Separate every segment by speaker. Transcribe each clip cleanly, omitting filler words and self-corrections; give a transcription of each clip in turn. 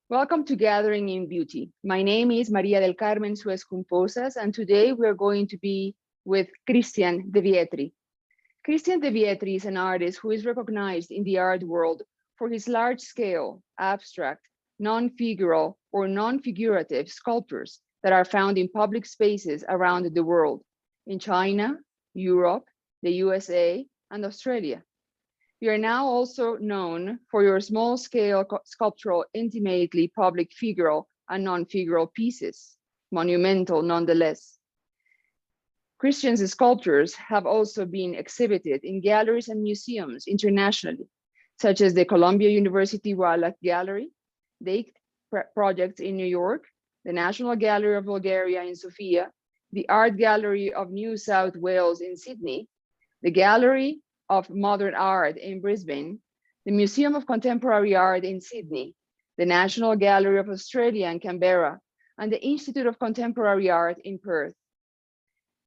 Speaker 1: Welcome to Gathering in Beauty. My name is Maria del Carmen Suescun Pozas, and today we're going to be with Christian de Vietri. Christian de Vietri is an artist who is recognized in the art world for his large-scale, abstract, non-figural or non-figurative sculptures that are found in public spaces around the world, in China, Europe, the USA, and Australia. You are now also known for your small-scale sculptural, intimately public figural and non-figural pieces, monumental nonetheless. Christian's sculptures have also been exhibited in galleries and museums internationally, such as the Columbia University Wallach Gallery, the projects in New York, the National Gallery of Bulgaria in Sofia, the Art Gallery of New South Wales in Sydney, the Gallery of Modern Art in Brisbane, the Museum of Contemporary Art in Sydney, the National Gallery of Australia in Canberra, and the Institute of Contemporary Art in Perth.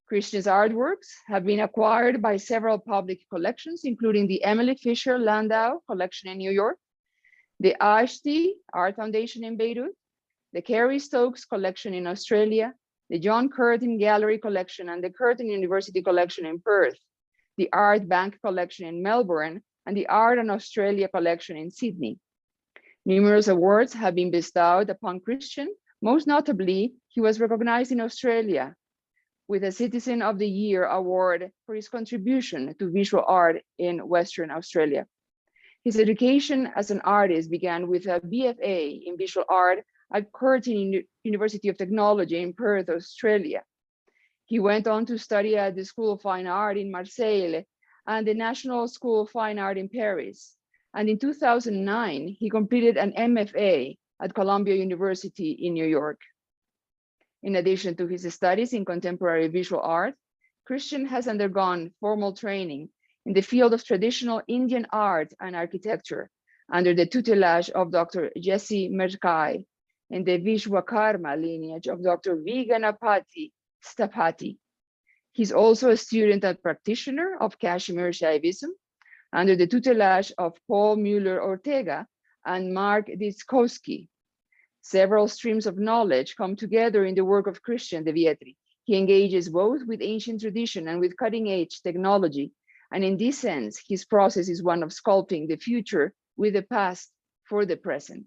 Speaker 1: Christian's artworks have been acquired by several public collections, including the Emily Fisher Landau collection in New York, the Ashti Art Foundation in Beirut, the Kerry Stokes collection in Australia, the John Curtin Gallery collection and the Curtin University collection in Perth, the Art Bank collection in Melbourne, and the Art in Australia collection in Sydney. Numerous awards have been bestowed upon Christian. Most notably, he was recognized in Australia with a Citizen of the Year award for his contribution to visual art in Western Australia. His education as an artist began with a BFA in visual art at Curtin University of Technology in Perth, Australia. He went on to study at the School of Fine Art in Marseille and the National School of Fine Art in Paris. And in 2009, he completed an MFA at Columbia University in New York. In addition to his studies in contemporary visual art, Christian has undergone formal training in the field of traditional Indian art and architecture under the tutelage of Dr. Jesse Merkai in the Vishwakarma lineage of Dr. V. Ganapati Stapati. He's also a student and practitioner of Kashmir Shaivism under the tutelage of Paul Mueller Ortega and Mark Ditskowski. Several streams of knowledge come together in the work of Christian de Vietri. He engages both with ancient tradition and with cutting-edge technology. And in this sense, his process is one of sculpting the future with the past for the present.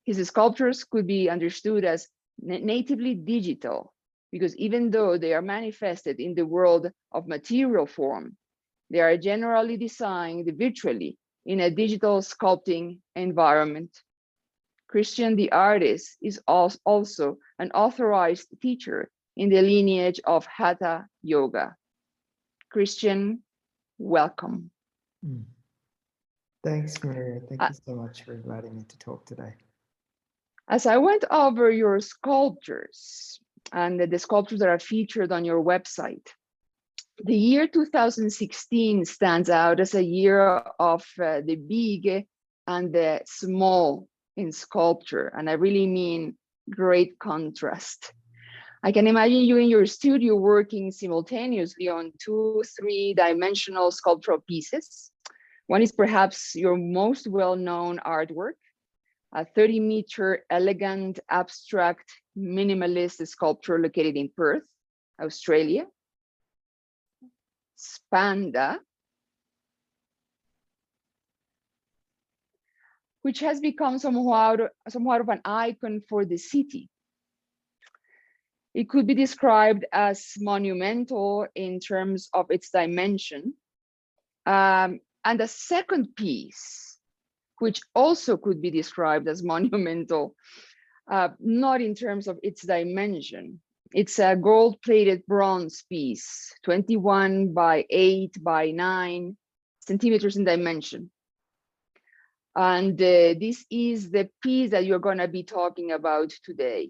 Speaker 1: His sculptures could be understood as natively digital, because even though they are manifested in the world of material form, they are generally designed virtually in a digital sculpting environment. Christian the artist is also an authorized teacher in the lineage of Hatha Yoga. Christian, welcome.
Speaker 2: Thanks, Maria. Thank you so much for inviting me to talk today.
Speaker 1: As I went over your sculptures, and the sculptures that are featured on your website, the year 2016 stands out as a year of the big and the small in sculpture. And I really mean great contrast. I can imagine you in your studio working simultaneously on 2 3-dimensional sculptural pieces. One is perhaps your most well-known artwork, a 30-meter elegant, abstract, minimalist sculpture located in Perth, Australia. Spanda, which has become somewhat of an icon for the city. It could be described as monumental in terms of its dimension. And the second piece, which also could be described as monumental, not in terms of its dimension. It's a gold-plated bronze piece, 21 by 8 by 9 centimeters in dimension. And this is the piece that you're going to be talking about today.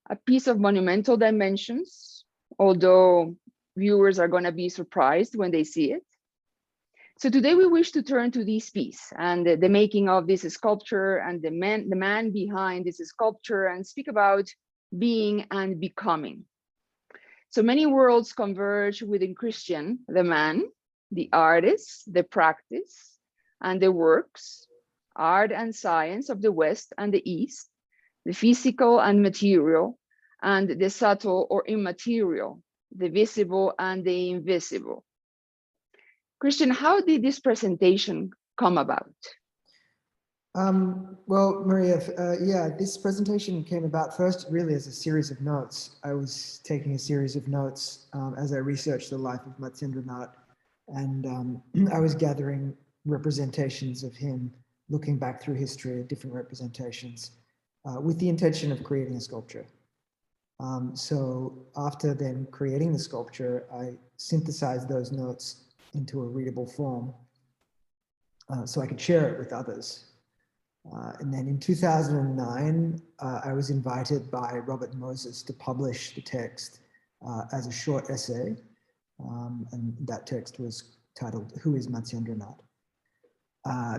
Speaker 1: A piece of monumental dimensions, although viewers are going to be surprised when they see it. So today we wish to turn to this piece and the making of this sculpture and the man behind this sculpture, and speak about being and becoming. So many worlds converge within Christian, the man, the artist, the practice, and the works, art and science of the West and the East, the physical and material, and the subtle or immaterial, the visible and the invisible. Christian, how did this presentation come about?
Speaker 2: Well, Maria, yeah, this presentation came about first really as a series of notes. I was taking a series of notes as I researched the life of Matsyendranath, and I was gathering representations of him, looking back through history at different representations, with the intention of creating a sculpture. So after then creating the sculpture, I synthesized those notes into a readable form so I could share it with others. And then in 2009, I was invited by Robert Moses to publish the text as a short essay. And that text was titled, "Who is Matsyendranath?"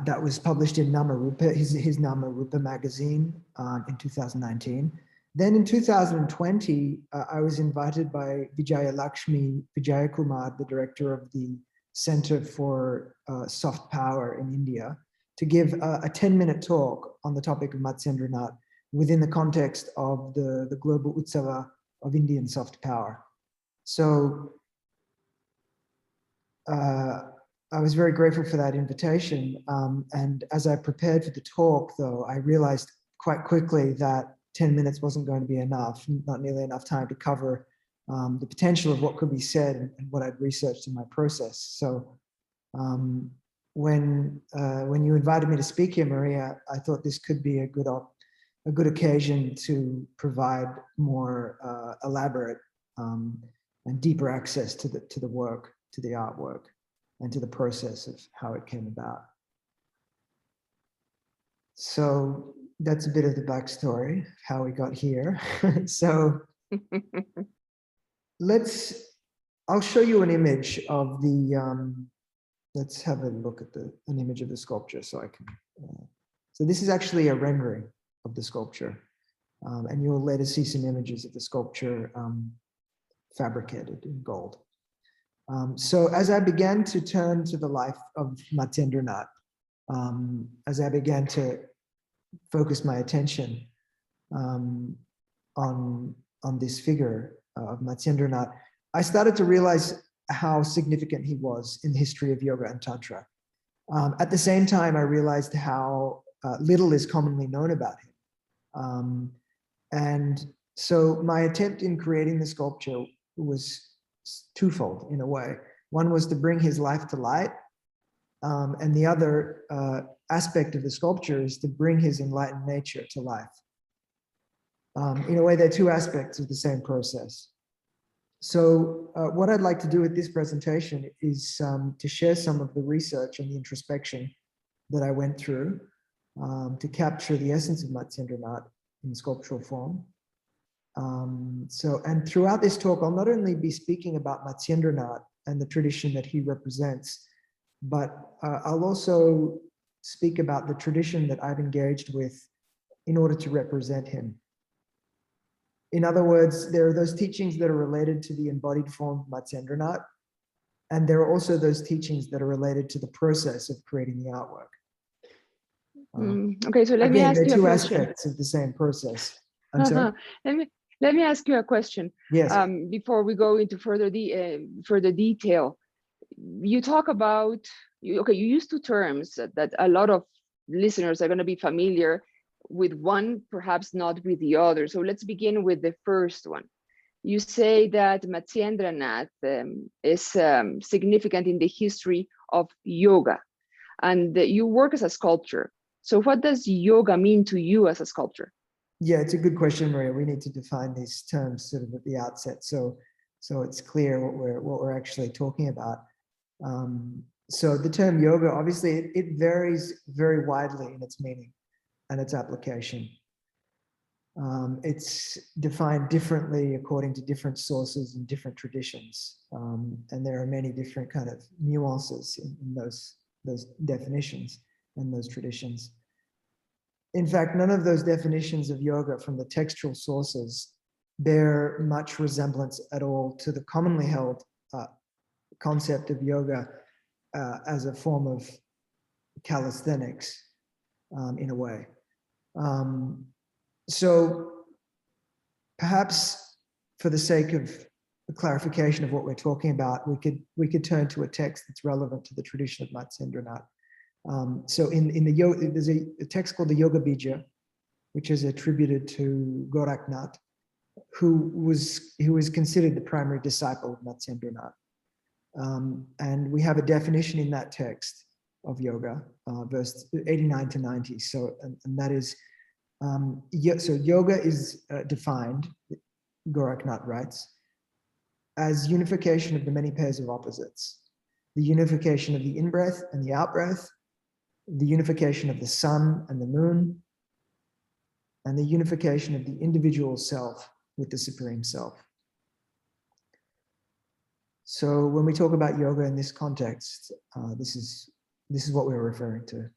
Speaker 2: That was published in Namarupa, his Namarupa magazine in 2019. Then in 2020, I was invited by Vijaya Lakshmi Vijayakumar, the director of the Center for Soft Power in India, to give a 10-minute talk on the topic of Matsyendranath within the context of the Global Utsava of Indian Soft Power. So I was very grateful for that invitation. And as I prepared for the talk, though, I realized quite quickly that 10 minutes wasn't going to be enough, not nearly enough time to cover the potential of what could be said and what I'd researched in my process. So when you invited me to speak here, Maria, I thought this could be a good occasion to provide more elaborate and deeper access to the work, to the artwork, and to the process of how it came about. So that's a bit of the backstory, how we got here. So I'll show you an image of the, let's have a look at an image of the sculpture so I can, so this is actually a rendering of the sculpture. And you'll later see some images of the sculpture fabricated in gold. So as I began to turn to the life of Matsyendranath, as I began to focus my attention on this figure of Matsyendranath, I started to realize how significant he was in the history of yoga and tantra. At the same time, I realized how little is commonly known about him. And so my attempt in creating the sculpture was twofold in a way. One was to bring his life to light, and the other aspect of the sculpture is to bring his enlightened nature to life. In a way, they're two aspects of the same process. So what I'd like to do with this presentation is to share some of the research and the introspection that I went through to capture the essence of Matsyendranath in sculptural form. And throughout this talk, I'll not only be speaking about Matsyendranath and the tradition that he represents, but I'll also speak about the tradition that I've engaged with in order to represent him. In other words, there are those teachings that are related to the embodied form of Matsyendranath, and there are also those teachings that are related to the process of creating the artwork.
Speaker 1: Okay, so let me ask you a question.
Speaker 2: They're two aspects of the same process. I'm sorry?
Speaker 1: Let me ask you a question.
Speaker 2: Yes.
Speaker 1: Before we go into further detail. You talk about, you use two terms that a lot of listeners are going to be familiar with, one perhaps not with the other. So let's begin with the first one. You say that Matsyendranath is significant in the history of yoga, and you work as a sculptor. So what does yoga mean to you as a sculptor?
Speaker 2: Yeah, it's a good question, Maria. We need to define these terms sort of at the outset, so it's clear what we're actually talking about. So the term yoga, obviously, it varies very widely in its meaning and its application. It's defined differently according to different sources and different traditions, and there are many different kind of nuances in those definitions and those traditions. In fact, none of those definitions of yoga from the textual sources bear much resemblance at all to the commonly held concept of yoga as a form of calisthenics. in a way. So perhaps for the sake of the clarification of what we're talking about, we could turn to a text that's relevant to the tradition of Matsyendranath. So in the yoga, there's a text called the Yoga Bija, which is attributed to Goraknath, who was considered the primary disciple of Matsyendranath. And we have a definition in that text of yoga, verse 89 to 90. So, and that is, so yoga is defined, Goraknath writes, as unification of the many pairs of opposites, the unification of the in-breath and the out-breath, the unification of the sun and the moon, and the unification of the individual self with the Supreme Self. So when we talk about yoga in this context, this is what we're referring to.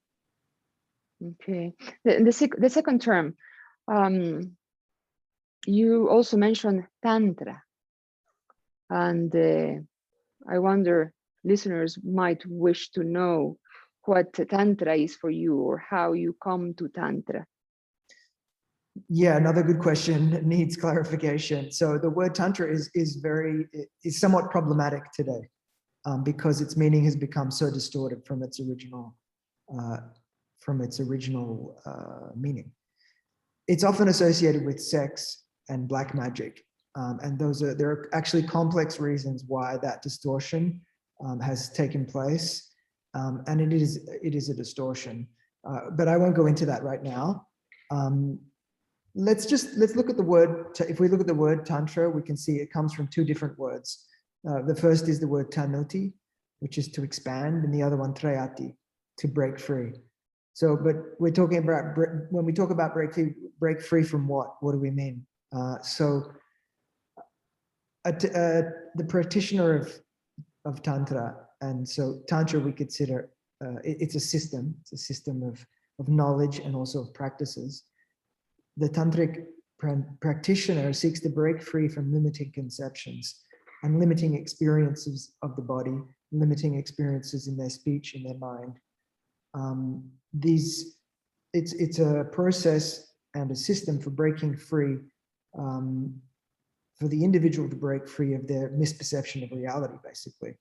Speaker 1: Okay. The second term, you also mentioned Tantra. And I wonder, listeners might wish to know what Tantra is for you or how you come to Tantra.
Speaker 2: Yeah, another good question that needs clarification. So the word Tantra is somewhat problematic today because its meaning has become so distorted from its original meaning. It's often associated with sex and black magic. And there are actually complex reasons why that distortion has taken place. And it is a distortion, but I won't go into that right now. Let's look at the word. If we look at the word Tantra, we can see it comes from two different words. The first is the word Tanuti, which is to expand, and the other one Trayati, to break free. So, but we're talking about, when we talk about break free from what? What do we mean? The practitioner of Tantra, and so Tantra we consider, it's a system of knowledge and also of practices. The tantric practitioner seeks to break free from limiting conceptions and limiting experiences of the body, limiting experiences in their speech and their mind. It's a process and a system for breaking free, for the individual to break free of their misperception of reality, basically,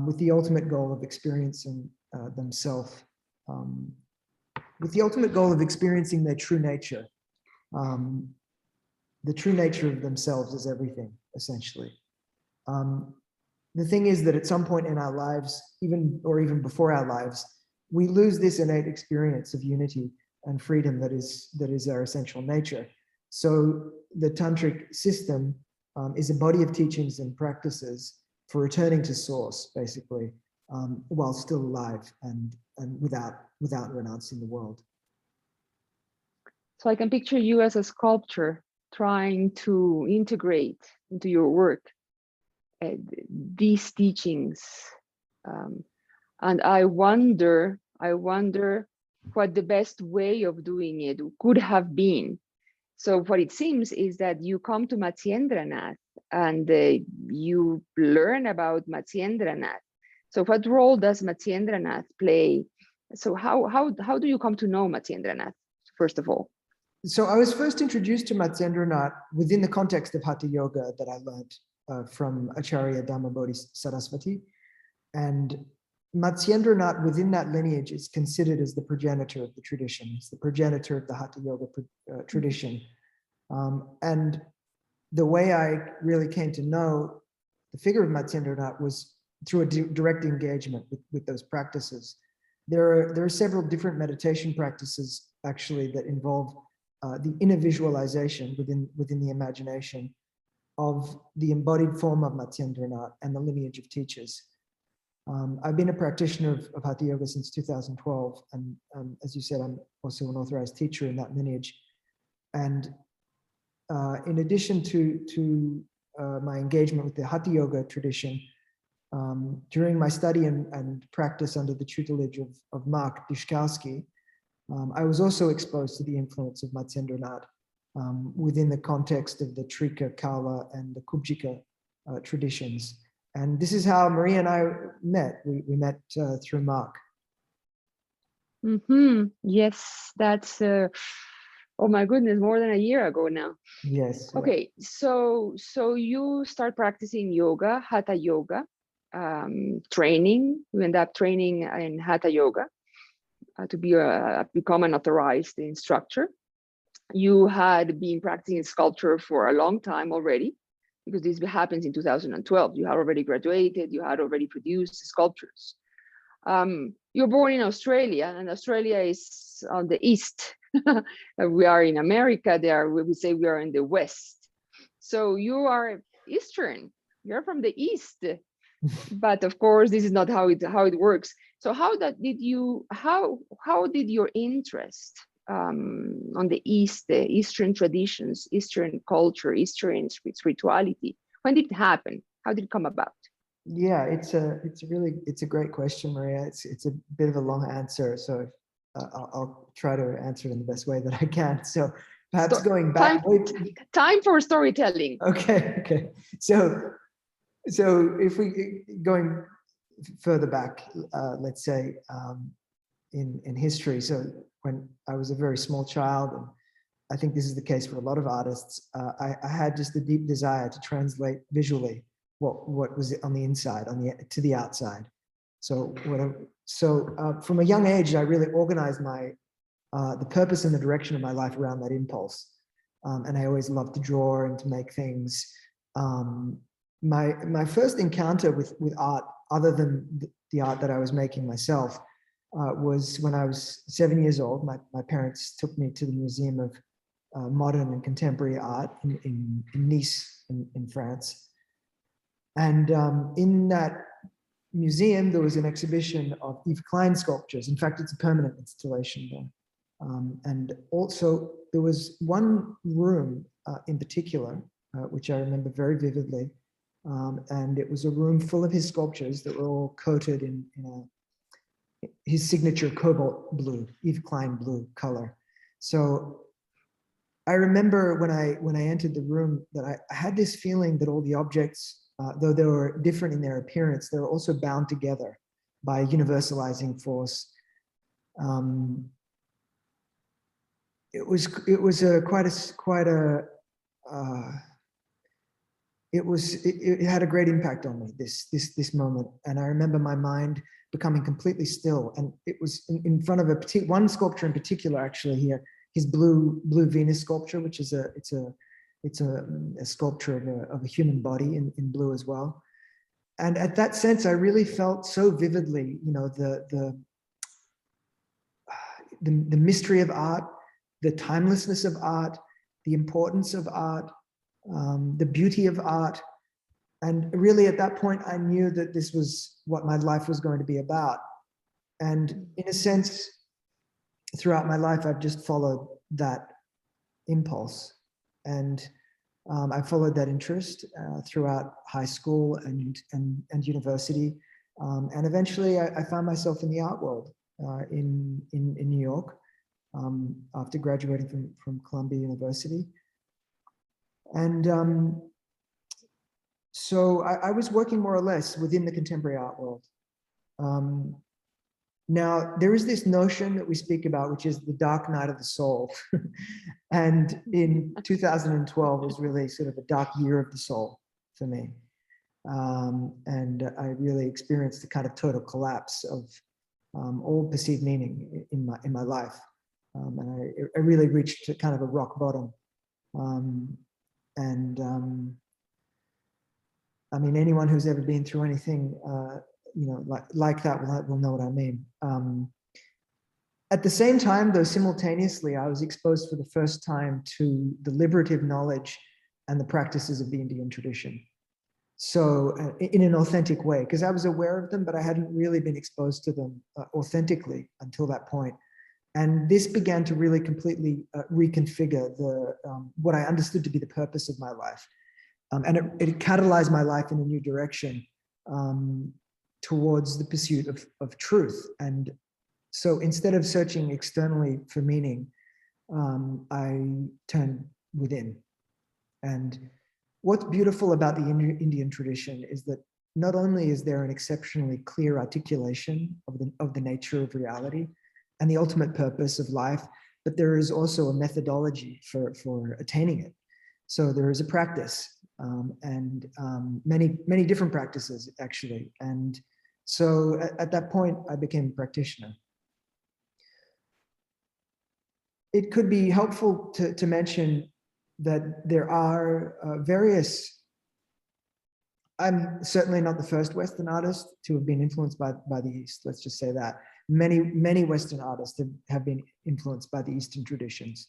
Speaker 2: with the ultimate goal of experiencing themselves, with the ultimate goal of experiencing their true nature. The true nature of themselves is everything, essentially. The thing is that at some point in our lives, even before our lives, we lose this innate experience of unity and freedom that is our essential nature. So the tantric system is a body of teachings and practices for returning to source, basically, while still alive and without renouncing the world.
Speaker 1: So I can picture you as a sculptor trying to integrate into your work these teachings. And I wonder what the best way of doing it could have been. So what it seems is that you come to Matsyendranath and you learn about Matsyendranath. So what role does Matsyendranath play? So how do you come to know Matsyendranath, first of all?
Speaker 2: So I was first introduced to Matsyendranath within the context of Hatha Yoga that I learned from Acharya Dhammabodhi Saraswati. And Matsyendranath within that lineage is considered as the progenitor of the tradition. It's the progenitor of the Hatha Yoga tradition. And the way I really came to know the figure of Matsyendranath was through a direct engagement with those practices. There are several different meditation practices actually that involve the inner visualization within the imagination of the embodied form of Matsyendranath and the lineage of teachers. I've been a practitioner of Hatha Yoga since 2012, and as you said, I'm also an authorized teacher in that lineage. And in addition to my engagement with the Hatha Yoga tradition, during my study and practice under the tutelage of Mark Duszkowski, I was also exposed to the influence of Matsyendranath within the context of the Trika, Kala, and the Kubjika traditions. And this is how Maria and I met. We met through Mark.
Speaker 1: Yes, that's oh my goodness, more than a year ago now.
Speaker 2: Yes. Yeah.
Speaker 1: Okay, so you start practicing yoga, hatha yoga, training. You end up training in hatha yoga to become an authorized instructor. You had been practicing sculpture for a long time already, because this happens in 2012. You had already graduated. You had already produced sculptures. You're born in Australia, and Australia is on the east. We are in America. There, we say we are in the west. So you are Eastern. You're from the east, but of course, this is not how it works. So how did your interest on the east, the Eastern traditions, Eastern culture, Eastern spirituality, when did it happen? How did it come about?
Speaker 2: Yeah, it's a great question, Maria. It's a bit of a long answer, so I'll try to answer it in the best way that I can. So perhaps going back.
Speaker 1: Time for storytelling.
Speaker 2: Okay. So if we going further back, let's say in history. So when I was a very small child, and I think this is the case for a lot of artists, I had just a deep desire to translate visually what was on the inside, to the outside. So from a young age, I really organized the purpose and the direction of my life around that impulse. And I always loved to draw and to make things. My first encounter with art, other than the art that I was making myself, was when I was 7 years old. My parents took me to the Museum of Modern and Contemporary Art in Nice, in France. And in that museum, there was an exhibition of Yves Klein sculptures. In fact, it's a permanent installation there. And also, there was one room in particular, which I remember very vividly. And it was a room full of his sculptures that were all coated in his signature cobalt blue, Yves Klein blue color. So I remember when I entered the room that I had this feeling that all the objects, though they were different in their appearance, they were also bound together by a universalizing force. It had a great impact on me, this moment. And I remember my mind becoming completely still. And it was in front of one sculpture in particular, actually, here, his blue Venus sculpture, which is a sculpture of a human body in blue as well. And at that sense, I really felt so vividly, the mystery of art, the timelessness of art, the importance of art, the beauty of art. And really at that point, I knew that this was what my life was going to be about. And in a sense, throughout my life, I've just followed that impulse. And I followed that interest throughout high school and university. And eventually I found myself in the art world in New York after graduating from Columbia University. And so I was working more or less within the contemporary art world. Now, there is this notion that we speak about, which is the dark night of the soul. And in 2012 was really sort of a dark year of the soul for me. And I really experienced a kind of total collapse of all perceived meaning in my life. And I really reached a kind of a rock bottom. I mean, anyone who's ever been through anything, like that will know what I mean. At the same time, though, simultaneously, I was exposed for the first time to the liberative knowledge and the practices of the Indian tradition. So in an authentic way, because I was aware of them, but I hadn't really been exposed to them authentically until that point. And this began to really completely reconfigure what I understood to be the purpose of my life. And it catalyzed my life in a new direction towards the pursuit of truth. And so instead of searching externally for meaning, I turned within. And what's beautiful about the Indian tradition is that not only is there an exceptionally clear articulation of the nature of reality, and the ultimate purpose of life, but there is also a methodology for attaining it. So there is a practice, and many different practices actually. And so at that point, I became a practitioner. It could be helpful to mention that there are various. I'm certainly not the first Western artist to have been influenced by the East. Let's just say that. Many Western artists have been influenced by the Eastern traditions.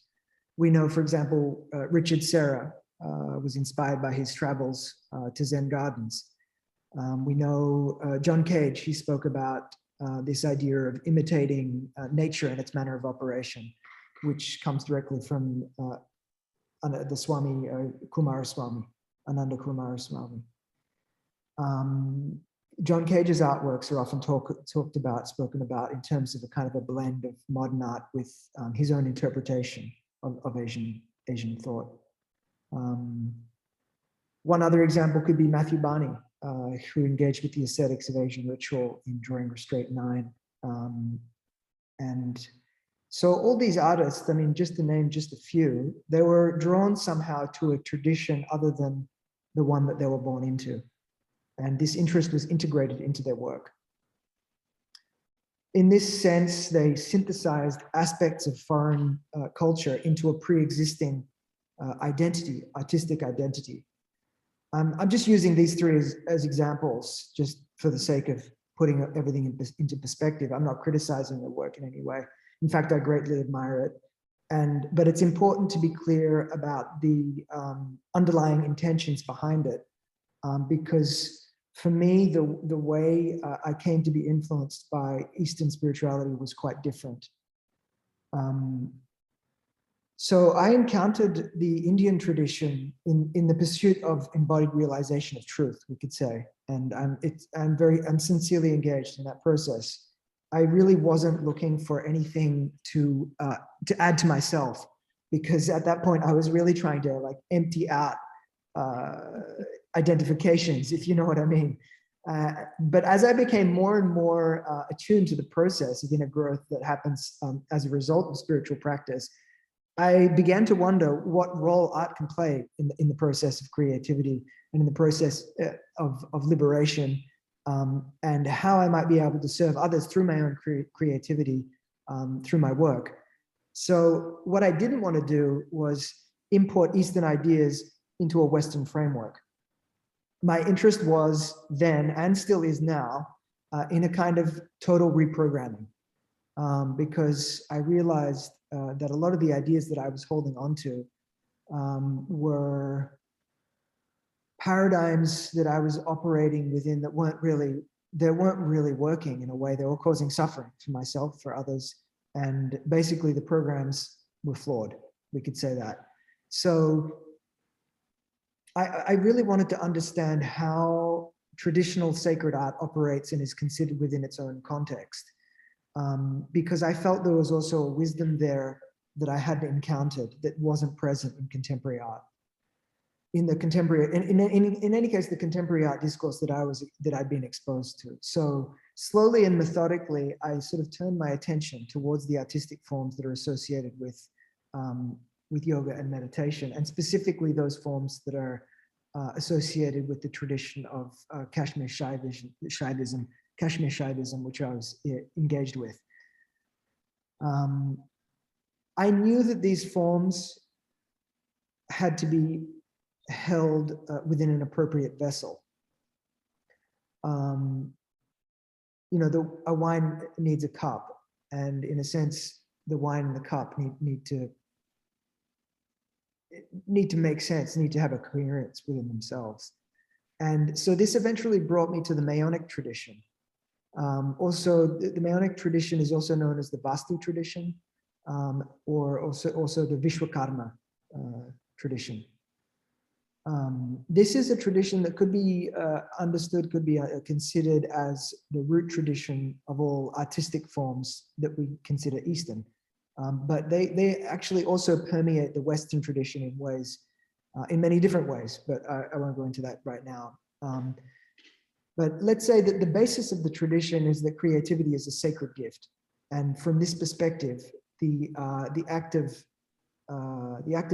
Speaker 2: We know, for example, Richard Serra was inspired by his travels to Zen gardens. We know John Cage, he spoke about this idea of imitating nature and its manner of operation, which comes directly from the Swami Kumaraswamy, Ananda Kumaraswamy. John Cage's artworks are often spoken about in terms of a kind of a blend of modern art with his own interpretation of Asian thought. One other example could be Matthew Barney, who engaged with the aesthetics of Asian ritual in drawing Restraint 9. And so all these artists, I mean, just to name just a few, they were drawn somehow to a tradition other than the one that they were born into. And this interest was integrated into their work. In this sense, they synthesized aspects of foreign culture into a pre-existing identity, artistic identity. I'm just using these three as examples, just for the sake of putting everything into perspective. I'm not criticizing their work in any way. In fact, I greatly admire it. But it's important to be clear about the underlying intentions behind it, because for me, the way I came to be influenced by Eastern spirituality was quite different. So I encountered the Indian tradition in the pursuit of embodied realization of truth, we could say, and I'm sincerely engaged in that process. I really wasn't looking for anything to add to myself, because at that point I was really trying to like empty out identifications, if you know what I mean. But as I became more and more attuned to the process of inner growth that happens as a result of spiritual practice, I began to wonder what role art can play in the process of creativity and in the process of liberation, and how I might be able to serve others through my own creativity, through my work. So what I didn't want to do was import Eastern ideas into a Western framework. My interest was then, and still is now, in a kind of total reprogramming, because I realized that a lot of the ideas that I was holding on to were paradigms that I was operating within that weren't really working in a way. They were causing suffering for myself, for others, and basically the programs were flawed, we could say that. So I really wanted to understand how traditional sacred art operates and is considered within its own context, because I felt there was also a wisdom there that I hadn't encountered that wasn't present in contemporary art. In the contemporary, in any case, the contemporary art discourse that I'd been exposed to. So slowly and methodically, I sort of turned my attention towards the artistic forms that are associated with yoga and meditation, and specifically those forms that are associated with the tradition of Kashmir Shaivism, which I was engaged with. I knew that these forms had to be held within an appropriate vessel. You know, a wine needs a cup, and in a sense, the wine and the cup need to make sense, need to have a coherence within themselves. And so this eventually brought me to the Mayonic tradition. Also, the Mayonic tradition is also known as the Vastu tradition, or also the Vishwakarma tradition. This is a tradition that could be understood, could be considered as the root tradition of all artistic forms that we consider Eastern. But they actually also permeate the Western tradition in ways, in many different ways, but I won't go into that right now. But let's say that the basis of the tradition is that creativity is a sacred gift, And from this perspective, the act of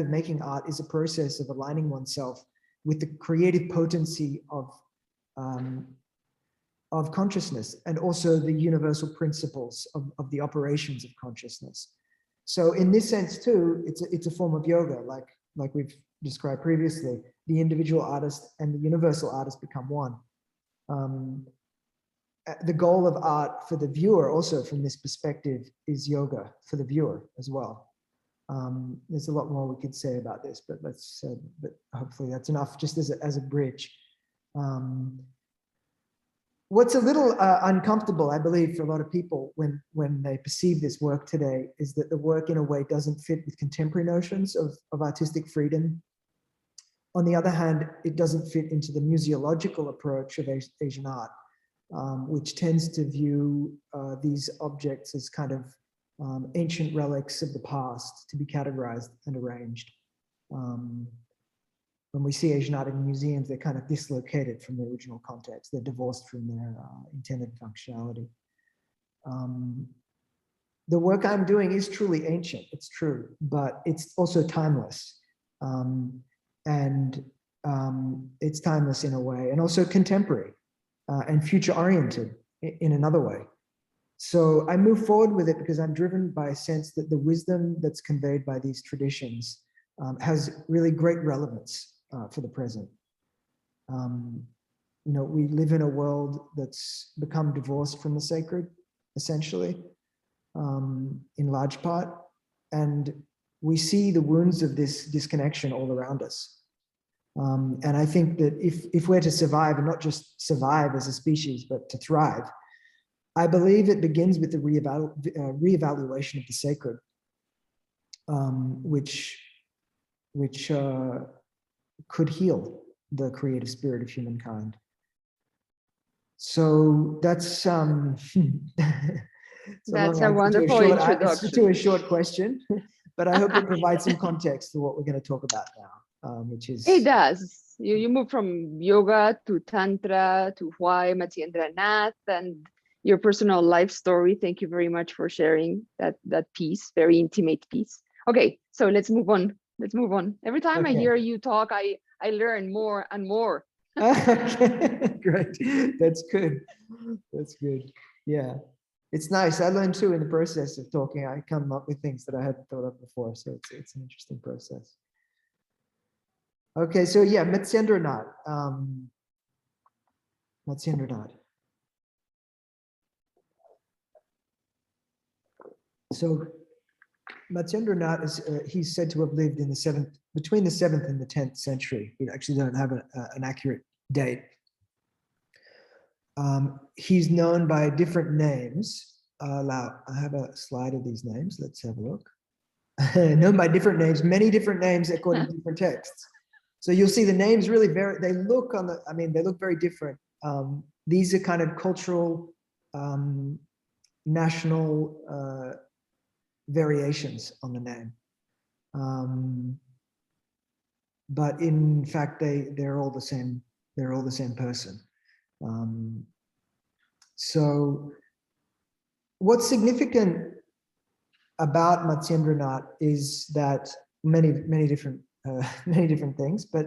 Speaker 2: making art is a process of aligning oneself with the creative potency of consciousness, and also the universal principles of the operations of consciousness. So in this sense too, it's a form of yoga, like we've described previously. The individual artist and the universal artist become one. The goal of art for the viewer, also from this perspective, is yoga for the viewer as well. There's a lot more we could say about this, but but hopefully that's enough just as a bridge. What's a little uncomfortable, I believe, for a lot of people when they perceive this work today is that the work in a way doesn't fit with contemporary notions of artistic freedom. On the other hand, it doesn't fit into the museological approach of Asian art, which tends to view these objects as kind of ancient relics of the past to be categorized and arranged. When we see Asian art in museums, they're kind of dislocated from the original context. They're divorced from their intended functionality. The work I'm doing is truly ancient, it's true, but it's also timeless. It's timeless in a way, and also contemporary and future-oriented in another way. So I move forward with it because I'm driven by a sense that the wisdom that's conveyed by these traditions has really great relevance for the present. You know, we live in a world that's become divorced from the sacred, essentially, in large part, and we see the wounds of this disconnection all around us. And I think that if we're to survive, and not just survive as a species, but to thrive, I believe it begins with the reevaluation of the sacred, which could heal the creative spirit of humankind. So that's
Speaker 1: that's a wonderful introduction
Speaker 2: to a short question, but I hope it provides some context to what we're going to talk about now, which is...
Speaker 1: It does. You move from yoga to tantra to why Matsyendranath and your personal life story. Thank you very much for sharing that piece, very intimate piece. Okay, so let's move on. Let's move on. Every time I hear you talk, I learn more and more.
Speaker 2: Okay, great. That's good. That's good. Yeah, it's nice. I learned too in the process of talking. I come up with things that I hadn't thought of before, so it's an interesting process. Okay, so yeah, Matsyendranath. Matsyendranath. So Matsyendranath is he's said to have lived in between the 7th and the 10th century. We actually don't have an accurate date. He's known by different names. I have a slide of these names. Let's have a look. Known by different names, many different names according to different texts. So you'll see the names really vary. They look they look very different. These are kind of cultural, national variations on the name. But in fact, they're all the same. They're all the same person. So what's significant about Matsyendranath is that many different things, but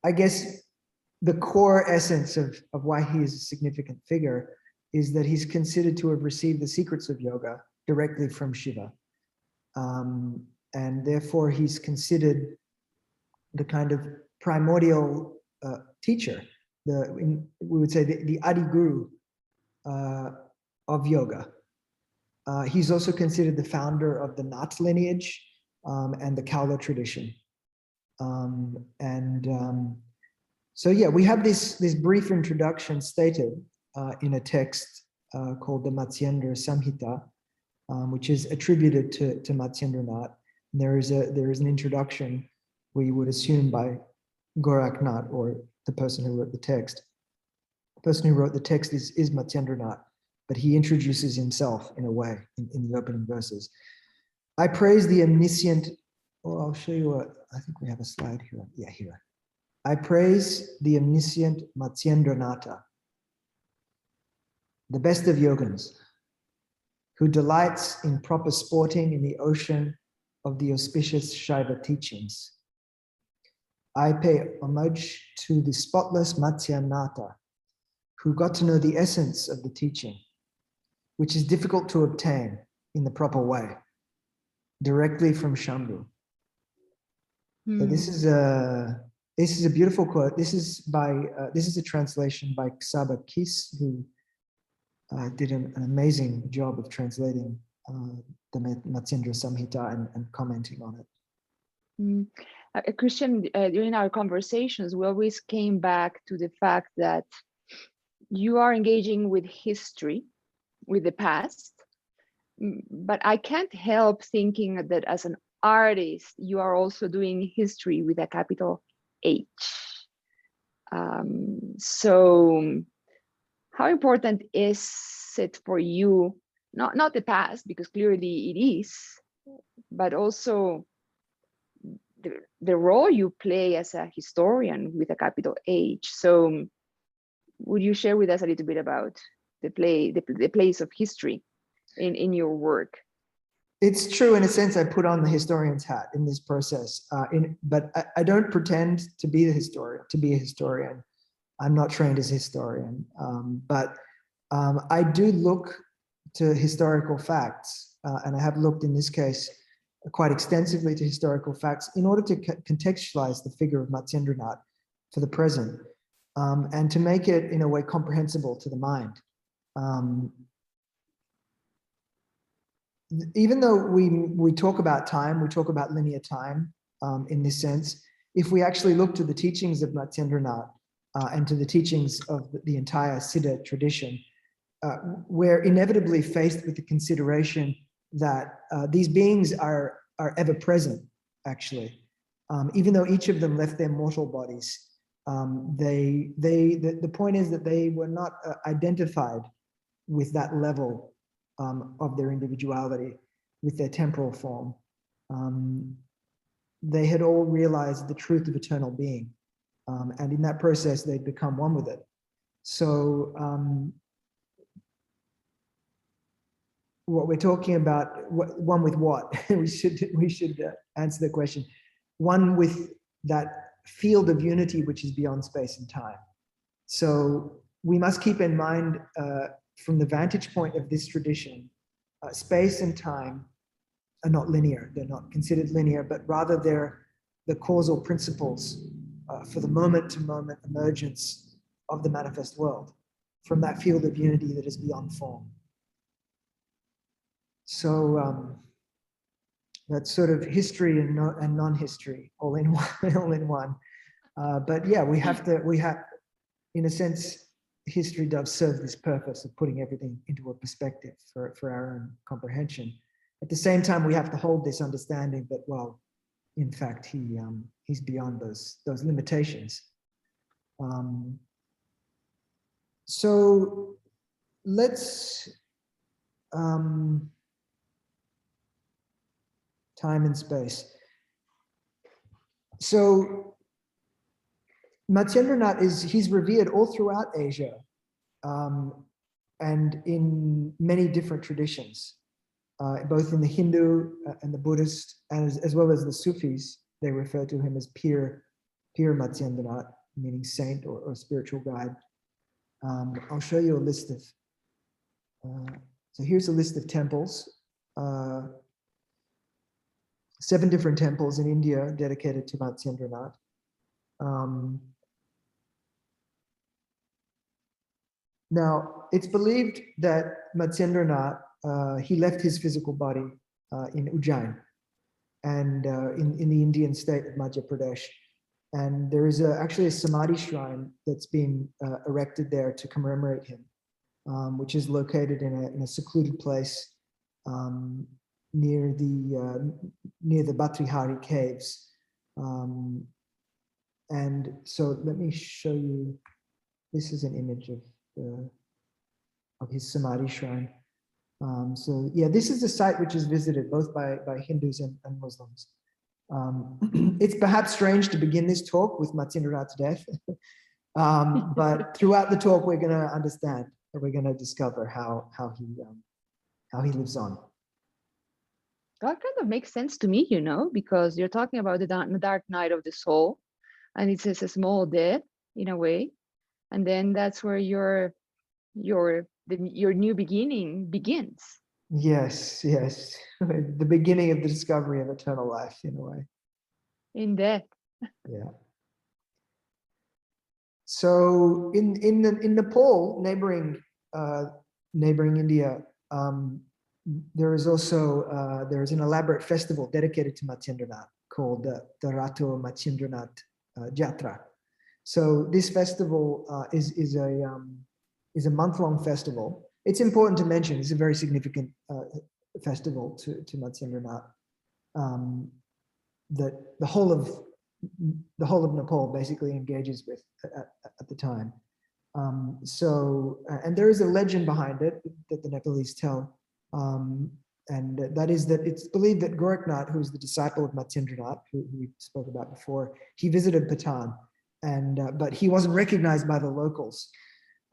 Speaker 2: I guess the core essence of why he is a significant figure is that he's considered to have received the secrets of yoga directly from Shiva. And therefore he's considered the kind of primordial teacher, we would say the Adi Guru of yoga. He's also considered the founder of the Nath lineage and the Kaula tradition. So yeah, we have this brief introduction stated in a text called the Matsyendra Samhita, which is attributed to Matsyendranath. And there is an introduction, we would assume, by Goraknath, or the person who wrote the text. The person who wrote the text is Matsyendranath, but he introduces himself in a way in the opening verses. I praise the omniscient. Well, I'll show you I think we have a slide here. Yeah, here. I praise the omniscient Matsyendranatha, the best of yogins. who delights in proper sporting in the ocean of the auspicious Shaiva teachings. I pay homage to the spotless Matsyendranath, who got to know the essence of the teaching, which is difficult to obtain in the proper way, directly from Shambhu. So this is a beautiful quote. This is a translation by Ksaba Kis, who did an amazing job of translating the Matsyendra Samhita and commenting on it.
Speaker 1: Christian, during our conversations, we always came back to the fact that you are engaging with history, with the past, but I can't help thinking that as an artist, you are also doing history with a capital H. So how important is it for you, not the past, because clearly it is, but also the role you play as a historian with a capital H? So would you share with us a little bit about the place of history in your work?
Speaker 2: It's true, in a sense, I put on the historian's hat in this process, but I don't pretend to be a historian. I'm not trained as a historian, but I do look to historical facts, and I have looked in this case quite extensively to historical facts in order to contextualize the figure of Matsyendranath for the present, and to make it in a way comprehensible to the mind. Even though we talk about time, we talk about linear time in this sense, if we actually look to the teachings of Matsyendranath and to the teachings of the entire Siddha tradition, we're inevitably faced with the consideration that these beings are ever present, actually. Even though each of them left their mortal bodies, the point is that they were not identified with that level of their individuality, with their temporal form. They had all realized the truth of eternal being, and in that process they'd become one with it. So what we're talking about, one with what? we should answer the question. One with that field of unity which is beyond space and time. So we must keep in mind, from the vantage point of this tradition, space and time are not linear. They're not considered linear, but rather they're the causal principles for the moment-to-moment emergence of the manifest world from that field of unity that is beyond form. So that's sort of history and non-history all in one. But yeah, we have, in a sense, history does serve this purpose of putting everything into a perspective for our own comprehension. At the same time, we have to hold this understanding that, well, in fact, he's beyond those limitations. So let's time and space. So Matsyendranath he's revered all throughout Asia, and in many different traditions, both in the Hindu and the Buddhist, as well as the Sufis. They refer to him as Pir Matsyendranath, meaning saint or spiritual guide. I'll show you a list of, so here's a list of temples. 7 different temples in India dedicated to Matsyendranath. Now, it's believed that Matsyendranath, he left his physical body in Ujjain and in the Indian state of Madhya Pradesh. And there is actually a Samadhi shrine that's been erected there to commemorate him, which is located in a secluded place near the Bhatrihari caves. And so let me show you, this is an image of his Samadhi shrine. So yeah, this is a site which is visited both by Hindus and Muslims. It's perhaps strange to begin this talk with Matsyendranath's death, but throughout the talk we're going to understand, and we're going to discover how how he lives on.
Speaker 1: That kind of makes sense to me, because you're talking about the dark night of the soul, and it's just a small death in a way, and then that's where your new beginning begins.
Speaker 2: Yes, yes. The beginning of the discovery of eternal life, in a way.
Speaker 1: In death.
Speaker 2: Yeah. So in Nepal, neighboring India, there is also there is an elaborate festival dedicated to Matsyendranath called the Rato Matsyendranath Jatra. So this festival is a month-long festival. It's important to mention it's a very significant festival to Matsyendranath. That the whole of Nepal basically engages with at the time. And there is a legend behind it that the Nepalese tell, and that is that it's believed that Gorakhnath, who is the disciple of Matsyendranath, who we spoke about before, he visited Patan, and but he wasn't recognized by the locals.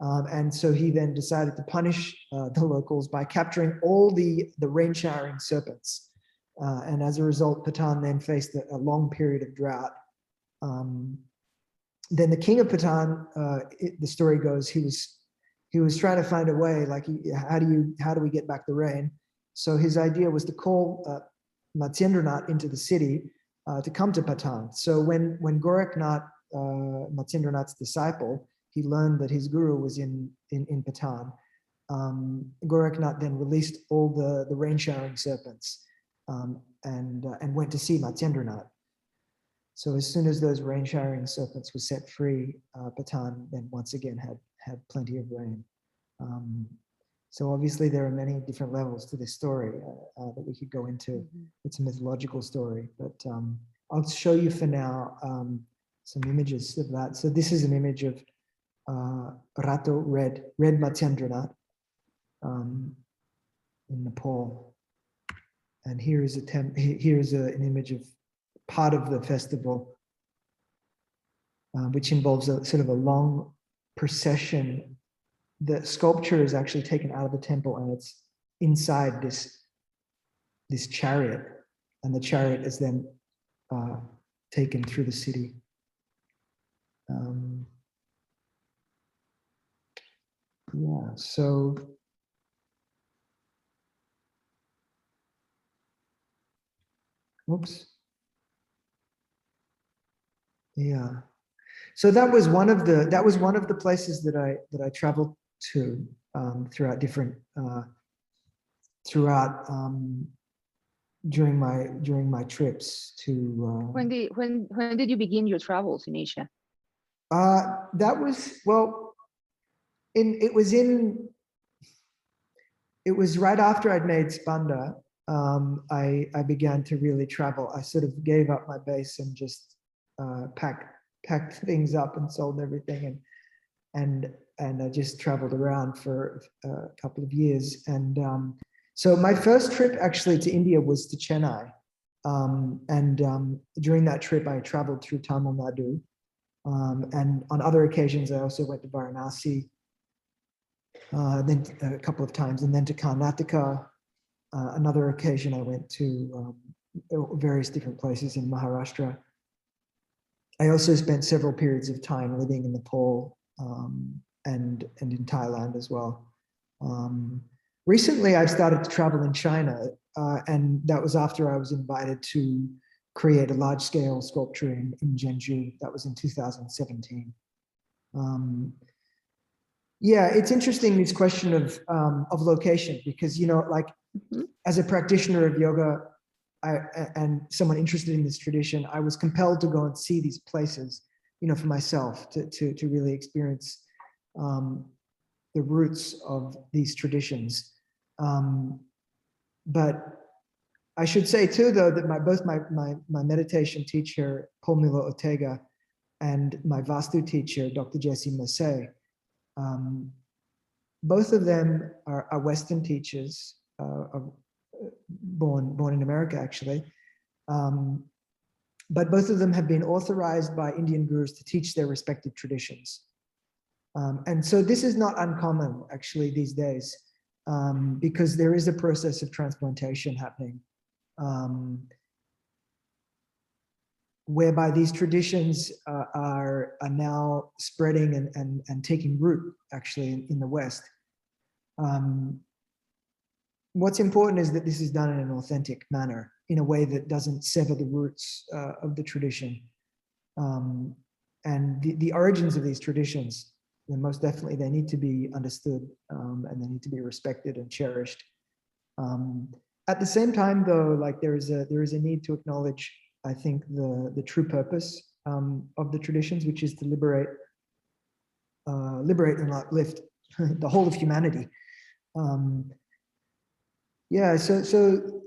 Speaker 2: And so he then decided to punish the locals by capturing all the rain-showering serpents. And as a result, Patan then faced a long period of drought. Then the king of Patan, the story goes, he was trying to find a way, like how do we get back the rain? So his idea was to call Matsyendranath into the city to come to Patan. So when Gorakhnath, Matsyendranath's disciple, he learned that his guru was in Patan. Gorakhnath then released all the rain-showering serpents and went to see Matsyendranath. So as soon as those rain-showering serpents were set free, Patan then once again had plenty of rain. So obviously there are many different levels to this story that we could go into. Mm-hmm. It's a mythological story, but I'll show you for now some images of that. So this is an image of Rato, red Matsyendranath in Nepal. And here is an image of part of the festival, which involves a sort of a long procession. The sculpture is actually taken out of the temple and it's inside this chariot, and the chariot is then taken through the city. Yeah, so oops. Yeah. So that was one of the places that I traveled to throughout different during my trips to.
Speaker 1: When did you begin your travels in Asia?
Speaker 2: That was it was right after I'd made Spanda. I began to really travel. I sort of gave up my base and just packed things up and sold everything, and I just traveled around for a couple of years. And so my first trip actually to India was to Chennai, and during that trip I traveled through Tamil Nadu, and on other occasions I also went to Varanasi, then a couple of times, and then to Karnataka. Another occasion I went to various different places in Maharashtra. I also spent several periods of time living in Nepal and in Thailand as well. Recently, I've started to travel in China, and that was after I was invited to create a large-scale sculpture in Zhengzhou. That was in 2017. Yeah, it's interesting, this question of location, because, like, as a practitioner of yoga, and someone interested in this tradition, I was compelled to go and see these places, for myself, to really experience the roots of these traditions. But I should say too, though, that both my meditation teacher, Paul Milo Ortega, and my Vastu teacher, Dr. Jesse Massey, both of them are Western teachers, born in America, actually. But both of them have been authorized by Indian gurus to teach their respective traditions. And so this is not uncommon, actually, these days. because there is a process of transplantation happening, whereby these traditions are now spreading and taking root actually in the West. What's important is that this is done in an authentic manner, in a way that doesn't sever the roots of the tradition. And the origins of these traditions, then most definitely they need to be understood, and they need to be respected and cherished. At the same time, though, like there is a need to acknowledge, I think, the true purpose of the traditions, which is to liberate and uplift the whole of humanity. Yeah, so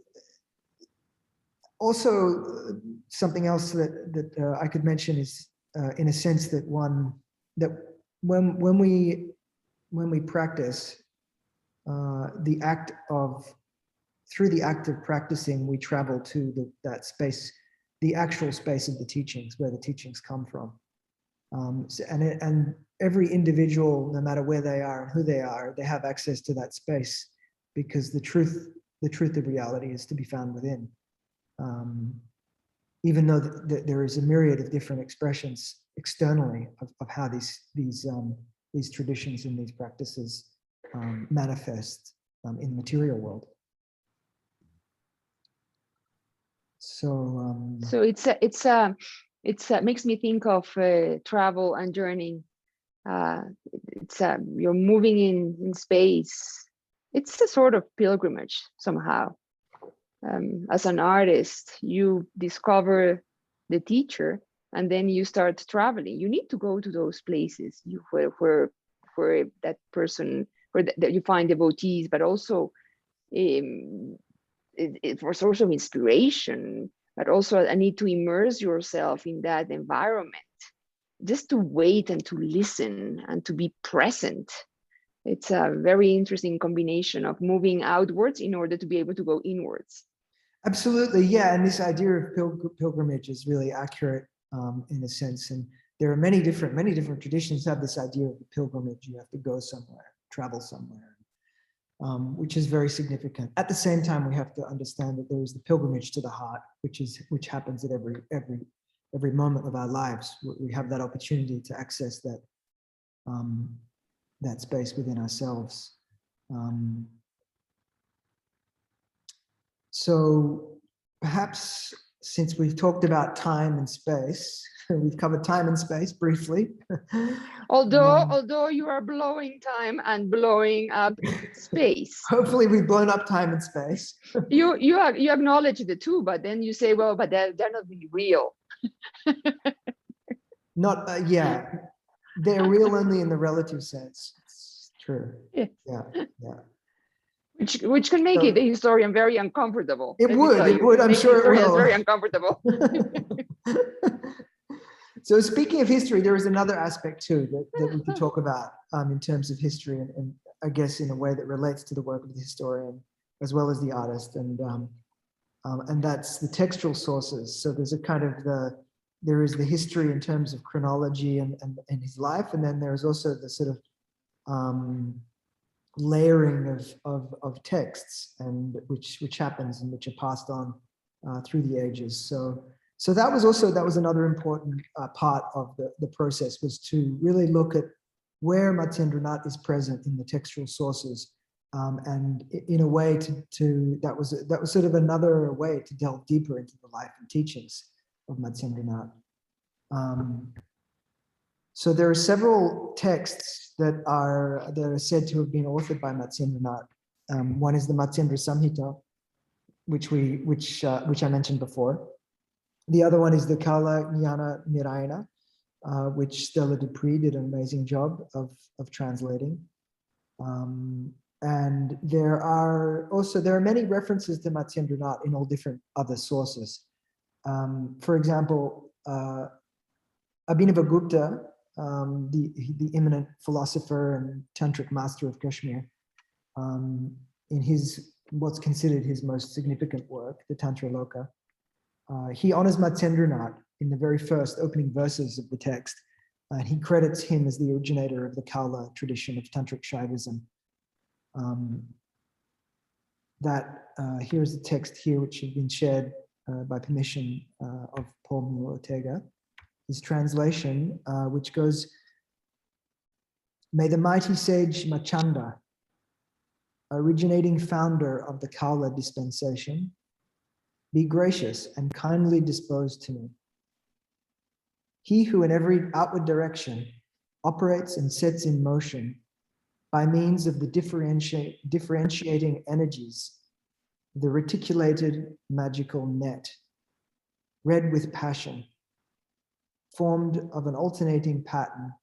Speaker 2: also something else that I could mention is, in a sense, that when we practice, through the act of practicing, we travel to that space, the actual space of the teachings, where the teachings come from. And every individual, no matter where they are and who they are, they have access to that space, because the truth of reality is to be found within. Even though there is a myriad of different expressions externally of how these traditions and these practices manifest in the material world. So
Speaker 1: it's makes me think of travel and journeying. You're moving in space. It's a sort of pilgrimage somehow. As an artist, you discover the teacher, and then you start traveling. You need to go to those places where that person, that you find devotees, but also for source of inspiration, but also a need to immerse yourself in that environment, just to wait and to listen and to be present. It's a very interesting combination of moving outwards in order to be able to go inwards.
Speaker 2: Absolutely, yeah, and this idea of pilgrimage is really accurate in a sense, and there are many different traditions have this idea of the pilgrimage. You have to go somewhere, travel somewhere, which is very significant. At the same time, we have to understand that there is the pilgrimage to the heart, which happens at every moment of our lives. We have that opportunity to access that space within ourselves. So perhaps, since we've talked about time and space, we've covered time and space briefly.
Speaker 1: Although you are blowing time and blowing up space.
Speaker 2: Hopefully we've blown up time and space.
Speaker 1: you acknowledge the two, but then you say, well, but they're not really real.
Speaker 2: Not, yeah, they're real only in the relative sense. It's true.
Speaker 1: Yeah.
Speaker 2: Yeah.
Speaker 1: Which can make the historian very uncomfortable.
Speaker 2: It would, I'm sure it will.
Speaker 1: Very uncomfortable.
Speaker 2: So speaking of history, there is another aspect too that we could talk about in terms of history, and I guess in a way that relates to the work of the historian as well as the artist, and that's the textual sources. So there's a kind of there is the history in terms of chronology and his life, and then there's also the sort of layering of texts, and which happens and which are passed on through the ages. So that was another important part of the process, was to really look at where Matsyendranath is present in the textual sources, and in a way that was sort of another way to delve deeper into the life and teachings of Matsyendranath. So there are several texts that are said to have been authored by Matsyendranath. One is the Matsyendra Samhita, which I mentioned before. The other one is the Kala Jnana Nirayana, which Stella Dupree did an amazing job of translating. And there are many references to Matsyendranath in all different other sources. For example, Abhinavagupta, the eminent philosopher and tantric master of Kashmir, in what's considered his most significant work, the Tantra Loka, he honors Matsyendranath in the very first opening verses of the text, and he credits him as the originator of the Kaula tradition of Tantric Shaivism. that here's a text here which has been shared by permission of Paul Muller Ortega. His translation, which goes, "May the mighty sage Machanda, originating founder of the Kaula dispensation, be gracious and kindly disposed to me. He who in every outward direction operates and sets in motion by means of the differentiating energies, the reticulated magical net, red with passion, formed of an alternating pattern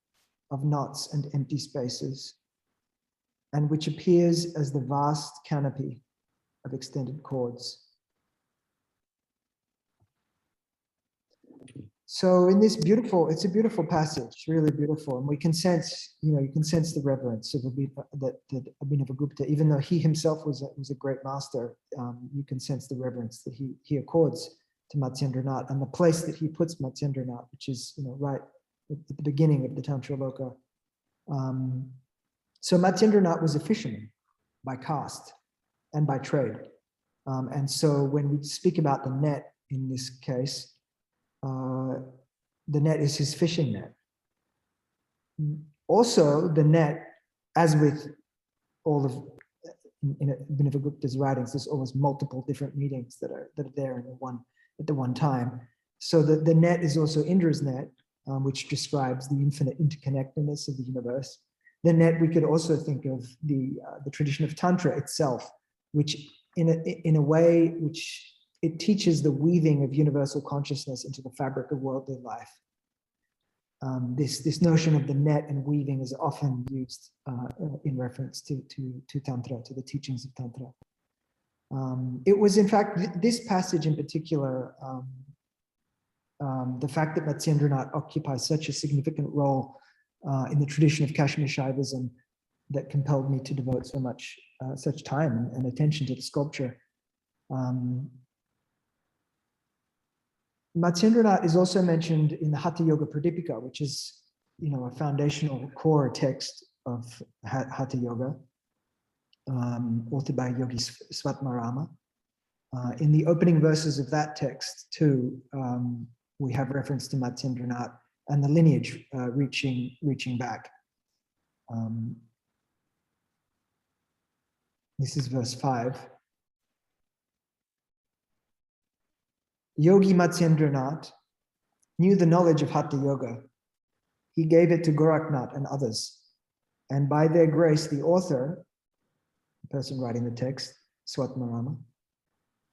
Speaker 2: of knots and empty spaces, and which appears as the vast canopy of extended cords." So in this beautiful, it's a beautiful passage, really beautiful, and we can sense, you can sense the reverence of Abhinavagupta, even though he himself was a great master. You can sense the reverence that he accords to Matsyendranath and the place that he puts Matsyendranath, which is right at the beginning of the Tantra Loka. So Matsyendranath was a fisherman by caste and by trade, and so when we speak about the net in this case, the net is his fishing net. Also, the net, as with all of in Abhinavagupta's writings, there's always multiple different meanings that are there at the one time. So the net is also Indra's net, which describes the infinite interconnectedness of the universe. The net, we could also think of the tradition of Tantra itself, which in a way which it teaches the weaving of universal consciousness into the fabric of worldly life. This notion of the net and weaving is often used in reference to Tantra, to the teachings of Tantra. It was, in fact, this passage in particular, the fact that Matsyendranath occupies such a significant role in the tradition of Kashmir Shaivism, that compelled me to devote such time and attention to the sculpture. Matsyendranath is also mentioned in the Hatha Yoga Pradipika, which is, a foundational core text of Hatha Yoga, authored by Yogi Swatmarama. In the opening verses of that text, too, we have reference to Matsyendranath and the lineage reaching back. This is verse 5. Yogi Matsyendranath knew the knowledge of Hatha Yoga. He gave it to Goraknath and others. And by their grace, the author, the person writing the text, Swatmarama,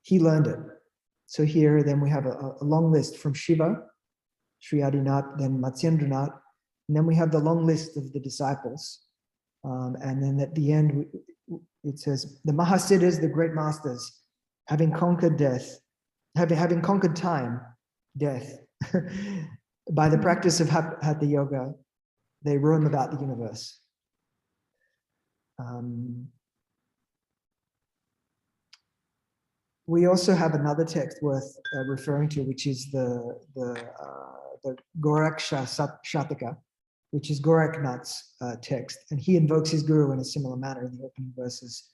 Speaker 2: he learned it. So here then we have a long list from Shiva, Sri Adinath, then Matsyendranath, and then we have the long list of the disciples. And then at the end, it says, the Mahasiddhas, the great masters, having conquered death, having conquered time, death, by the practice of Hatha Yoga, they roam about the universe. We also have another text worth referring to, which is the Goraksha Shataka, which is Goraknath's text, and he invokes his guru in a similar manner in the opening verses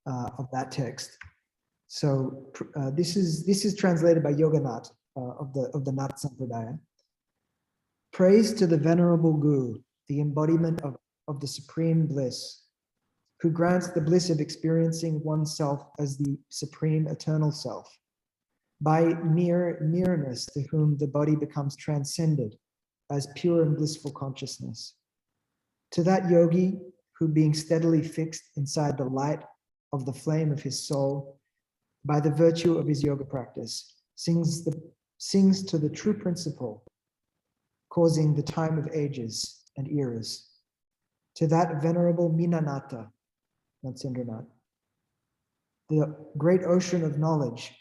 Speaker 2: of that text. So this is translated by Yoganath of the Nath Sampradaya. Praise to the venerable Guru, the embodiment of the supreme bliss, who grants the bliss of experiencing oneself as the supreme eternal self, by nearness to whom the body becomes transcended as pure and blissful consciousness. To that yogi who, being steadily fixed inside the light of the flame of his soul, by the virtue of his yoga practice, sings to the true principle, causing the time of ages and eras. To that venerable Minanata, Matsyendranath, the great ocean of knowledge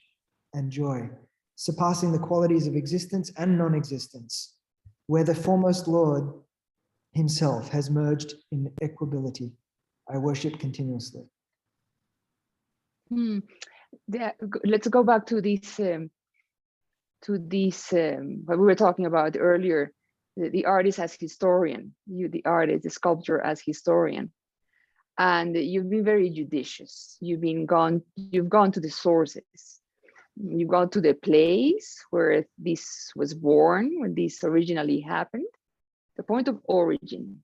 Speaker 2: and joy, surpassing the qualities of existence and non-existence, where the foremost Lord himself has merged in equability, I worship continuously.
Speaker 1: Let's go back to this what we were talking about earlier, the artist as historian, the artist, the sculptor as historian. and you've been very judicious. You've gone to the sources. You go to the place where this was born, when this originally happened, the point of origin.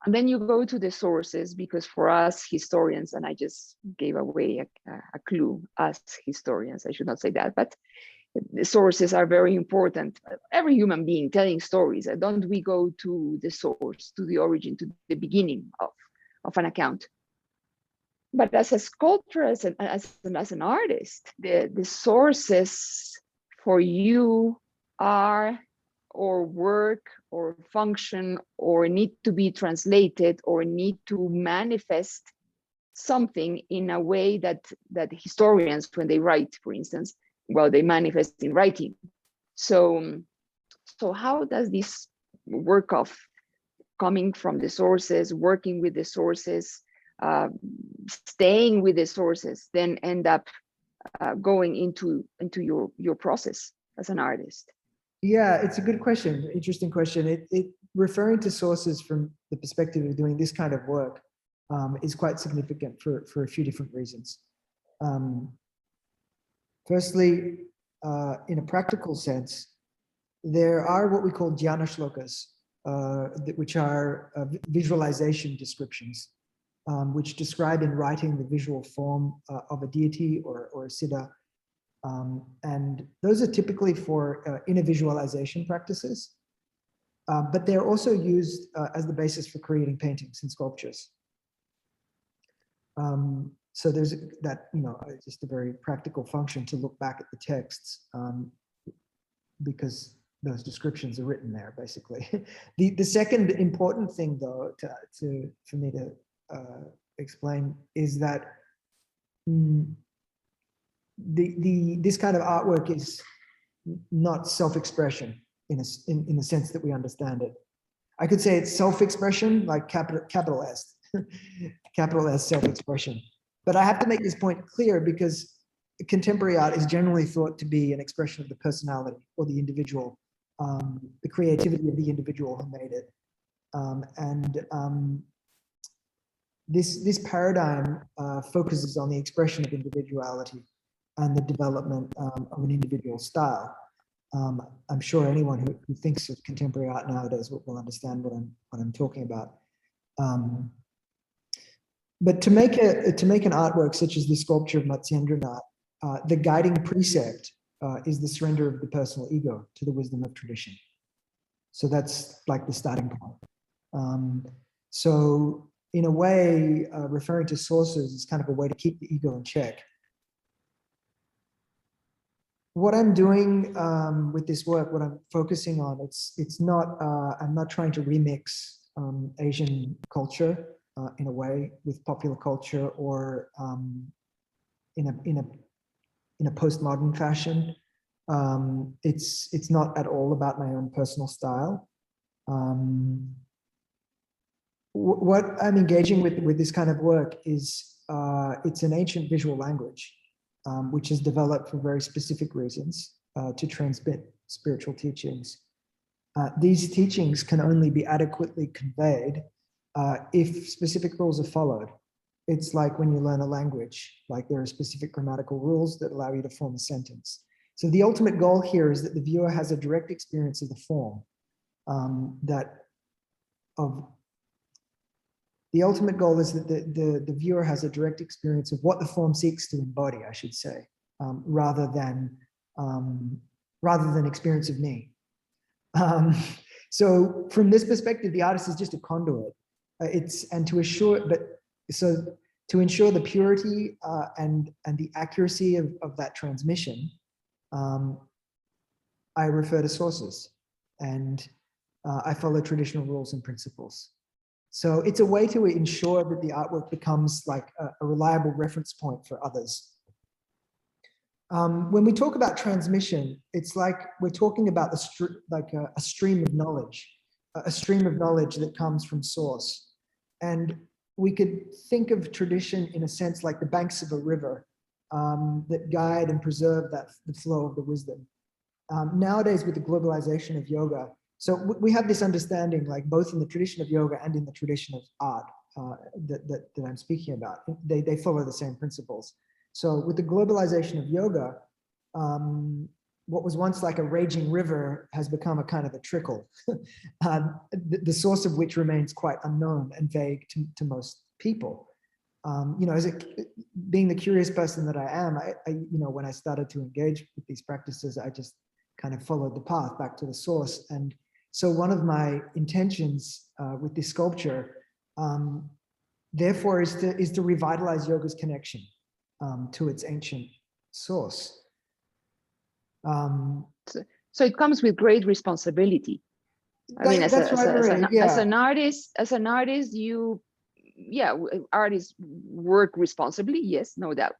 Speaker 1: And then you go to the sources, because for us historians, and I just gave away a clue, us historians, I should not say that, but the sources are very important. Every human being telling stories, don't we go to the source, to the origin, to the beginning of an account? But as a sculptor, as an artist, the sources for you are, or work, or function, or need to be translated, or need to manifest something in a way that historians, when they write, for instance, well, they manifest in writing. So how does this work of coming from the sources, working with the sources, staying with the sources, then end up going into your process as an artist?
Speaker 2: Yeah, it's a good question, interesting question. It referring to sources from the perspective of doing this kind of work is quite significant for a few different reasons. Firstly, in a practical sense, there are what we call dhyana shlokas, which are visualization descriptions, which describe in writing the visual form of a deity or a siddha. And those are typically for inner visualization practices, but they're also used as the basis for creating paintings and sculptures. So there's that, just a very practical function to look back at the texts, because those descriptions are written there, basically. The second important thing, though, for me to explain is that this kind of artwork is not self-expression in the sense that we understand it. I could say it's self-expression, like capital S, capital S self-expression. But I have to make this point clear because contemporary art is generally thought to be an expression of the personality or the individual, the creativity of the individual who made it. This paradigm focuses on the expression of individuality and the development of an individual style. I'm sure anyone who thinks of contemporary art nowadays will understand what I'm talking about. But to make an artwork such as the sculpture of Matsyendranath, the guiding precept is the surrender of the personal ego to the wisdom of tradition. So that's like the starting point. So in a way, referring to sources is kind of a way to keep the ego in check. What I'm doing with this work, what I'm focusing on, it's not, I'm not trying to remix Asian culture in a way with popular culture or in a postmodern fashion. It's not at all about my own personal style. What I'm engaging with this kind of work is it's an ancient visual language, which is developed for very specific reasons to transmit spiritual teachings. These teachings can only be adequately conveyed if specific rules are followed. It's like when you learn a language, like there are specific grammatical rules that allow you to form a sentence. So the ultimate goal here is that the viewer has a direct experience of the form, the ultimate goal is that the viewer has a direct experience of what the form seeks to embody, I should say, rather than experience of me. So from this perspective, the artist is just a conduit. To ensure the purity and the accuracy of that transmission, I refer to sources and I follow traditional rules and principles. So it's a way to ensure that the artwork becomes like a reliable reference point for others. When we talk about transmission, it's like we're talking about a stream of knowledge that comes from source. And we could think of tradition in a sense like the banks of a river that guide and preserve the flow of the wisdom. Nowadays, with the globalization of yoga, so we have this understanding, like both in the tradition of yoga and in the tradition of art, that I'm speaking about. They follow the same principles. So with the globalization of yoga, what was once like a raging river has become a kind of a trickle, the source of which remains quite unknown and vague to most people. You know, being the curious person that I am, you know, when I started to engage with these practices, I just kind of followed the path back to the source. And so one of my intentions with this sculpture, therefore, is to revitalize yoga's connection to its ancient source.
Speaker 1: So it comes with great responsibility. I mean, as an artist, artists work responsibly, yes, no doubt.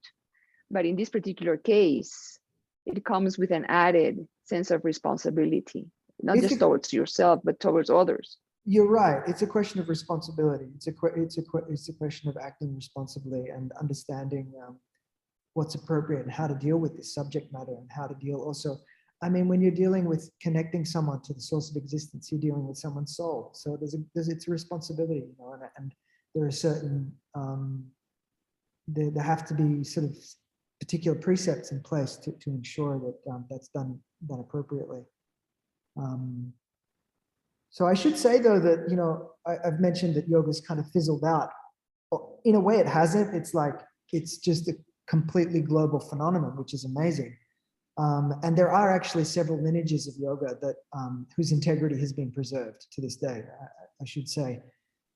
Speaker 1: But in this particular case, it comes with an added sense of responsibility, not just towards yourself, but towards others.
Speaker 2: You're right. It's a question of responsibility. It's a question of acting responsibly and understanding what's appropriate and how to deal with this subject matter and how to deal also. I mean, when you're dealing with connecting someone to the source of existence, you're dealing with someone's soul. So it's a responsibility, you know, and there are certain, there have to be sort of particular precepts in place to ensure that that's done appropriately. So I should say though that, you know, I've mentioned that yoga's kind of fizzled out. In a way it hasn't. It's like, it's just a completely global phenomenon, which is amazing. And there are actually several lineages of yoga that whose integrity has been preserved to this day, I should say.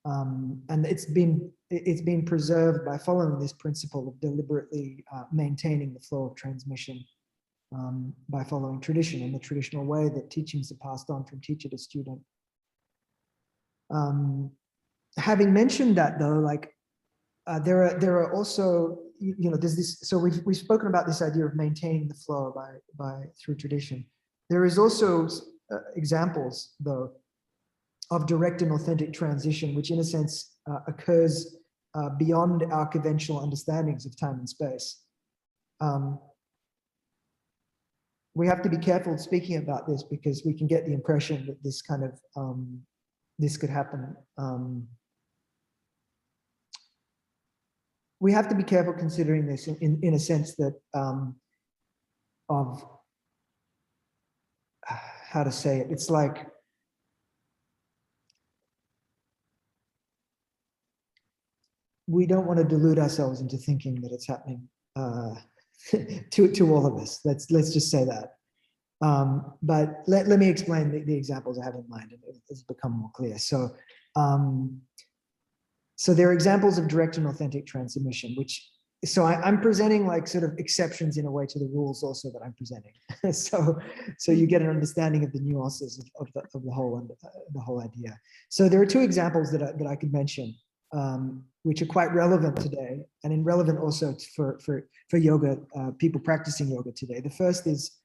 Speaker 2: And it's been preserved by following this principle of deliberately maintaining the flow of transmission by following tradition in the traditional way that teachings are passed on from teacher to student. Having mentioned that though, like there are also, you know, there's this, so we've spoken about this idea of maintaining the flow through tradition. There is also examples though of direct and authentic transition, which in a sense occurs beyond our conventional understandings of time and space. We have to be careful speaking about this because we can get the impression that this kind of, this could happen. We have to be careful considering this in a sense that of how to say it. It's like, we don't want to delude ourselves into thinking that it's happening to all of us. Let's just say that. But let me explain the examples I have in mind, and it's become more clear. So, so there are examples of direct and authentic transmission, which, so I'm presenting like sort of exceptions in a way to the rules also that I'm presenting. so you get an understanding of the nuances of the whole idea. So there are two examples that I could mention, which are quite relevant today, and relevant also for yoga, people practicing yoga today. The first is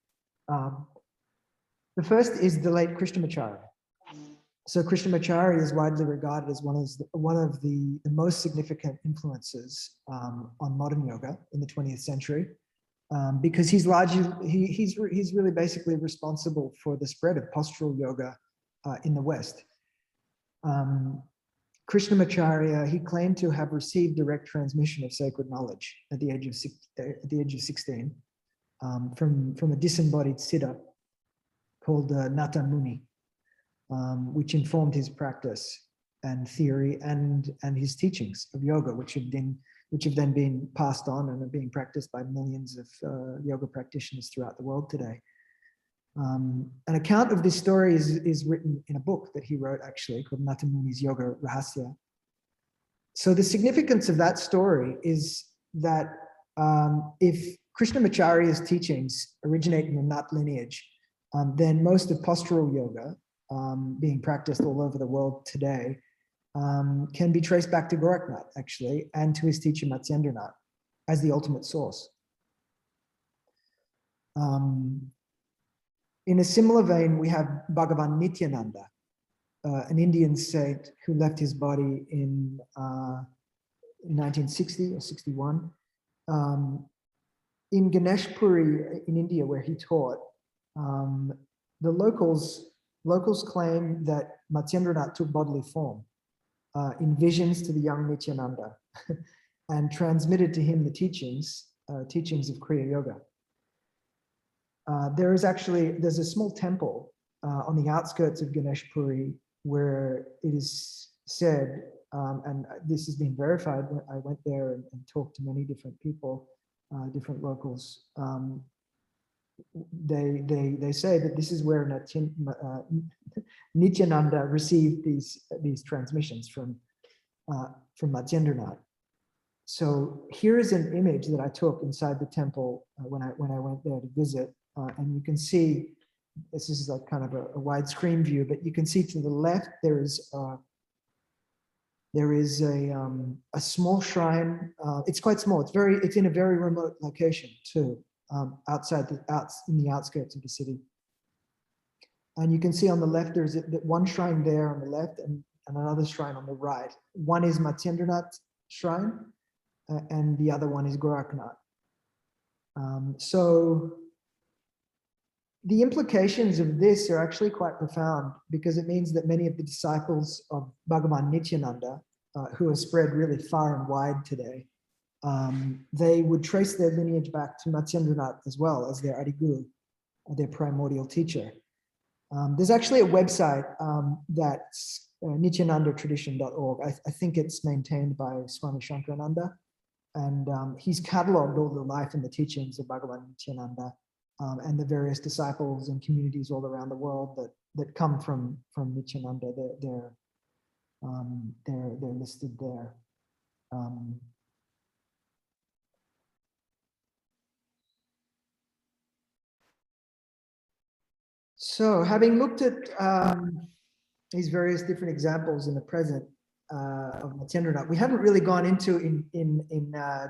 Speaker 2: the late Krishnamacharya. So Krishnamacharya is widely regarded as one of the most significant influences on modern yoga in the 20th century, because he's really basically responsible for the spread of postural yoga in the West. Krishnamacharya, he claimed to have received direct transmission of sacred knowledge at the age of 16 from a disembodied siddha called Nata Muni, which informed his practice and theory and his teachings of yoga, which have then been passed on and are being practiced by millions of yoga practitioners throughout the world today. An account of this story is written in a book that he wrote actually called Nata Muni's Yoga Rahasya. So the significance of that story is that if Krishnamacharya's teachings originate in the Nat lineage, then most of postural yoga being practiced all over the world today can be traced back to Goraknath actually, and to his teacher Matsyendranath as the ultimate source. In a similar vein, we have Bhagavan Nityananda, an Indian saint who left his body in 1960 or 61. In Ganeshpuri in India, where he taught, the locals claim that Matsyendranath took bodily form in visions to the young Nityananda and transmitted to him the teachings of Kriya Yoga. There's a small temple on the outskirts of Ganesh Puri where it is said, and this has been verified. I went there and talked to many different people, different locals. They say that this is where Nityananda received these transmissions from Matsyendranath. So here is an image that I took inside the temple when I went there to visit, and you can see this is like kind of a widescreen view, but you can see to the left there is a small shrine. It's quite small. It's in a very remote location too, in the outskirts of the city. And you can see on the left there's one shrine there on the left and another shrine on the right. One is Matsyendranath shrine, and the other one is Goraknath. So the implications of this are actually quite profound, because it means that many of the disciples of Bhagavan Nityananda, who are spread really far and wide today, they would trace their lineage back to Matsyendranath as well as their Adiguru, their primordial teacher. There's actually a website that's nityanandatradition.org. I think it's maintained by Swami Shankarananda, and he's cataloged all the life and the teachings of Bhagavan Nityananda, and the various disciples and communities all around the world that come from Nityananda. They're listed there. So having looked at these various different examples in the present of Matsyendranath, we haven't really gone into in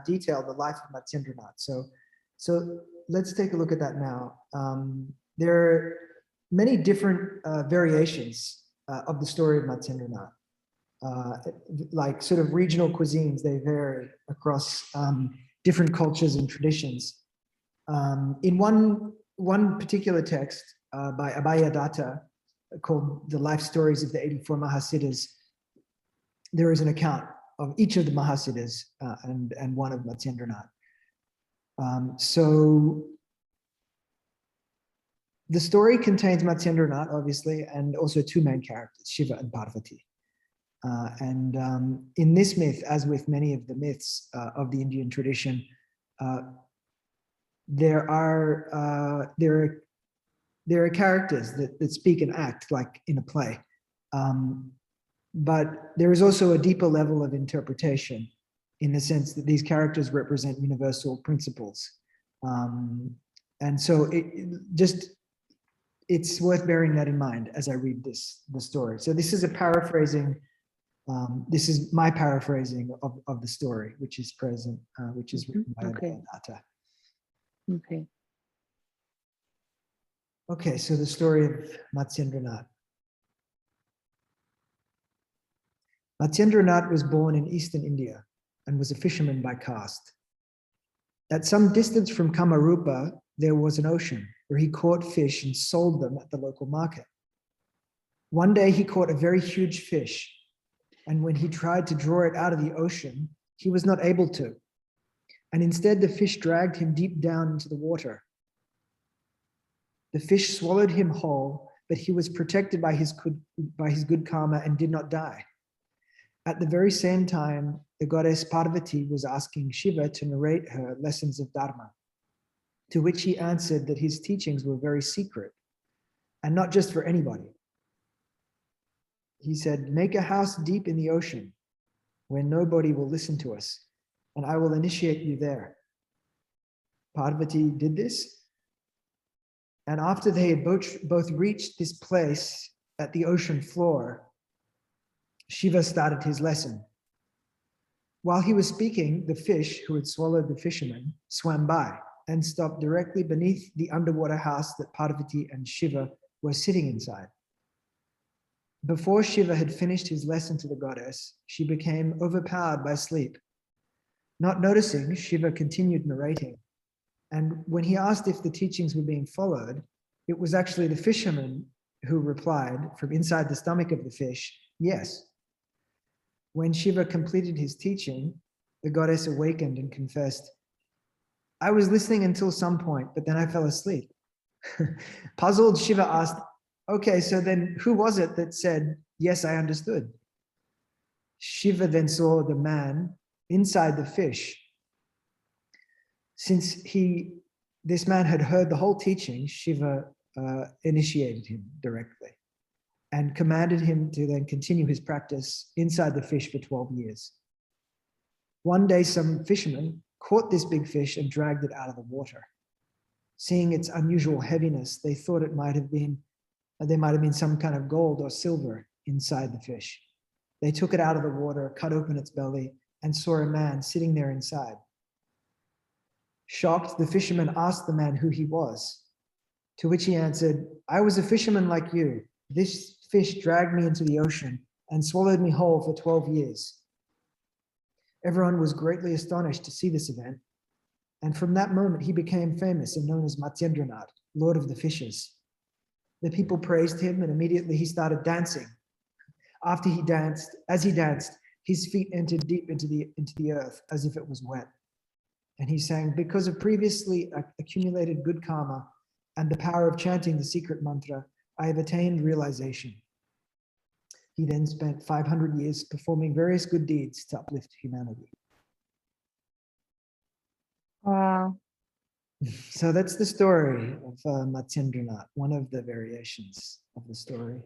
Speaker 2: detail the life of Matsyendranath. So let's take a look at that now. There are many different variations of the story of Matsyendranath. Like sort of regional cuisines, they vary across different cultures and traditions. In one particular text by Abhayadatta called The Life Stories of the 84 Mahasiddhas, there is an account of each of the Mahasiddhas and one of Matsyendranath. So the story contains Matsyendranath, obviously, and also two main characters, Shiva and Parvati. In this myth, as with many of the myths of the Indian tradition, there are characters that speak and act like in a play. But there is also a deeper level of interpretation, in the sense that these characters represent universal principles. And so it's worth bearing that in mind as I read the story. So this is a paraphrasing. This is my paraphrasing of the story, which is present, which is written by Abhayadatta.
Speaker 1: Okay.
Speaker 2: Okay, so the story of Matsyendranath. Matsyendranath was born in eastern India and was a fisherman by caste. At some distance from Kamarupa, there was an ocean where he caught fish and sold them at the local market. One day he caught a very huge fish, and when he tried to draw it out of the ocean, he was not able to. And instead, the fish dragged him deep down into the water. The fish swallowed him whole, but he was protected by his good karma and did not die. At the very same time, the goddess Parvati was asking Shiva to narrate her lessons of Dharma, to which he answered that his teachings were very secret and not just for anybody. He said, "Make a house deep in the ocean where nobody will listen to us, and I will initiate you there." Parvati did this, and after they had both reached this place at the ocean floor, Shiva started his lesson. While he was speaking, the fish who had swallowed the fisherman swam by and stopped directly beneath the underwater house that Parvati and Shiva were sitting inside. Before Shiva had finished his lesson to the goddess, she became overpowered by sleep. Not noticing, Shiva continued narrating. And when he asked if the teachings were being followed, it was actually the fisherman who replied from inside the stomach of the fish, "Yes." When Shiva completed his teaching, the goddess awakened and confessed, "I was listening until some point, but then I fell asleep." Puzzled, Shiva asked, "Okay, so then who was it that said, 'Yes, I understood'?" Shiva then saw the man inside the fish. Since this man had heard the whole teaching, Shiva initiated him directly and commanded him to then continue his practice inside the fish for 12 years. One day, some fishermen caught this big fish and dragged it out of the water. Seeing its unusual heaviness, they thought there might have been some kind of gold or silver inside the fish. They took it out of the water, cut open its belly, and saw a man sitting there inside. Shocked, the fisherman asked the man who he was, to which he answered, "I was a fisherman like you. This fish dragged me into the ocean and swallowed me whole for 12 years. Everyone was greatly astonished to see this event, and from that moment he became famous and known as Matsyendranath, Lord of the Fishes. The people praised him, and immediately he started dancing. As he danced, his feet entered deep into the earth as if it was wet. And he sang, "Because of previously accumulated good karma and the power of chanting the secret mantra, I have attained realization." He then spent 500 years performing various good deeds to uplift humanity.
Speaker 1: Wow.
Speaker 2: So that's the story of Matsyendranath, one of the variations of the story.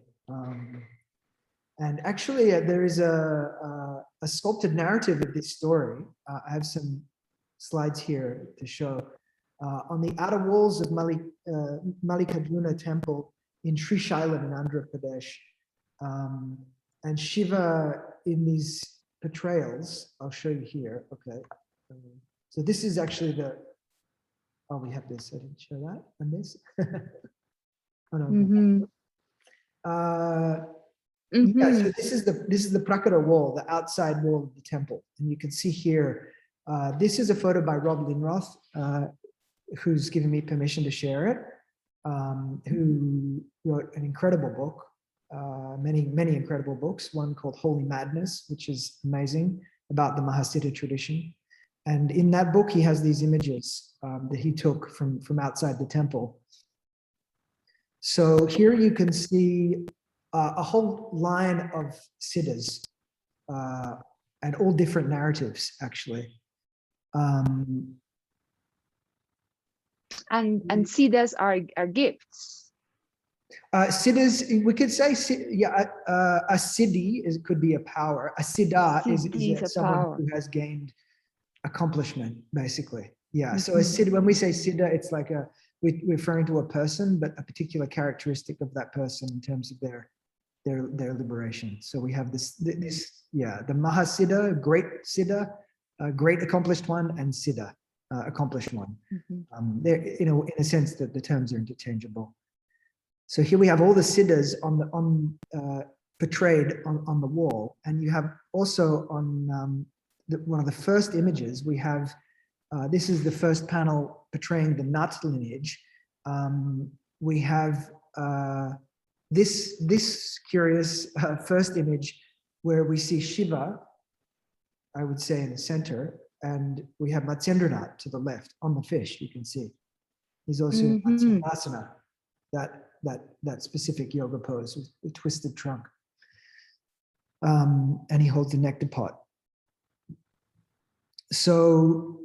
Speaker 2: And actually, there is a sculpted narrative of this story. I have some slides here to show. On the outer walls of Mallikarjuna temple in Srishailam in Andhra Pradesh, and Shiva in these portrayals, I'll show you here, okay. So this is actually we have this, I didn't show that, and this. Oh, no.
Speaker 1: Mm-hmm.
Speaker 2: Yeah, so this is the Prakara wall, the outside wall of the temple. And you can see here, this is a photo by Rob Linroth, who's given me permission to share it, who wrote an incredible book, many incredible books, one called Holy Madness, which is amazing, about the Mahasiddha tradition. And in that book, he has these images that he took from outside the temple. So here you can see a whole line of siddhas, and all different narratives, actually.
Speaker 1: And siddhas are gifts.
Speaker 2: Siddhas, we could say, a siddhi could be a power. A siddha is someone
Speaker 1: power
Speaker 2: who has gained accomplishment, basically. Yeah. So a siddha, when we say siddha, it's like we're referring to a person, but a particular characteristic of that person in terms of their liberation. So we have the Mahasiddha, great siddha, great accomplished one, and siddha, accomplished one. They're, in a sense that the terms are interchangeable. So here we have all the siddhas portrayed on the wall, and you have also on one of the first images, we have, this is the first panel portraying the Nat lineage. We have this curious first image where we see Shiva, I would say, in the center, and we have Matsyendranath to the left on the fish, you can see. He's also in Matsyendrasana, that specific yoga pose with the twisted trunk. And he holds the nectar pot. So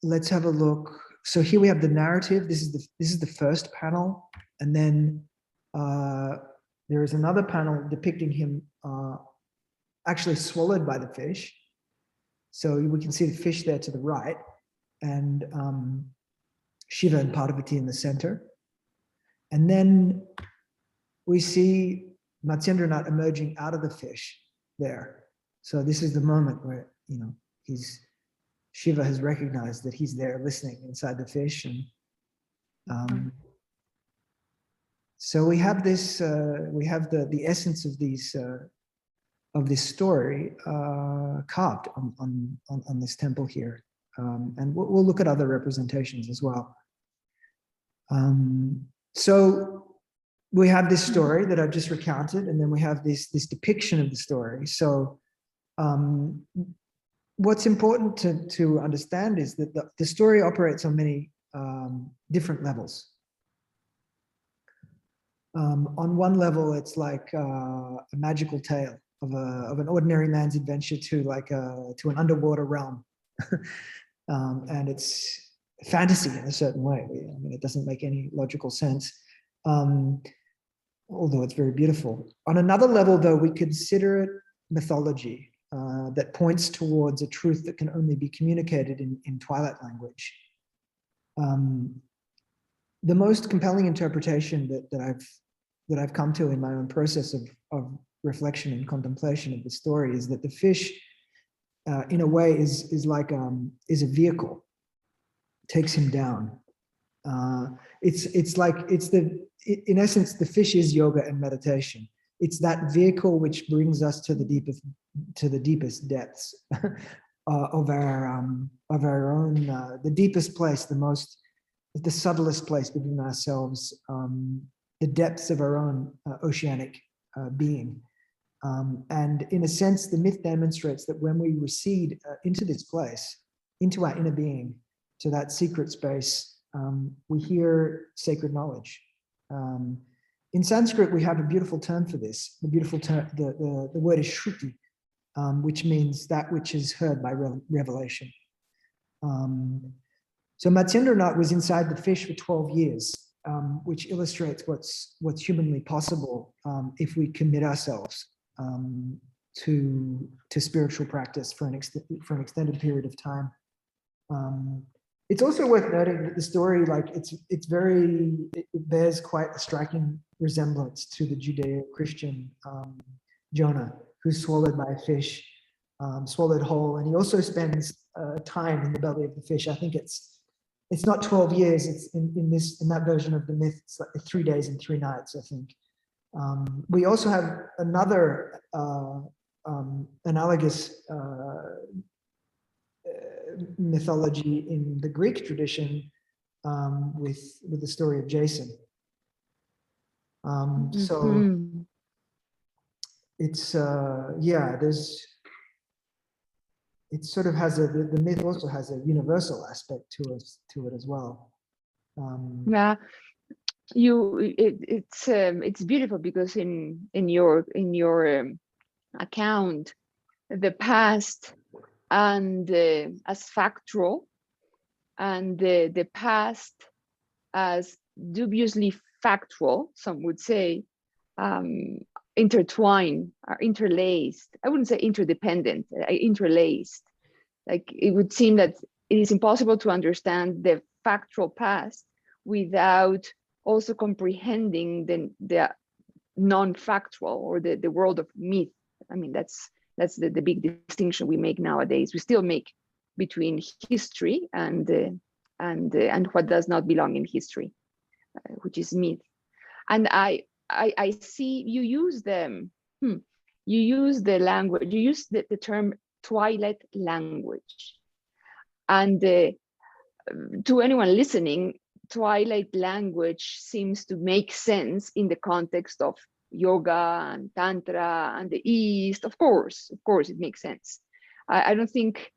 Speaker 2: let's have a look. So here we have the narrative. This is the first panel, and then there is another panel depicting him actually swallowed by the fish. So we can see the fish there to the right, and Shiva and Parvati in the center. And then we see Matsyendranath emerging out of the fish there. So this is the moment where, Shiva has recognized that he's there listening inside the fish. And so we have this, we have the essence of these, of this story carved on this temple here. And we'll look at other representations as well. So we have this story that I've just recounted, and then we have this depiction of the story. So what's important to understand is that the story operates on many different levels. On one level, it's like a magical tale of an ordinary man's adventure to an underwater realm, and it's fantasy in a certain way. I mean, it doesn't make any logical sense, although it's very beautiful. On another level, though, we consider it mythology that points towards a truth that can only be communicated in twilight language. The most compelling interpretation that I've come to in my own process of reflection and contemplation of the story is that the fish, in a way, is a vehicle. Takes him down. In essence, the fish is yoga and meditation. It's that vehicle which brings us to the deepest depths of our own, the deepest place, the subtlest place within ourselves, the depths of our own oceanic being. And in a sense, the myth demonstrates that when we recede into this place, into our inner being, to that secret space, we hear sacred knowledge. In Sanskrit, we have a beautiful term for this. The beautiful term, the word is shruti, which means that which is heard by revelation. So Matsyendranath was inside the fish for 12 years, which illustrates what's humanly possible if we commit ourselves to spiritual practice for an extended period of time. It's also worth noting that the story, it bears quite a striking resemblance to the Judeo-Christian Jonah, who's swallowed by a fish, swallowed whole, and he also spends time in the belly of the fish. I think it's not 12 years. It's in that version of the myth, it's like 3 days and 3 nights, I think. We also have another analogous mythology in the Greek tradition with the story of Jason. So it's it sort of has the myth also has a universal aspect to it as well.
Speaker 1: Yeah, it's beautiful because in your account, the past and as factual, and the past as dubiously factual, some would say, intertwined or interlaced. I wouldn't say interdependent, interlaced. Like, it would seem that it is impossible to understand the factual past without also comprehending the non-factual, or the world of myth. I mean, that's the big distinction we make nowadays. We still make between history and what does not belong in history, which is myth. And I see you use the language. You use the term twilight language, and to anyone listening, twilight language seems to make sense in the context of yoga and tantra and the East. Of course it makes sense. I don't think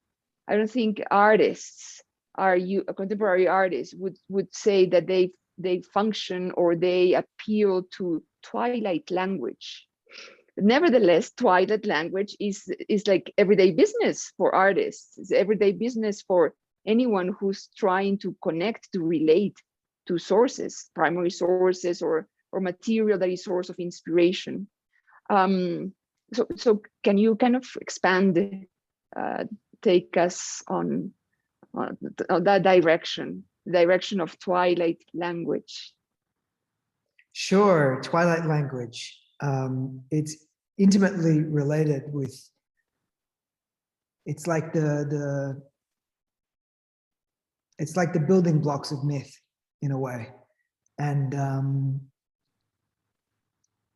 Speaker 1: artists, contemporary artists would say that they function or they appeal to twilight language. Nevertheless, twilight language is like everyday business for artists. It's everyday business for anyone who's trying to connect, to relate to sources, primary sources, or material that is source of inspiration. So can you kind of expand, take us on that direction of twilight language?
Speaker 2: Sure, twilight language. It's intimately related with. It's like the building blocks of myth in a way, and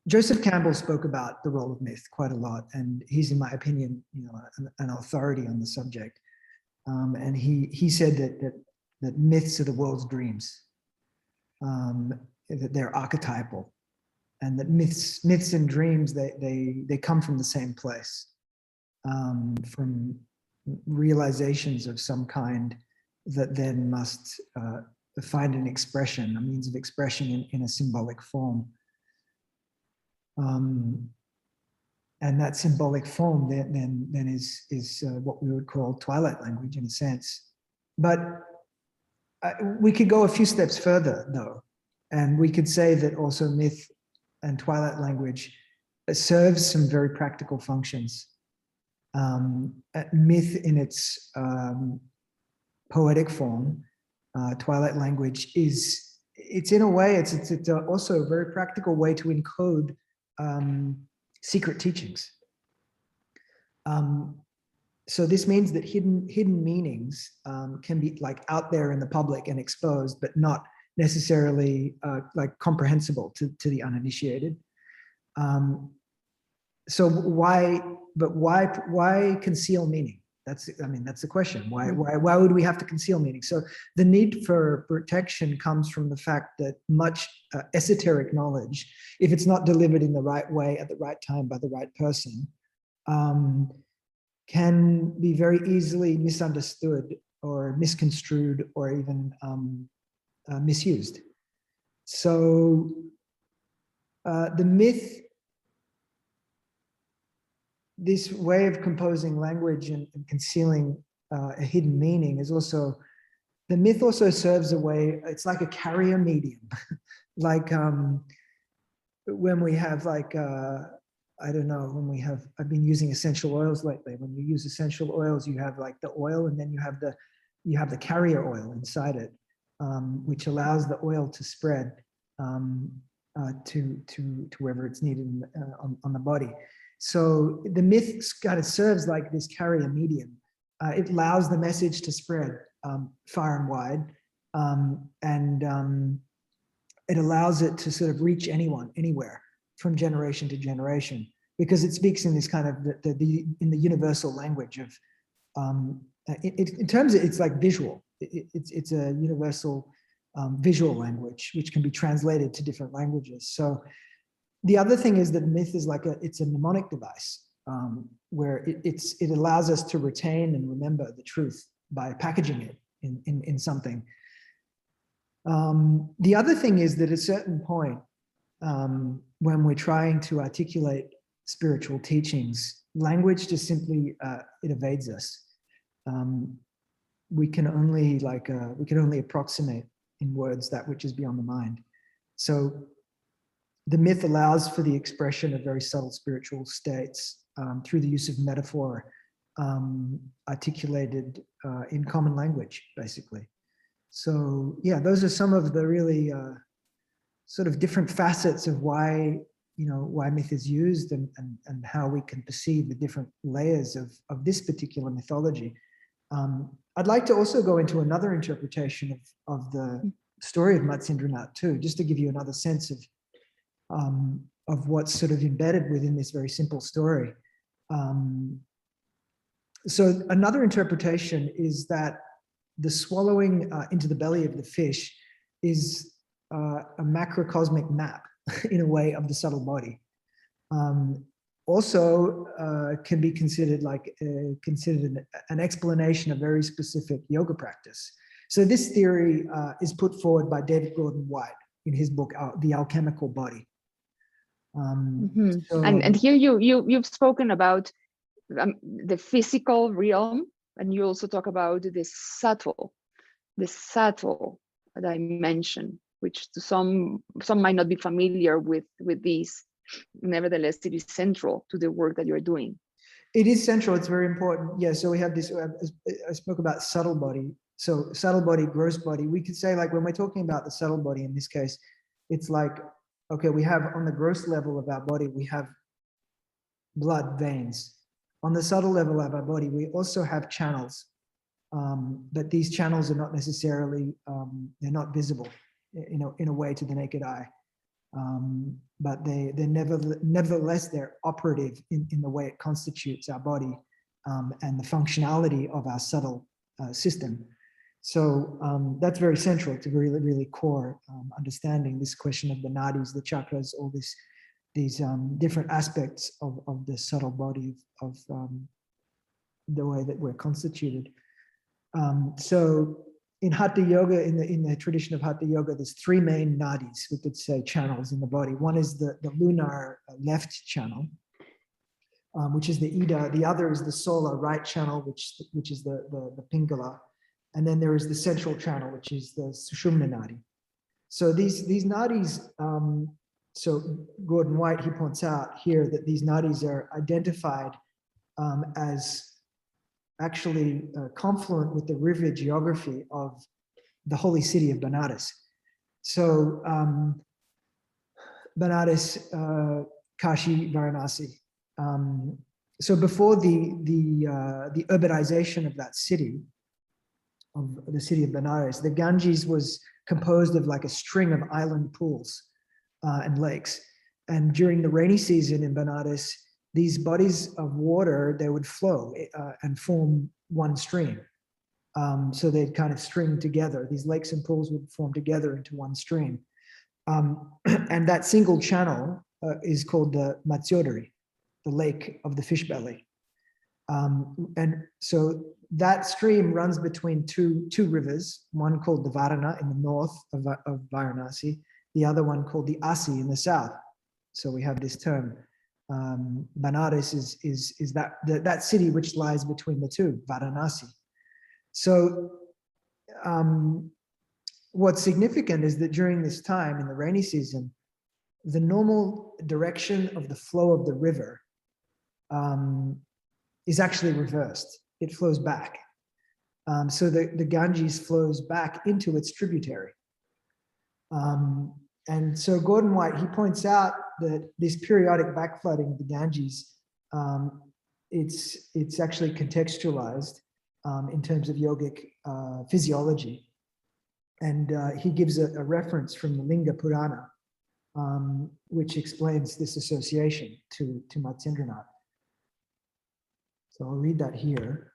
Speaker 2: Joseph Campbell spoke about the role of myth quite a lot, and he's, in my opinion, an authority on the subject. And he said that myths are the world's dreams, that they're archetypal, and that myths and dreams, they come from the same place, from realizations of some kind that then must find an expression, a means of expression in a symbolic form. And that symbolic form then is what we would call twilight language in a sense. But we could go a few steps further though, and we could say that also myth and twilight language serves some very practical functions. Myth in its poetic form, twilight language it's in a way, it's also a very practical way to encode secret teachings. So this means that hidden meanings can be like out there in the public and exposed, but not necessarily like comprehensible to the uninitiated. So why conceal meaning? That's the question. Why would we have to conceal meaning? So the need for protection comes from the fact that much esoteric knowledge, if it's not delivered in the right way at the right time by the right person, can be very easily misunderstood or misconstrued or even misused. So the myth, this way of composing language and concealing a hidden meaning is also, the myth also serves a way, it's like a carrier medium. Like when we have like, I don't know, I've been using essential oils lately. When you use essential oils, you have like the oil and then you have the carrier oil inside it, which allows the oil to spread to wherever it's needed on the body. So the myth kind of serves like this carrier medium. It allows the message to spread far and wide, and it allows it to sort of reach anyone, anywhere, from generation to generation, because it speaks in this kind of in the universal language of, in terms of, it's like visual. It's a universal visual language, which can be translated to different languages. So the other thing is that myth is like it's a mnemonic device, where it allows us to retain and remember the truth by packaging it in something. The other thing is that at a certain point, when we're trying to articulate spiritual teachings, language just simply it evades us. We can only approximate in words that which is beyond the mind. So the myth allows for the expression of very subtle spiritual states through the use of metaphor, articulated in common language, basically. So yeah, those are some of the really sort of different facets of why myth is used and how we can perceive the different layers of this particular mythology. I'd like to also go into another interpretation of the story of Matsyendranath too, just to give you another sense of what's sort of embedded within this very simple story. So another interpretation is that the swallowing into the belly of the fish is a macrocosmic map, in a way, of the subtle body. Also can be considered an explanation of very specific yoga practice. So this theory is put forward by David Gordon White in his book, The Alchemical Body. So,
Speaker 1: and here you've spoken about the physical realm, and you also talk about the subtle dimension, which to some might not be familiar with these. Nevertheless, it is central to the work that you're doing.
Speaker 2: It is central. It's very important. Yeah. So we have this. I spoke about subtle body. So subtle body, gross body. We could say, like, when we're talking about the subtle body in this case, it's like, okay, we have on the gross level of our body, we have blood, veins. On the subtle level of our body, we also have channels, but these channels are not necessarily, they're not visible in a way to the naked eye. But nevertheless, they're operative in the way it constitutes our body and the functionality of our subtle system. So that's very central to really, really core understanding this question of the nadis, the chakras, all this different aspects of the subtle body of the way that we're constituted. So in Hatha Yoga, in the tradition of Hatha Yoga, there's three main nadis, we could say channels in the body. One is the lunar left channel, which is the Ida. The other is the solar right channel, which is the Pingala. And then there is the central channel, which is the Sushumna nadi. So these nadis, so Gordon White, he points out here that these nadis are identified as actually confluent with the river geography of the holy city of Benares. So Benares, Kashi, Varanasi. So before the urbanization of that city, of the city of Benares, the Ganges was composed of like a string of island pools and lakes. And during the rainy season in Benares, these bodies of water, they would flow and form one stream. So they'd kind of string together. These lakes and pools would form together into one stream. And that single channel is called the Matsyendranath, the lake of the fish belly. And so that stream runs between two rivers, one called the Varana in the north of Varanasi, the other one called the Asi in the south. So we have this term. Benares is that city which lies between the two, Varanasi. So what's significant is that during this time in the rainy season, the normal direction of the flow of the river is actually reversed. It flows back. So the Ganges flows back into its tributary. And so Gordon White, he points out that this periodic backflooding of the Ganges, it's actually contextualized in terms of yogic physiology. And he gives a reference from the Linga Purana, which explains this association to Matsyendranath. So I'll read that here.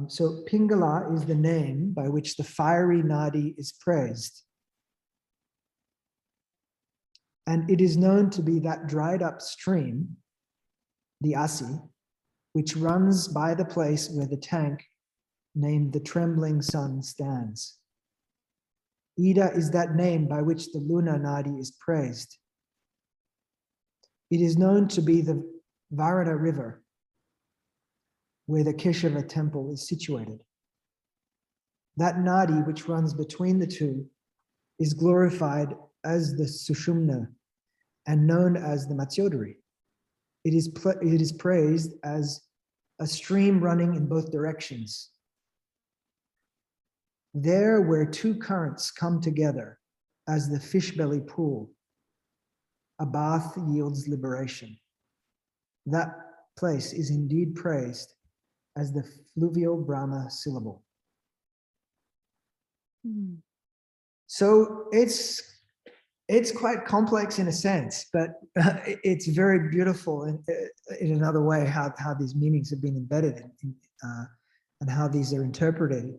Speaker 2: So Pingala is the name by which the fiery nadi is praised. And it is known to be that dried up stream, the Asi, which runs by the place where the tank named the Trembling Sun stands. Ida is that name by which the lunar nadi is praised. It is known to be the Varana river, where the Keshava temple is situated. That nadi which runs between the two is glorified as the Sushumna and known as the Matsyendranath. It is praised as a stream running in both directions. There where two currents come together as the fish belly pool, a bath yields liberation. That place is indeed praised as the fluvial Brahma syllable. So it's quite complex in a sense, but it's very beautiful in another way how these meanings have been embedded and how these are interpreted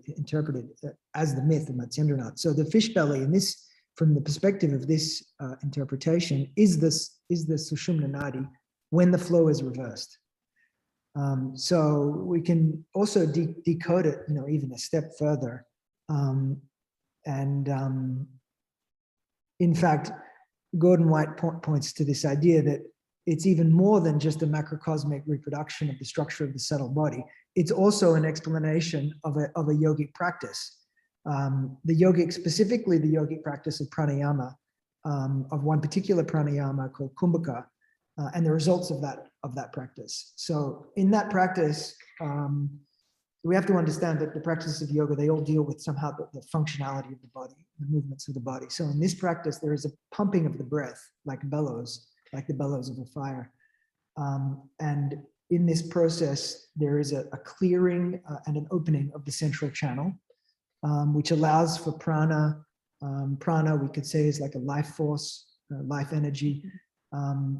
Speaker 2: as the myth of Matsyendranath. So the fish belly, in this, from the perspective of this interpretation, is the Sushumna nadi when the flow is reversed. So we can also decode it, even a step further. In fact, Gordon White points to this idea that it's even more than just a macrocosmic reproduction of the structure of the subtle body. It's also an explanation of a yogic practice. Specifically the yogic practice of pranayama, of one particular pranayama called kumbhaka, and the results of that practice. So in that practice, we have to understand that the practices of yoga, they all deal with somehow the functionality of the body, the movements of the body. So in this practice, there is a pumping of the breath, like bellows, like the bellows of a fire. And in this process, there is a clearing and an opening of the central channel, which allows for prana. Prana, we could say, is like a life force, life energy,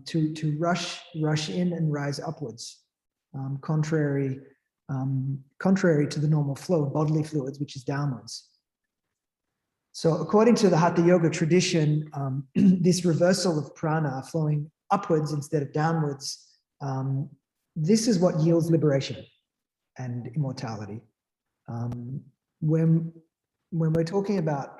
Speaker 2: to rush in and rise upwards, contrary to the normal flow of bodily fluids, which is downwards. So according to the Hatha Yoga tradition, this reversal of prana flowing upwards instead of downwards, this is what yields liberation and immortality. When we're talking about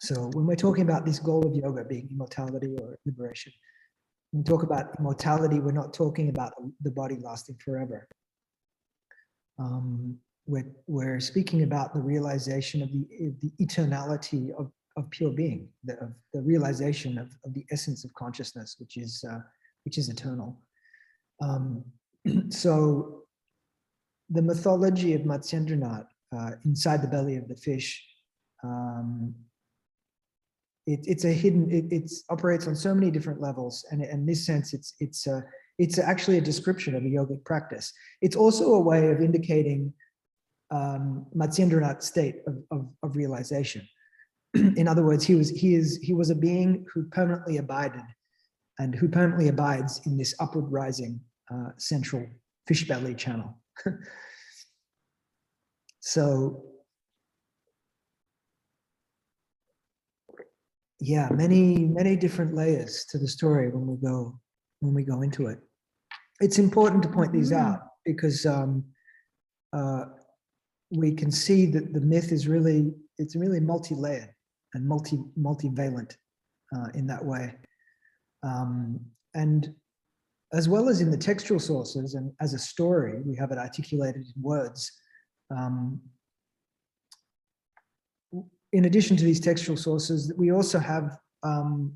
Speaker 2: when we're talking about this goal of yoga being immortality or liberation, when we talk about immortality, we're not talking about the body lasting forever. We're speaking about the realization of the eternality of pure being, the realization of the essence of consciousness, which is eternal. So the mythology of Matsyendranath inside the belly of the fish, it's a hidden. It operates on so many different levels, and in this sense, it's actually a description of a yogic practice. It's also a way of indicating Matsyendranath's state of realization. In other words, he was a being who permanently abided and who permanently abides in this upward rising central fish belly channel. So yeah, many different layers to the story when we go into it. It's important to point these out because we can see that the myth is really multi-layered and multivalent in that way. And as well as in the textual sources and as a story, we have it articulated in words. In addition to these textual sources, we also have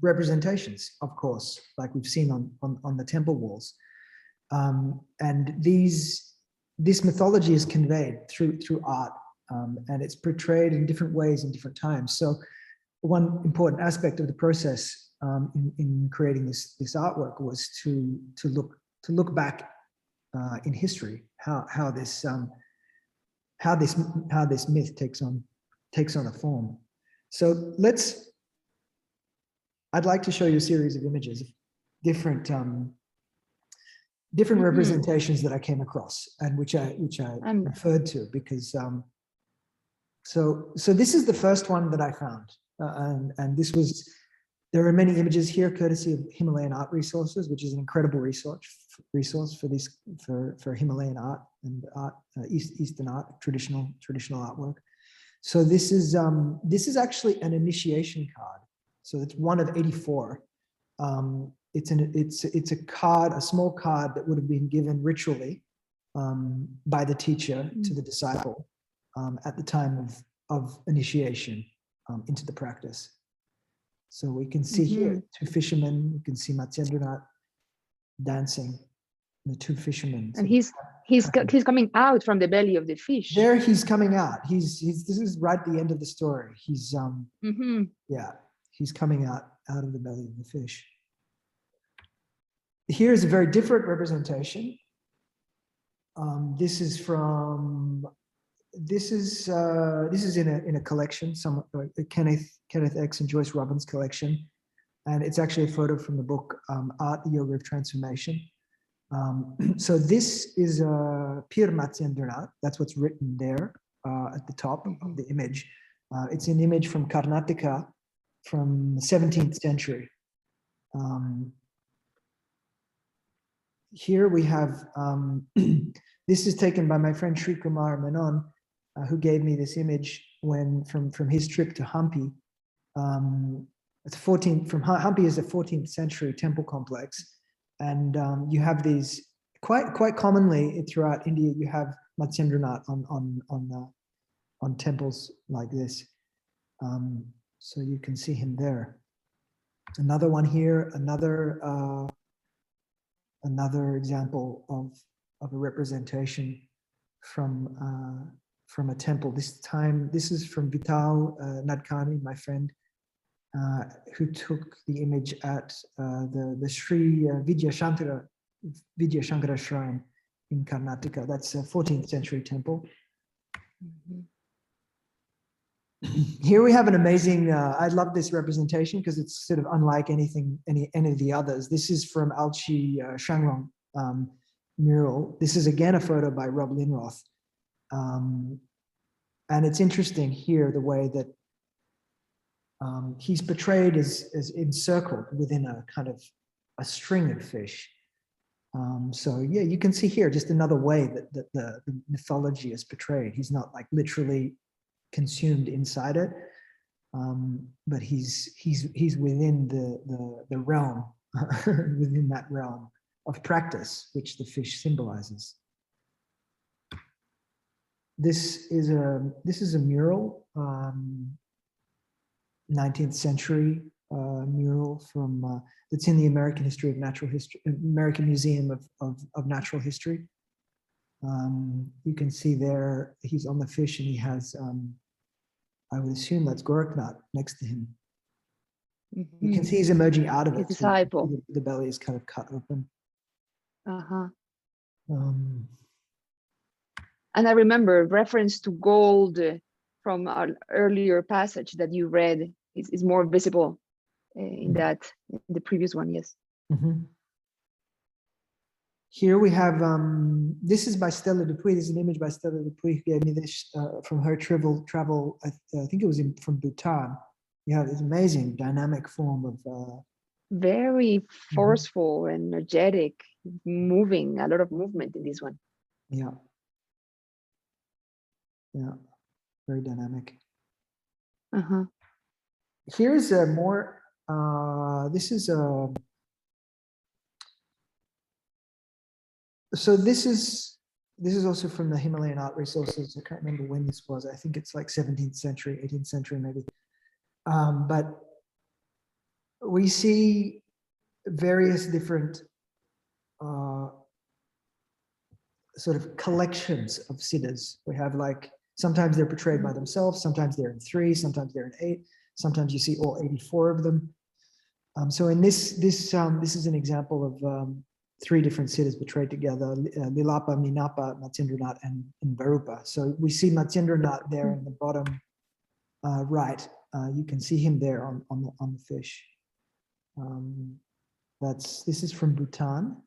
Speaker 2: representations, of course, like we've seen on the temple walls. And this mythology is conveyed through art, and it's portrayed in different ways in different times. So one important aspect of the process in creating this artwork was to look back in history, how this myth takes on a form. So I'd like to show you a series of images of different representations that I came across and which I referred to because so this is the first one that I found, and there are many images here courtesy of Himalayan Art Resources, which is an incredible resource for Himalayan art and Eastern art, traditional artwork. So this is actually an initiation card. So it's one of 84. It's a card, a small card that would have been given ritually by the teacher to the disciple at the time of initiation into the practice. So we can see here two fishermen. You can see Matsyendranath dancing, the two fishermen.
Speaker 1: And he's coming out from the belly of the fish.
Speaker 2: There he's coming out. This is right at the end of the story. He's yeah, he's coming out of the belly of the fish. Here's a very different representation. This is in a collection, Kenneth X and Joyce Robbins collection, and it's actually a photo from the book Art, the Yoga of Transformation. So this is Pir Matsyendranath. That's what's written there at the top of the image. It's an image from Karnataka from the 17th century. Here we have, this is taken by my friend Sri Kumar Menon, who gave me this image from his trip to Hampi. It's Hampi is a 14th century temple complex. And you have these quite commonly throughout India. You have Matsyendranath on temples like this, so you can see him there. Another one here, another example of a representation from a temple. This is from Vital Nadkarni, my friend, who took the image at the Sri Vidyashankara shrine in Karnataka. That's a 14th century temple. Here we have an amazing, I love this representation because it's sort of unlike any of the others. This is from Alchi Shangrong mural. This is again a photo by Rob Linroth. And it's interesting here the way that He's portrayed as encircled within a kind of a string of fish. So yeah, you can see here just another way that the mythology is portrayed. He's not like literally consumed inside it, but he's within the realm, within that realm of practice, which the fish symbolizes. This is a mural, 19th century mural from that's in the American History of Natural History, American Museum of Natural History. You can see there he's on the fish and he has, I would assume that's Gorakhnath next to him.
Speaker 1: Mm-hmm.
Speaker 2: You can see he's emerging out of
Speaker 1: His
Speaker 2: it.
Speaker 1: disciple.
Speaker 2: So the belly is kind of cut open.
Speaker 1: And I remember reference to gold from our earlier passage that you read is more visible in the previous one. Yes.
Speaker 2: Mm-hmm. Here we have, this is by Stella Dupuy. This is an image by Stella Dupuy who gave me this from her travel. I think it was from Bhutan. You have this amazing dynamic form of
Speaker 1: very forceful, energetic, moving, a lot of movement in this one.
Speaker 2: Yeah. Yeah, very dynamic. Here's a more, this is a, so this is also from the Himalayan art resources. I can't remember when this was. I think it's like 17th century, 18th century maybe. But we see various different sort of collections of siddhas. We have like, sometimes they're portrayed by themselves, sometimes they're in 3, sometimes they're in 8, sometimes you see all 84 of them. So in this is an example of 3 different siddhas portrayed together: Lilapa, Minapa, Matsyendranath, and Varupa. So we see Matsyendranath there in the bottom right. You can see him there on the fish. This is from Bhutan.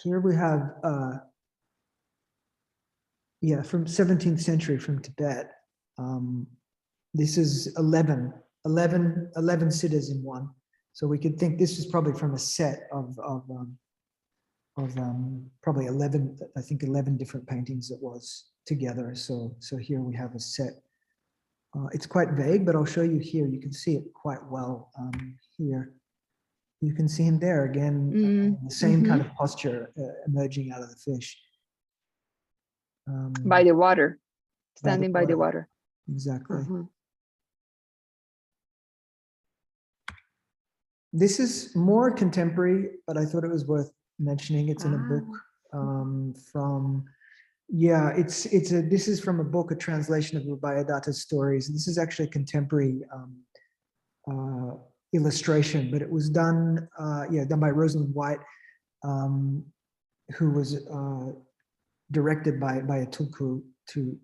Speaker 2: Here we have, from 17th century from Tibet. This is 11 siddhas in one. So we could think this is probably from a set of probably 11, I think 11 different paintings it was together. So here we have a set. It's quite vague, but I'll show you here. You can see it quite well here. You can see him there again, the same kind of posture emerging out of the fish.
Speaker 1: By the water, standing by the water.
Speaker 2: Exactly. This is more contemporary, but I thought it was worth mentioning. It's in a book from, this is from a book, a translation of Abhayadatta's stories. This is actually a contemporary illustration, but it was done by Rosalind White, who was directed by a tulku to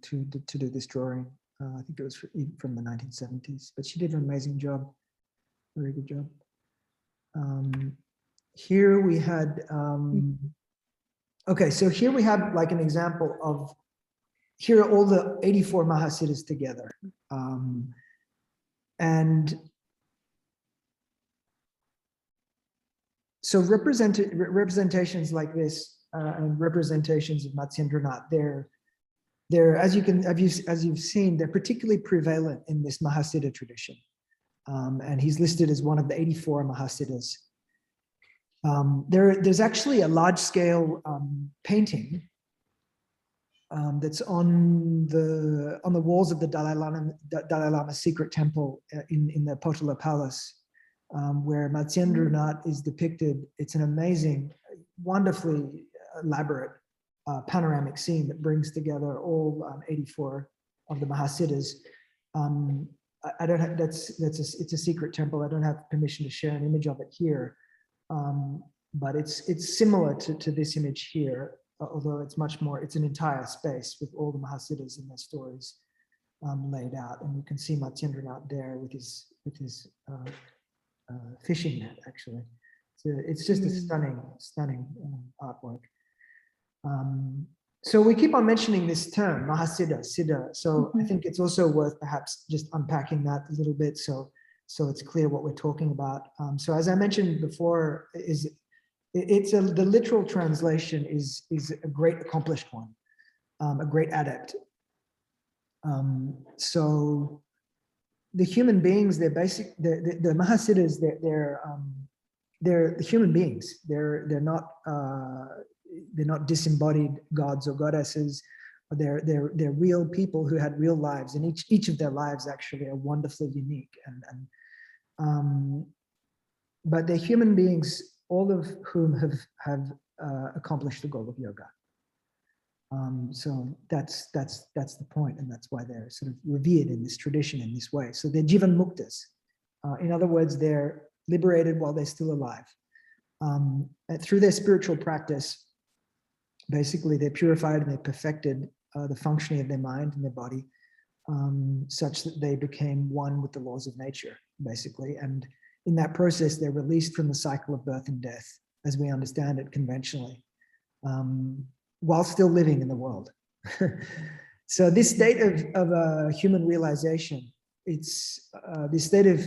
Speaker 2: do this drawing. I think it was from the 1970s, but she did an amazing job, very good job. Here we had, okay, so here we have like an example of, here are all the 84 Mahasiddhas together. And so representations like this and representations of Matsyendranath, they're as you've seen, they're particularly prevalent in this Mahasiddha tradition. And he's listed as one of the 84 Mahasiddhas. There's actually a large-scale painting that's on the walls of the Dalai Lama's secret temple in the Potala Palace, where Matsyendranath is depicted. It's an amazing, wonderfully elaborate panoramic scene that brings together all 84 of the Mahasiddhas. I don't have, it's a secret temple. I don't have permission to share an image of it here, but it's similar to this image here, although it's much more. It's an entire space with all the Mahasiddhas and their stories laid out, and you can see Matsyendranath there with his fishing net. Actually, so it's just a stunning artwork. So we keep on mentioning this term, Mahasiddha, Siddha. So I think it's also worth perhaps just unpacking that a little bit so it's clear what we're talking about. So as I mentioned before, the literal translation is a great accomplished one, a great adept. So the human beings, the Mahasiddhas, they're the human beings. They're not disembodied gods or goddesses. They're real people who had real lives, and each of their lives actually are wonderfully unique. But they're human beings, all of whom have accomplished the goal of yoga. So that's the point, and that's why they're sort of revered in this tradition in this way. So they're jivan muktas. In other words, they're liberated while they're still alive. And through their spiritual practice, basically they're purified and they're perfected the functioning of their mind and their body, such that they became one with the laws of nature, basically. And in that process, they're released from the cycle of birth and death, as we understand it conventionally, while still living in the world. So this state of human realization, it's this state of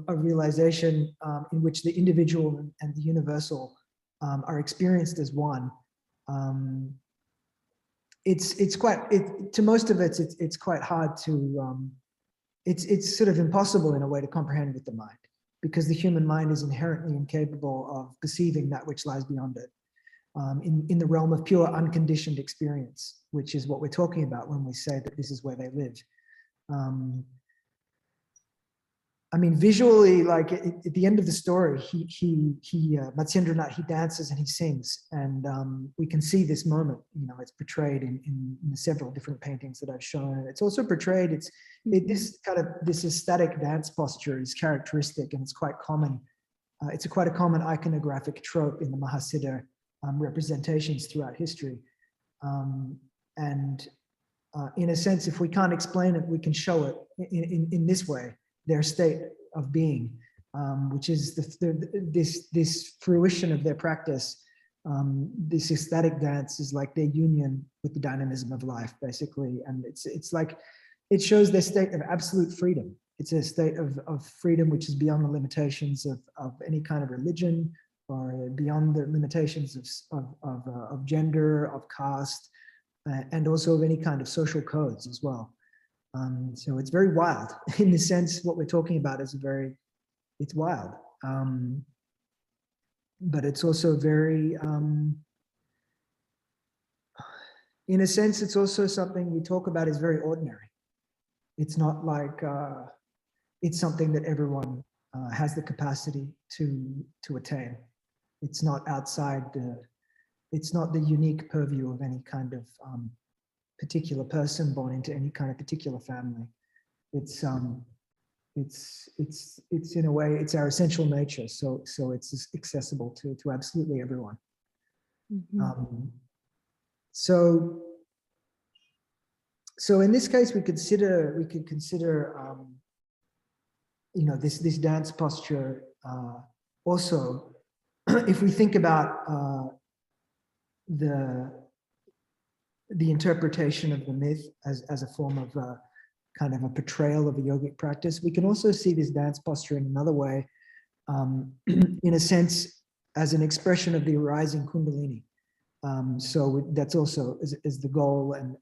Speaker 2: realization in which the individual and the universal are experienced as one. To most of it, it's quite hard to, it's sort of impossible in a way to comprehend with the mind, because the human mind is inherently incapable of perceiving that which lies beyond it. In the realm of pure unconditioned experience, which is what we're talking about when we say that this is where they live. I mean, visually, like at the end of the story, Matsyendranath, he dances and he sings, and we can see this moment. You know, it's portrayed in the several different paintings that I've shown. It's also portrayed. This ecstatic dance posture is characteristic, and it's quite common. It's quite a common iconographic trope in the Mahasiddha representations throughout history. In a sense, if we can't explain it, we can show it in this way. Their state of being, which is this fruition of their practice. This ecstatic dance is like their union with the dynamism of life, basically, and it's like it shows their state of absolute freedom. It's a state of freedom which is beyond the limitations of any kind of religion, or beyond the limitations of gender, of caste, and also of any kind of social codes as well. So it's very wild. In the sense, what we're talking about is it's wild. But it's also very, in a sense, it's also something we talk about is very ordinary. It's not like, it's something that everyone has the capacity to attain. It's not outside it's not the unique purview of any kind of particular person born into any kind of particular family. It's in a way, it's our essential nature. So it's accessible to absolutely everyone. So in this case, we could consider you know, this dance posture also, if we think about the interpretation of the myth as a form of kind of a portrayal of a yogic practice. We can also see this dance posture in another way, in a sense, as an expression of the arising Kundalini. So that's also is the goal and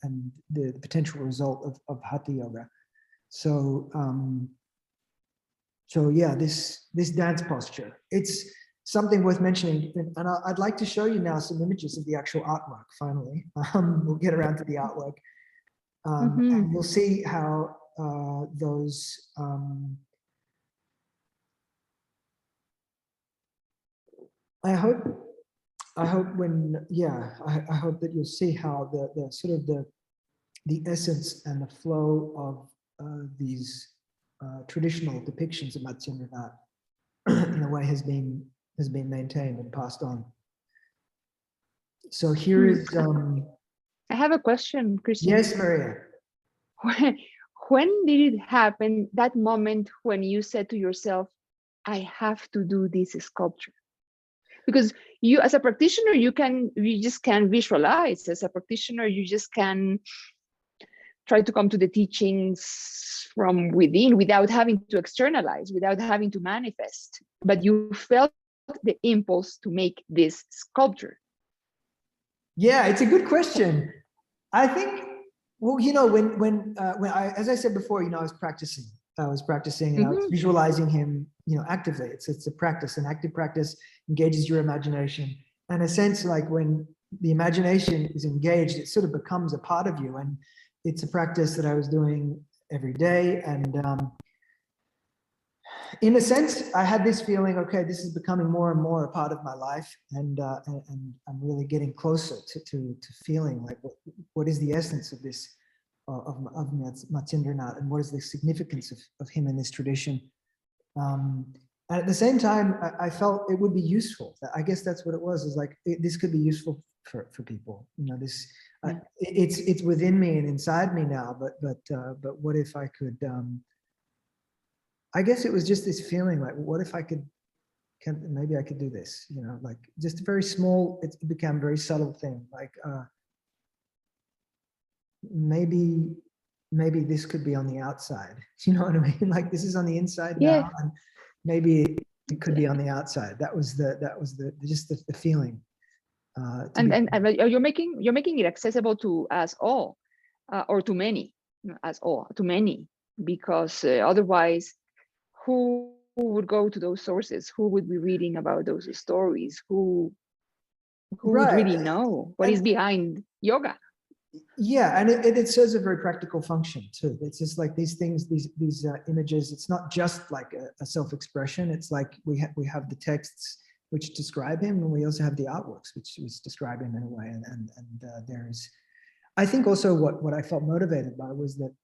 Speaker 2: the potential result of Hatha Yoga. So yeah, this dance posture, it's something worth mentioning, and I'd like to show you now some images of the actual artwork. Finally, we'll get around to the artwork, and you'll see how those. I hope when I hope that you'll see how the sort of the essence and the flow of these traditional depictions of Matsyendranath in a way has been maintained and passed on. So here is.
Speaker 1: I have a question, Christian.
Speaker 2: Yes, Maria.
Speaker 1: When did it happen, that moment when you said to yourself, I have to do this sculpture? because you, as a practitioner, you just can visualize. As a practitioner, you just can try to come to the teachings from within without having to externalize, without having to manifest. But you felt the impulse to make this sculpture.
Speaker 2: Yeah, it's a good question. I think, well, you know, when I, as I said before, you know, I was practicing and I was visualizing him, you know, actively. It's a practice, an active practice engages your imagination. And in a sense, like when the imagination is engaged, it sort of becomes a part of you. And it's a practice that I was doing every day. And in a sense, I had this feeling, okay, this is becoming more and more a part of my life. And I'm really getting closer to feeling like what is the essence of this, of Matsyendranath, and what is the significance of him in this tradition. And at the same time, I felt it would be useful. I guess that's what it was, is like, this could be useful for people. You know, this, it's within me and inside me now, but what if I could, I guess it was just this feeling like, what if I could, maybe I could do this, you know, like just a very small, it became a very subtle thing. Like, maybe this could be on the outside. You know what I mean? Like this is on the inside now, and maybe it could be on the outside. That was just the feeling.
Speaker 1: And you're making it accessible to us all, or to many, to many, because otherwise, who would go to those sources? Who would be reading about those stories? Who would really know what is behind yoga?
Speaker 2: Yeah, and it serves a very practical function too. It's just like these things, these images. It's not just like a self-expression. It's like we have the texts which describe him, and we also have the artworks which describe him in a way. And there's, I think also what I felt motivated by was that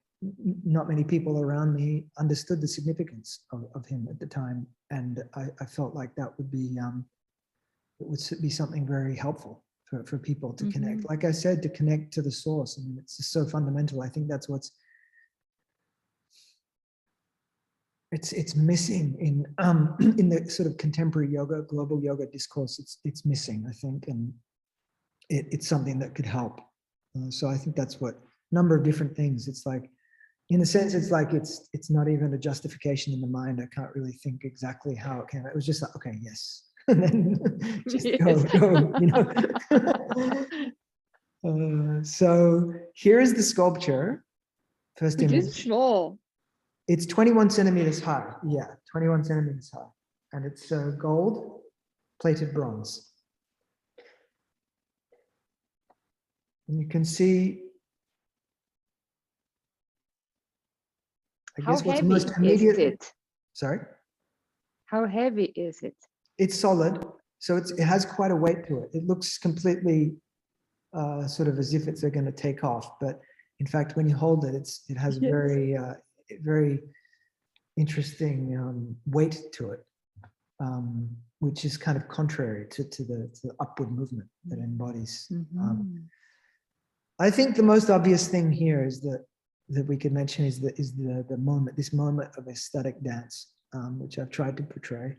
Speaker 2: not many people around me understood the significance of him at the time, and I felt like that would be something very helpful for people to connect. Like I said, to connect to the source. I mean, it's just so fundamental. I think that's what's it's missing in the sort of contemporary yoga, global yoga discourse. It's missing, I think, and it's something that could help. So I think that's what, a number of different things. It's like, in a sense, it's like it's not even a justification in the mind. I can't really think exactly how it came. It was just like, okay, yes. And then just go, you know. So here is the sculpture. First image.
Speaker 1: It is small.
Speaker 2: It's 21 centimeters high. Yeah, 21 centimeters high. And it's gold plated bronze. And you can see, I guess what's most immediate.
Speaker 1: Is it?
Speaker 2: Sorry?
Speaker 1: How heavy is it?
Speaker 2: It's solid, so it has quite a weight to it. It looks completely sort of as if it's going to take off, but in fact, when you hold it, it has a very very interesting weight to it, which is kind of contrary to the upward movement that embodies. I think the most obvious thing here is that we could mention is the moment, this moment of aesthetic dance, which I've tried to portray.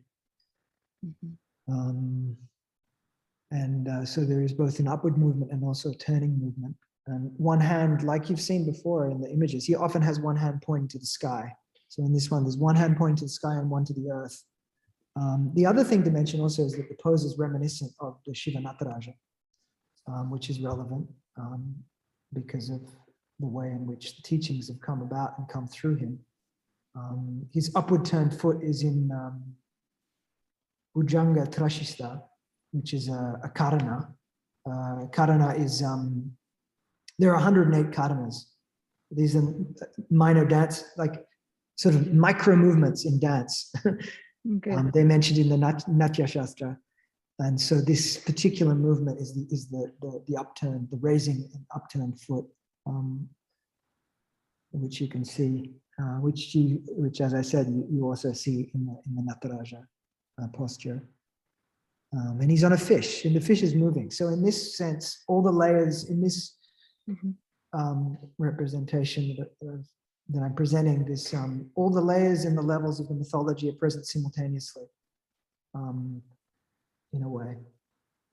Speaker 2: So there is both an upward movement and also a turning movement. And one hand, like you've seen before in the images, he often has one hand pointing to the sky. So in this one, there's one hand pointing to the sky and one to the earth. The other thing to mention also is that the pose is reminiscent of the Shiva Nataraja, which is relevant because of the way in which the teachings have come about and come through him. His upward turned foot is in Bhujanga Trashista, which is a karana. Karana is, there are 108 karanas. These are minor dance, like sort of micro movements in dance. Okay. They're mentioned in the Natya Shastra. And so this particular movement is the upturn, the raising and upturned foot, which you can see, which as I said, you also see in the Nataraja posture. And he's on a fish, and the fish is moving. So in this sense, all the layers in this representation that I'm presenting, this all the layers and the levels of the mythology are present simultaneously. in a way,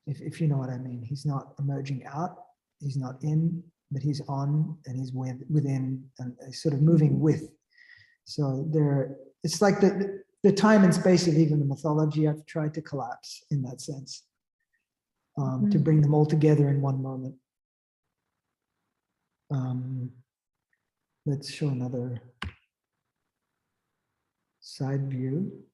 Speaker 2: if you know what I mean. He's not emerging out, he's not in, but he's on, and he's within, and sort of moving with. So it's like the time and space of even the mythology I've tried to collapse in that sense, to bring them all together in one moment. Let's show another side view.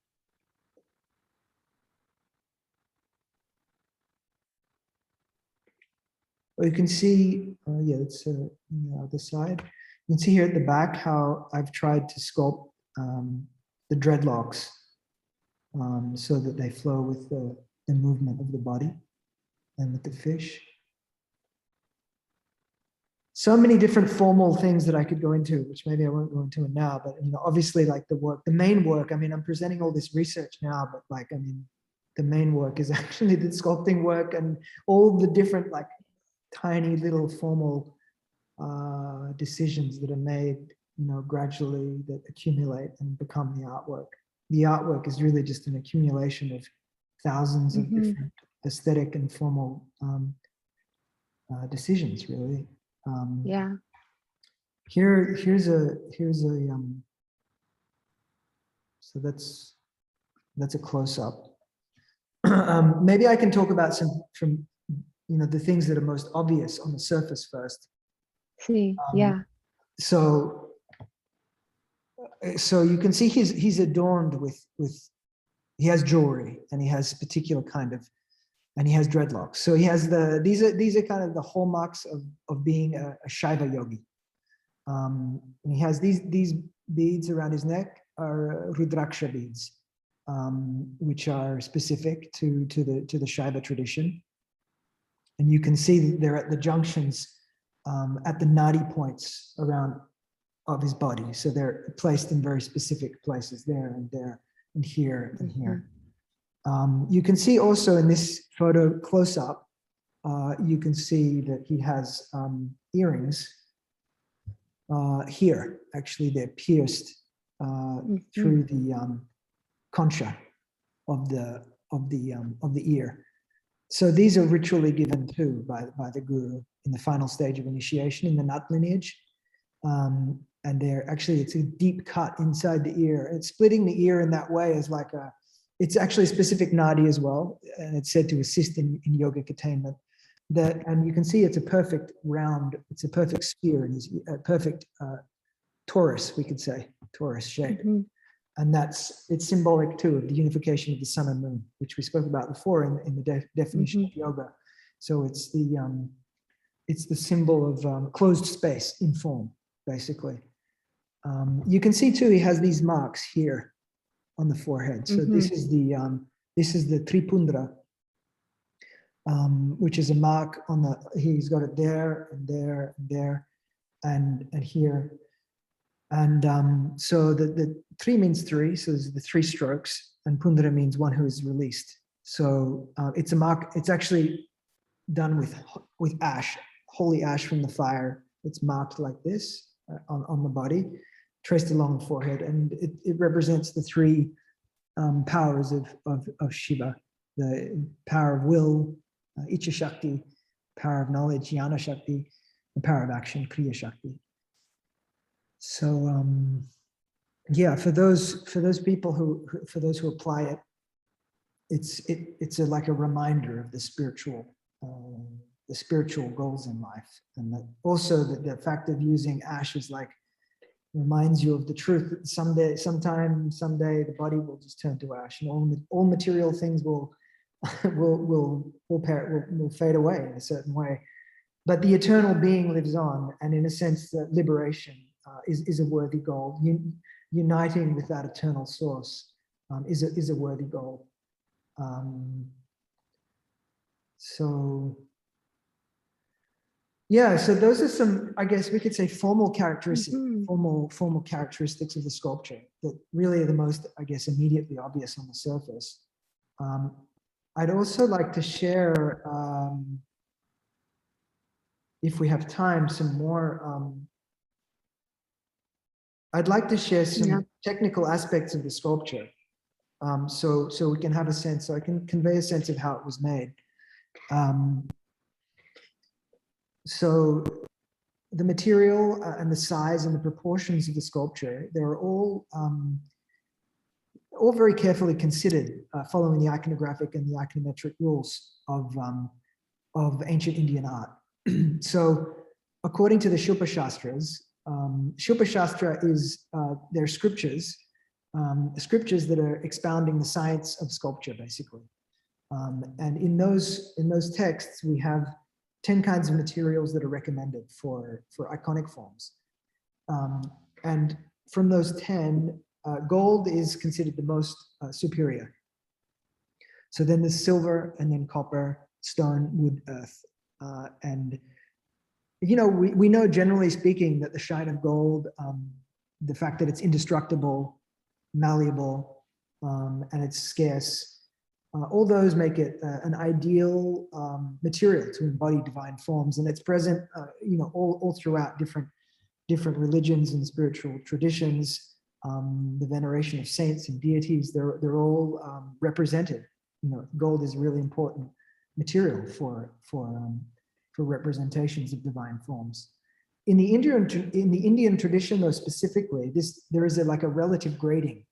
Speaker 2: Well, you can see, yeah, it's on the other side. You can see here at the back how I've tried to sculpt the dreadlocks so that they flow with the movement of the body and with the fish. So many different formal things that I could go into, which maybe I won't go into now, but obviously like the main work, I mean, I'm presenting all this research now, but like, I mean, the main work is actually the sculpting work and all the different like tiny little formal decisions that are made, gradually, that accumulate and become the artwork. The artwork is really just an accumulation of thousands of different aesthetic and formal decisions, really.
Speaker 1: Yeah.
Speaker 2: Here's a so that's a close-up. Maybe I can talk about some from the things that are most obvious on the surface first.
Speaker 1: See, yeah.
Speaker 2: So you can see he's adorned with he has jewelry, and he has particular kind of, and he has dreadlocks. So he has these are kind of the hallmarks of being a Shaiva yogi. And he has these beads around his neck are Rudraksha beads, which are specific to the Shaiva tradition. And you can see that they're at the junctions, at the nadi points around of his body. So they're placed in very specific places, there and here and here. You can see also in this photo close up, you can see that he has earrings here. Actually, they're pierced through the concha of the ear. So these are ritually given too by the guru in the final stage of initiation in the Nat lineage. And it's a deep cut inside the ear. And splitting the ear in that way is like it's actually a specific nadi as well. And it's said to assist in yogic attainment. And you can see it's a perfect round, it's a perfect sphere, and a perfect torus, we could say, torus shape. And it's symbolic too of the unification of the sun and moon, which we spoke about before in the definition of yoga. So it's the symbol of closed space in form, basically. You can see too, he has these marks here on the forehead. So this is the Tripundra, which is a mark on he's got it there and there and there and here. And so the three means three, so there's the three strokes, and Pundra means one who is released. So it's a mark, it's actually done with ash, holy ash from the fire. It's marked like this on the body, traced along the forehead, and it represents the three powers of Shiva: the power of will, Icha Shakti, power of knowledge, Jnana Shakti, the power of action, Kriya Shakti. So yeah, for those people for those who apply it, it's like a reminder of the spiritual goals in life, and that also the fact of using ash is like reminds you of the truth that someday the body will just turn to ash, and all material things will fade away in a certain way, but the eternal being lives on, and in a sense, that liberation is a worthy goal. Uniting with that eternal source is a worthy goal. So yeah, so those are some, I guess we could say, formal characteristics, formal characteristics of the sculpture that really are the most, I guess, immediately obvious on the surface. I'd also like to share, if we have time, some more. I'd like to share some technical aspects of the sculpture. So we can have a sense, so I can convey a sense of how it was made. So the material and the size and the proportions of the sculpture, they're all very carefully considered, following the iconographic and the iconometric rules of ancient Indian art. So according to the Shilpa Shastras, Shilpa Shastra is their scriptures, scriptures that are expounding the science of sculpture, basically. And in those texts, we have 10 kinds of materials that are recommended for iconic forms. And from those 10, gold is considered the most superior. So then there's silver, and then copper, stone, wood, earth. And you know, we know, generally speaking, that the shine of gold, the fact that it's indestructible, malleable, and it's scarce, all those make it an ideal material to embody divine forms. And it's present, you know, all throughout different religions and spiritual traditions. The veneration of saints and deities, they're all represented. You know, gold is a really important material for representations of divine forms. In the Indian tradition, though, specifically, there is like a relative grading,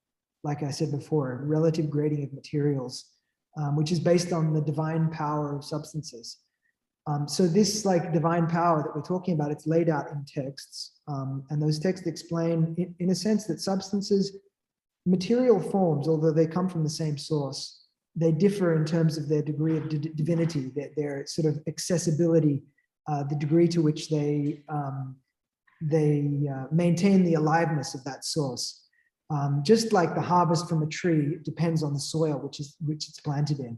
Speaker 2: like I said before, a relative grading of materials, which is based on the divine power of substances. So this like divine power that we're talking about, it's laid out in texts, and those texts explain, in a sense, that substances, material forms, although they come from the same source, they differ in terms of their degree of divinity, their sort of accessibility, the degree to which they maintain the aliveness of that source. Just like the harvest from a tree depends on the soil which it's planted in.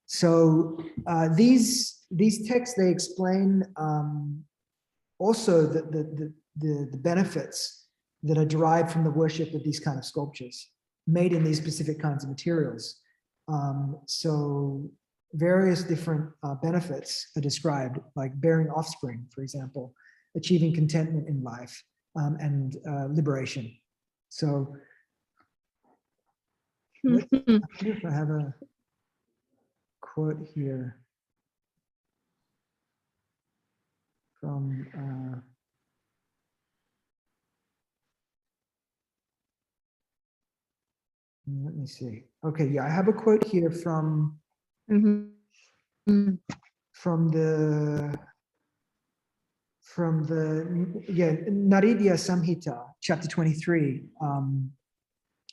Speaker 2: So these texts, they explain also the benefits that are derived from the worship of these kind of sculptures made in these specific kinds of materials. So various different benefits are described, like bearing offspring, for example, achieving contentment in life, and liberation. So I wonder if I have a quote here from let me see. Okay, yeah, I have a quote here from the Naridya Samhita, chapter 23.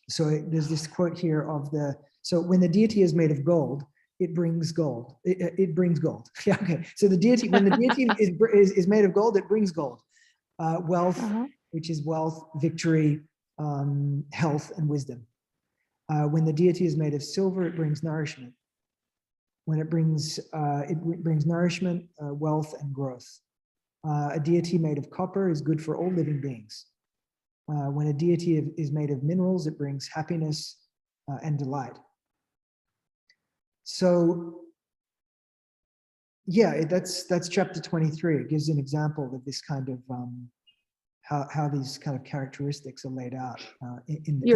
Speaker 2: So there's this quote here of so when the deity is made of gold, it brings gold. It brings gold. Yeah, okay. So when the deity is made of gold, it brings gold. Wealth, which is wealth, victory, health, and wisdom. When the deity is made of silver, it brings nourishment. When it brings nourishment, wealth, and growth. A deity made of copper is good for all living beings. When a deity is made of minerals, it brings happiness and delight. So, yeah, that's chapter 23. It gives an example of this kind of how these kind of characteristics are laid out in the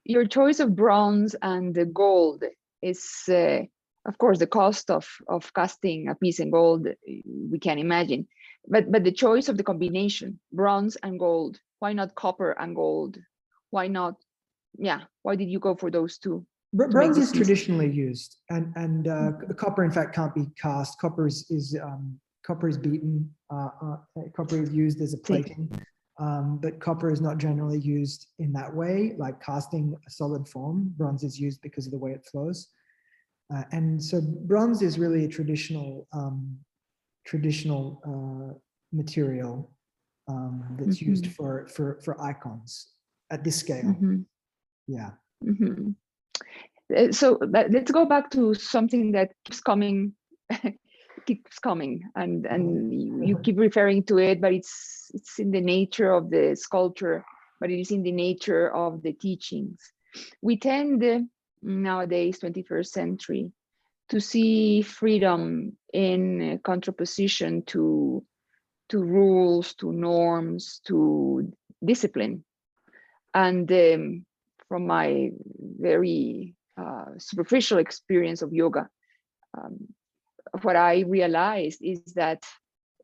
Speaker 1: your choice of bronze and the gold is, of course, the cost of casting a piece in gold, we can imagine. But the choice of the combination, bronze and gold, why not copper and gold? Why not? Yeah, why did you go for those two?
Speaker 2: Bronze is traditionally used, and copper, in fact, can't be cast. Copper is beaten. Copper is used as a plating, but copper is not generally used in that way, like casting a solid form. Bronze is used because of the way it flows, and so bronze is really a traditional material that's used for icons at this scale. Yeah.
Speaker 1: So let's go back to something that keeps coming, and you keep referring to it, but it's in the nature of the sculpture, but it is in the nature of the teachings. We tend nowadays, 21st century, to see freedom in contraposition to rules, to norms, to discipline. And from my very superficial experience of yoga, what I realized is that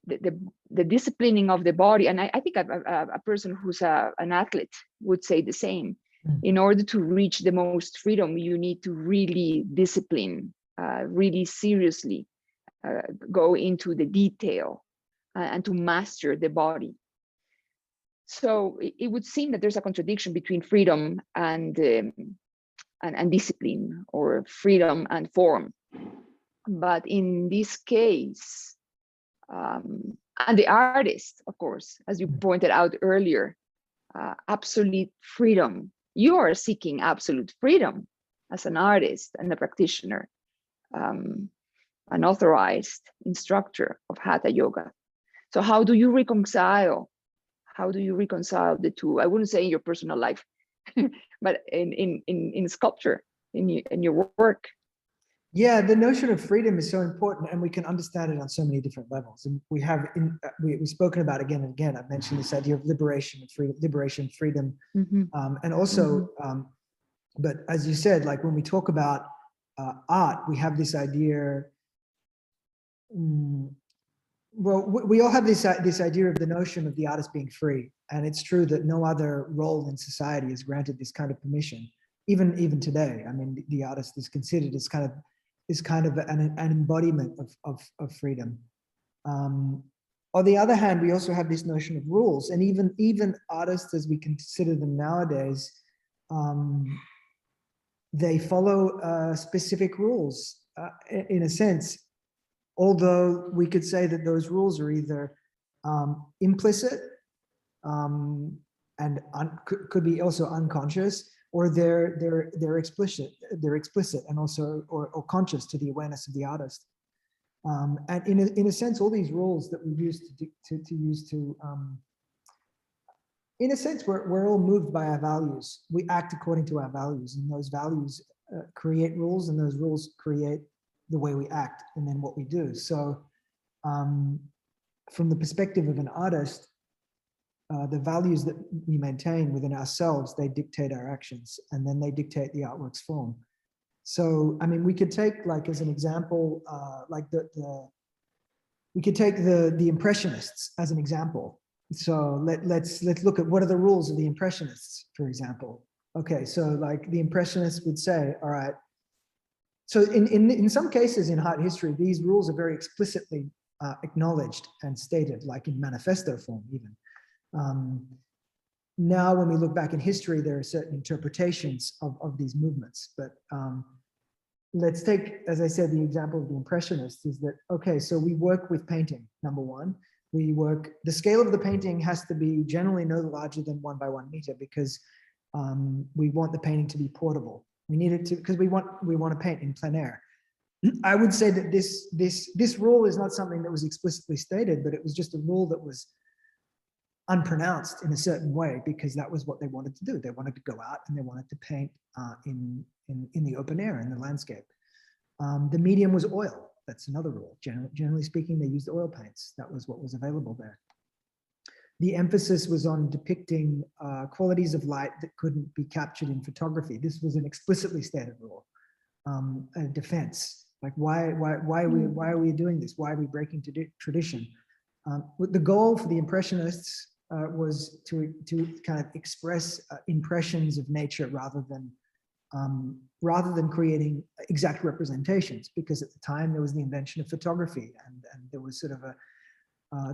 Speaker 1: the disciplining of the body, and I think a person who's an athlete would say the same. In order to reach the most freedom, you need to really discipline, really seriously go into the detail and to master the body. So it would seem that there's a contradiction between freedom and discipline, or freedom and form. But in this case, and the artist, of course, as you pointed out earlier, absolute freedom. You are seeking absolute freedom as an artist and a practitioner, an authorized instructor of Hatha Yoga. So how do you reconcile? How do you reconcile the two? I wouldn't say in your personal life, but in sculpture, in your work.
Speaker 2: Yeah, the notion of freedom is so important, and we can understand it on so many different levels. And we have we've spoken about again and again. I've mentioned this idea of liberation and freedom, and also, but as you said, like when we talk about art, we have this idea. Well, we all have this idea of the notion of the artist being free, and it's true that no other role in society is granted this kind of permission. Even today, I mean, the artist is considered as kind of an embodiment of freedom. On the other hand, we also have this notion of rules, and even artists, as we consider them nowadays, they follow specific rules in a sense. Although we could say that those rules are either implicit and could be also unconscious, or they're explicit. They're explicit and also or conscious to the awareness of the artist. And in a sense, all these rules that we use in a sense, we're all moved by our values. We act according to our values, and those values create rules, and those rules create the way we act and then what we do. So from the perspective of an artist, the values that we maintain within ourselves, they dictate our actions, and then they dictate the artwork's form. So, I mean, we could take, like, as an example, like we could take the Impressionists as an example. So let's look at what are the rules of the Impressionists, for example. Okay, so like the Impressionists would say, all right, so in some cases in art history, these rules are very explicitly acknowledged and stated, like in manifesto form even. Now, when we look back in history, there are certain interpretations of these movements. But let's take, as I said, the example of the Impressionists is that, okay, so we work with painting, number one. The scale of the painting has to be generally no larger than 1 by 1 meter, because we want the painting to be portable. We need it to, because we want to paint in plein air. I would say that this rule is not something that was explicitly stated, but it was just a rule that was unpronounced in a certain way, because that was what they wanted to do. They wanted to go out and they wanted to paint in the open air, in the landscape. The medium was oil. That's another rule. Generally speaking, they used oil paints. That was what was available there. The emphasis was on depicting qualities of light that couldn't be captured in photography. This was an explicitly stated rule. A defense, like why are we doing this? Why are we breaking tradition? The goal for the Impressionists was to kind of express impressions of nature rather than creating exact representations, because at the time there was the invention of photography, and there was sort of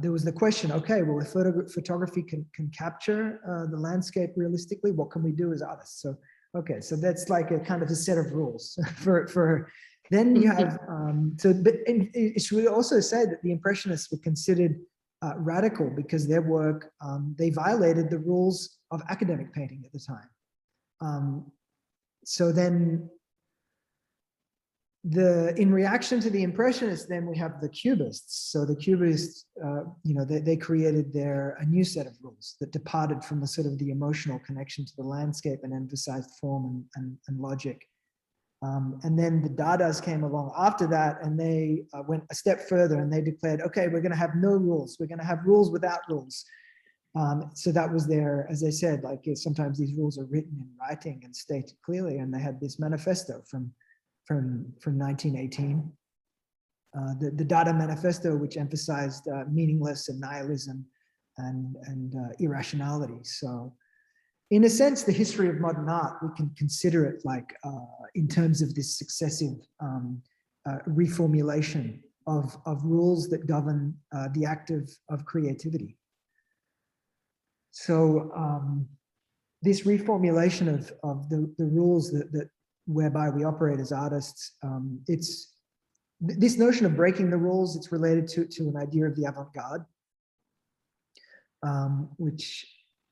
Speaker 2: there was the question, okay, well, if photography can capture the landscape realistically, what can we do as artists? So, okay, so that's like a kind of a set of rules for then you have, but it should also say that the Impressionists were considered radical because their work, they violated the rules of academic painting at the time. So then in reaction to the Impressionists, then we have the Cubists. So the Cubists, they created a new set of rules that departed from the emotional connection to the landscape and emphasized form and logic. And then the Dadas came along after that, and they went a step further, and they declared, okay, we're going to have no rules. We're going to have rules without rules. So that was their, as I said, like sometimes these rules are written in writing and stated clearly, and they had this manifesto from 1918, the Dada Manifesto, which emphasized meaningless and nihilism and irrationality. So, in a sense, the history of modern art, we can consider it like in terms of this successive reformulation of rules that govern the act of creativity. So this reformulation of the rules that whereby we operate as artists, it's this notion of breaking the rules. It's related to an idea of the avant-garde, which,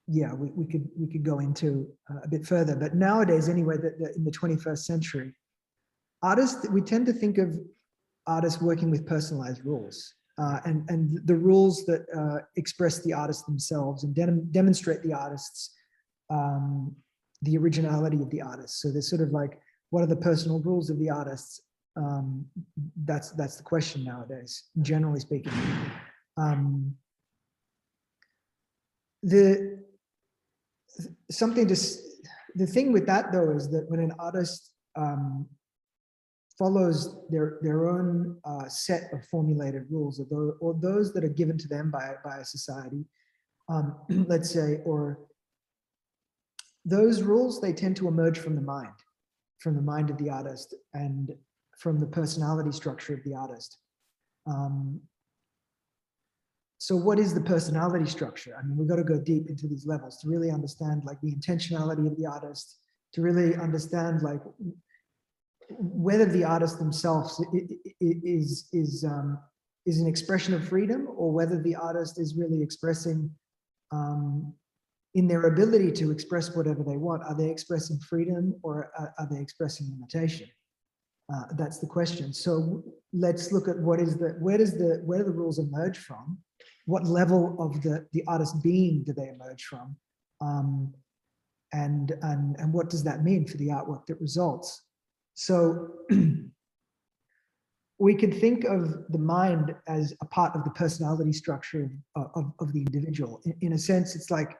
Speaker 2: yeah, we could go into a bit further. But nowadays, anyway, that in the 21st century, artists, we tend to think of artists working with personalized rules. And the rules that express the artists themselves and demonstrate the artists, the originality of the artists. So there's sort of like, what are the personal rules of the artists? That's the question nowadays, generally speaking. The thing with that though is that when an artist follows their own set of formulated rules, or those that are given to them by a society, let's say, or those rules, they tend to emerge from the mind of the artist and from the personality structure of the artist. So what is the personality structure? I mean, we've got to go deep into these levels to really understand like the intentionality of the artist, to really understand like whether the artist themselves is an expression of freedom, or whether the artist is really expressing in their ability to express whatever they want. Are they expressing freedom, or are they expressing limitation? That's the question. So let's look at where do the rules emerge from? What level of the artist being do they emerge from? And what does that mean for the artwork that results? So we can think of the mind as a part of the personality structure of the individual. In a sense, it's like,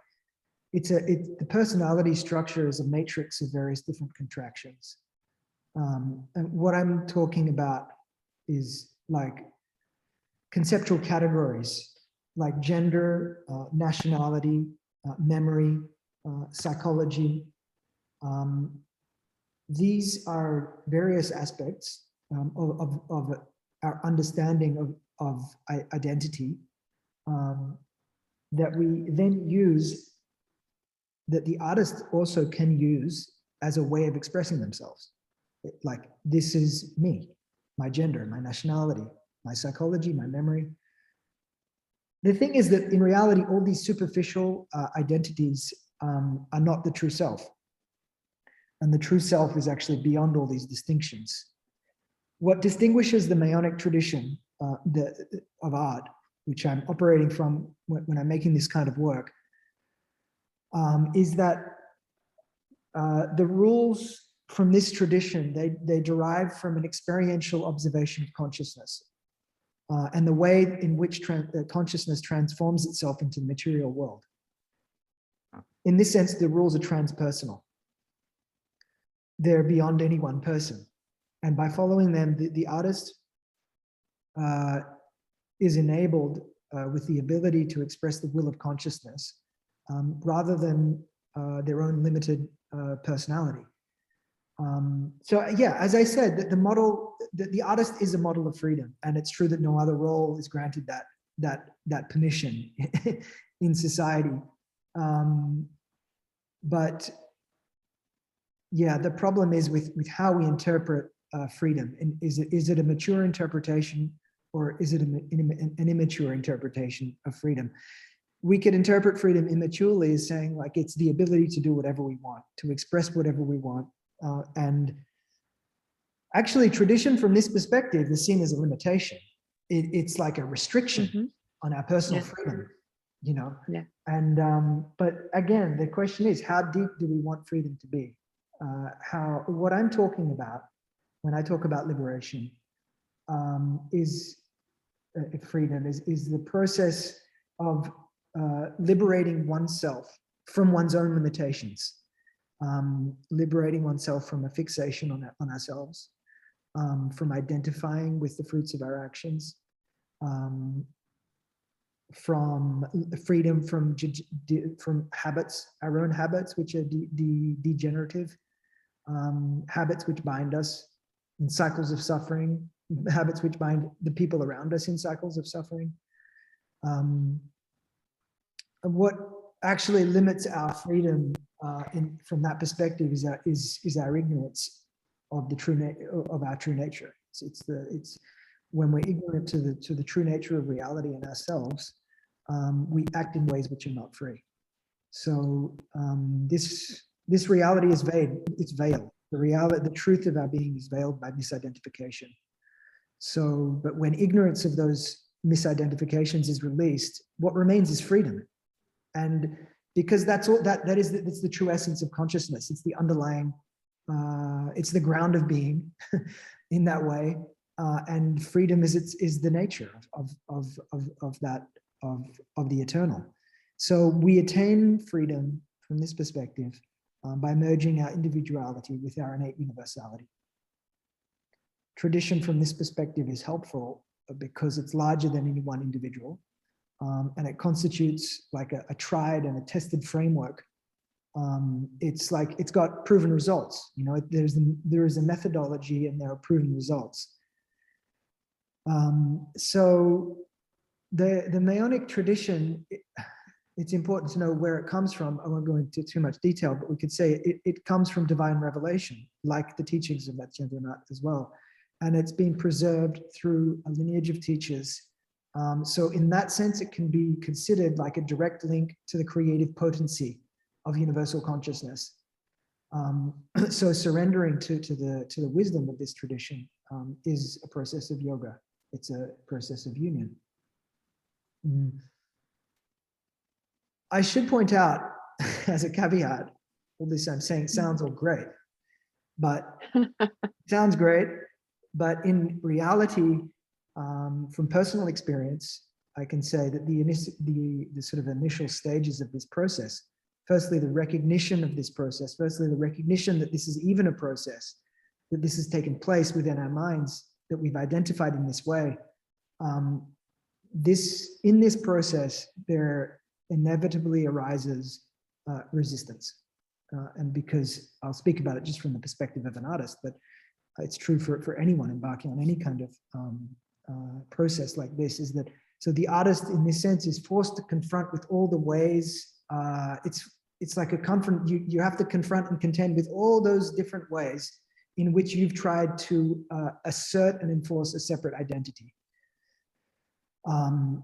Speaker 2: the personality structure is a matrix of various different contractions. And what I'm talking about is like conceptual categories like gender, nationality, memory, psychology. These are various aspects of our understanding of identity that we then use, that the artist also can use as a way of expressing themselves. Like, this is me, my gender, my nationality, my psychology, my memory. The thing is that in reality, all these superficial identities are not the true self. And the true self is actually beyond all these distinctions. What distinguishes the Maonic tradition of art, which I'm operating from when I'm making this kind of work, is that the rules from this tradition, they derive from an experiential observation of consciousness and the way in which consciousness transforms itself into the material world. In this sense, the rules are transpersonal. They're beyond any one person. And by following them, the artist is enabled with the ability to express the will of consciousness rather than their own limited personality. So yeah, as I said, the artist is a model of freedom, and it's true that no other role is granted that permission in society. But yeah, the problem is with how we interpret freedom. And is it a mature interpretation, or is it an immature interpretation of freedom? We could interpret freedom immaturely as saying like it's the ability to do whatever we want, to express whatever we want. And actually, tradition from this perspective is seen as a limitation. It's like a restriction on our personal freedom, you know?
Speaker 1: Yeah.
Speaker 2: And but again, the question is, how deep do we want freedom to be? What I'm talking about when I talk about liberation is freedom, is the process of liberating oneself from one's own limitations, liberating oneself from a fixation on ourselves, from identifying with the fruits of our actions, from freedom from habits, our own habits, which are degenerative, habits which bind us in cycles of suffering, habits which bind the people around us in cycles of suffering. What actually limits our freedom from that perspective is our ignorance of our true nature. It's when we're ignorant to the true nature of reality in ourselves, we act in ways which are not free. So this reality is veiled. It's veiled. The truth of our being is veiled by misidentification. So, but when ignorance of those misidentifications is released, what remains is freedom. And because that's all that's the true essence of consciousness. It's the underlying, it's the ground of being in that way. And freedom is the nature of the eternal. So we attain freedom from this perspective by merging our individuality with our innate universality. Tradition from this perspective is helpful because it's larger than any one individual, and it constitutes like a tried and a tested framework. It's like it's got proven results. You know, there is a methodology and there are proven results. So the Maonic tradition, it's important to know where it comes from. I won't go into too much detail, but we could say it comes from divine revelation, like the teachings of Matsyendranath as well. And it's been preserved through a lineage of teachers. So in that sense, it can be considered like a direct link to the creative potency of universal consciousness. So surrendering to the wisdom of this tradition is a process of yoga. It's a process of union. I should point out, as a caveat, all this I'm saying sounds all great, but sounds great, but in reality, from personal experience, I can say that the sort of initial stages of this process, firstly, the recognition of this process, firstly, the recognition that this is even a process, that this has taken place within our minds, that we've identified in this way. In this process, there inevitably arises resistance. And because I'll speak about it just from the perspective of an artist, but it's true for anyone embarking on any kind of process like this, is that, so the artist in this sense is forced to confront with all the ways, it's like you have to confront and contend with all those different ways in which you've tried to assert and enforce a separate identity. And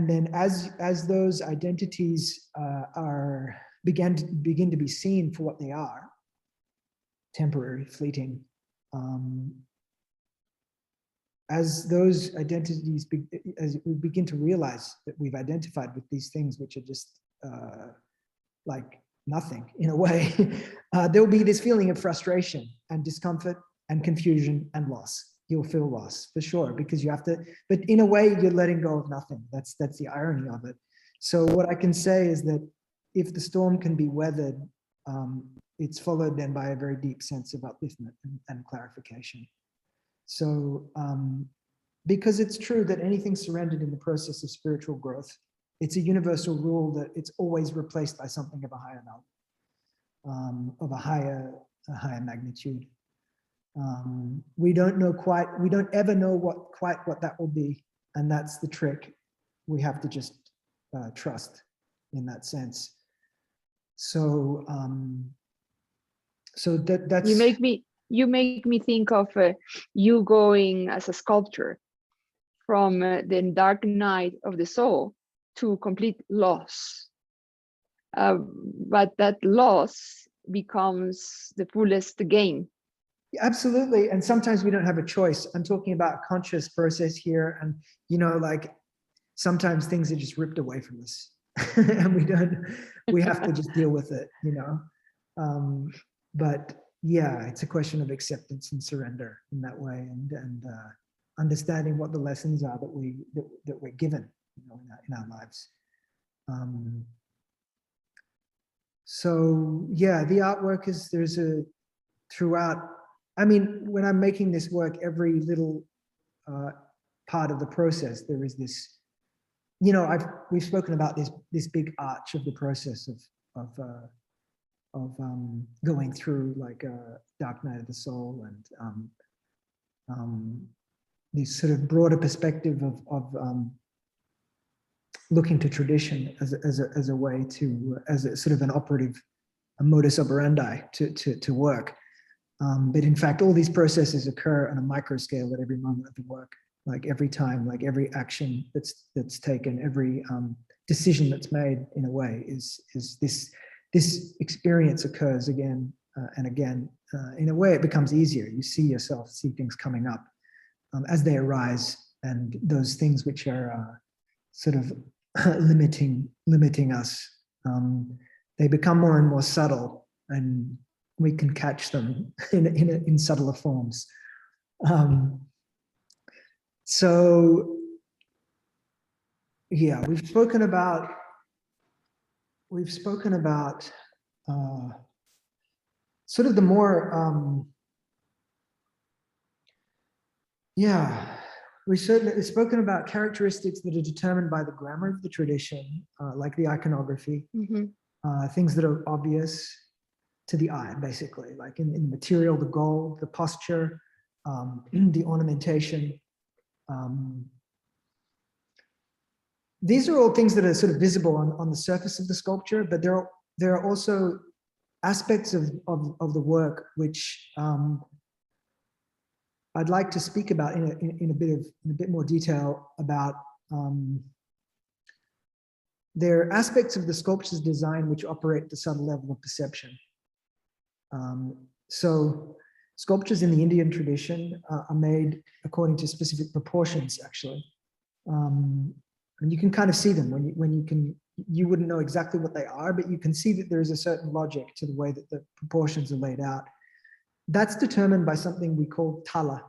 Speaker 2: then as those identities begin to be seen for what they are, temporary, fleeting, as those identities, as we begin to realize that we've identified with these things which are just like nothing in a way, there'll be this feeling of frustration and discomfort and confusion and loss. You'll feel loss for sure, because you have to, but in a way you're letting go of nothing. That's the irony of it. So what I can say is that if the storm can be weathered, it's followed then by a very deep sense of upliftment and clarification. So because it's true that anything surrendered in the process of spiritual growth, it's a universal rule that it's always replaced by something of a higher note, of a higher magnitude. We don't ever know quite what that will be, and that's the trick. We have to just trust in that sense. So that's
Speaker 1: you make me think of you going as a sculptor from the dark night of the soul to complete loss, but that loss becomes the fullest gain.
Speaker 2: Absolutely. And sometimes we don't have a choice. I'm talking about a conscious process here. And, you know, like sometimes things are just ripped away from us and we have to just deal with it, you know? But yeah, it's a question of acceptance and surrender in that way, and understanding what the lessons are that we're given in our lives. So yeah, the artwork is, throughout, I mean, when I'm making this work, every little part of the process, there is this, we've spoken about this big arch of the process of going through like a dark night of the soul, and this sort of broader perspective of looking to tradition as a way to, as a sort of an operative, a modus operandi to work. But in fact, all these processes occur on a micro scale at every moment of the work, like every time, like every action that's taken, every decision that's made, in a way, is this experience occurs again and again. In a way, it becomes easier. You see yourself, see things coming up as they arise, and those things which are sort of limiting us, they become more and more subtle, and we can catch them in subtler forms. So yeah, we've spoken about sort of the more we've certainly spoken about characteristics that are determined by the grammar of the tradition, like the iconography, things that are obvious to the eye, basically, like in the material, the gold, the posture, the ornamentation. These are all things that are sort of visible on the surface of the sculpture, but there are also aspects of the work which I'd like to speak about in a bit more detail about. There are aspects of the sculpture's design which operate at the subtle level of perception. So sculptures in the Indian tradition are made according to specific proportions, actually. And you can kind of see them you wouldn't know exactly what they are, but you can see that there is a certain logic to the way that the proportions are laid out. That's determined by something we call tala.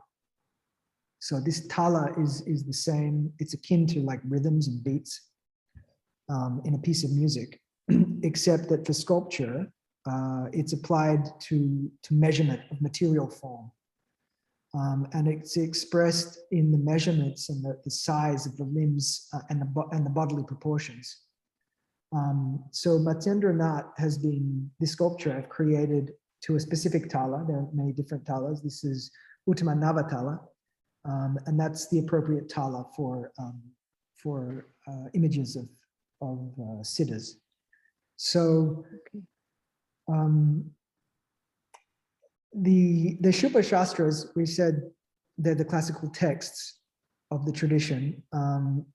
Speaker 2: So this tala is the same, it's akin to like rhythms and beats in a piece of music, except that for sculpture, it's applied to measurement of material form. And it's expressed in the measurements and the size of the limbs and the bodily proportions. So Matsyendranath has been, this sculpture I've created to a specific tala. There are many different talas. This is Uttama Nava tala, and that's the appropriate tala for images of siddhas. So the Shupa Shastras, we said they're the classical texts of the tradition.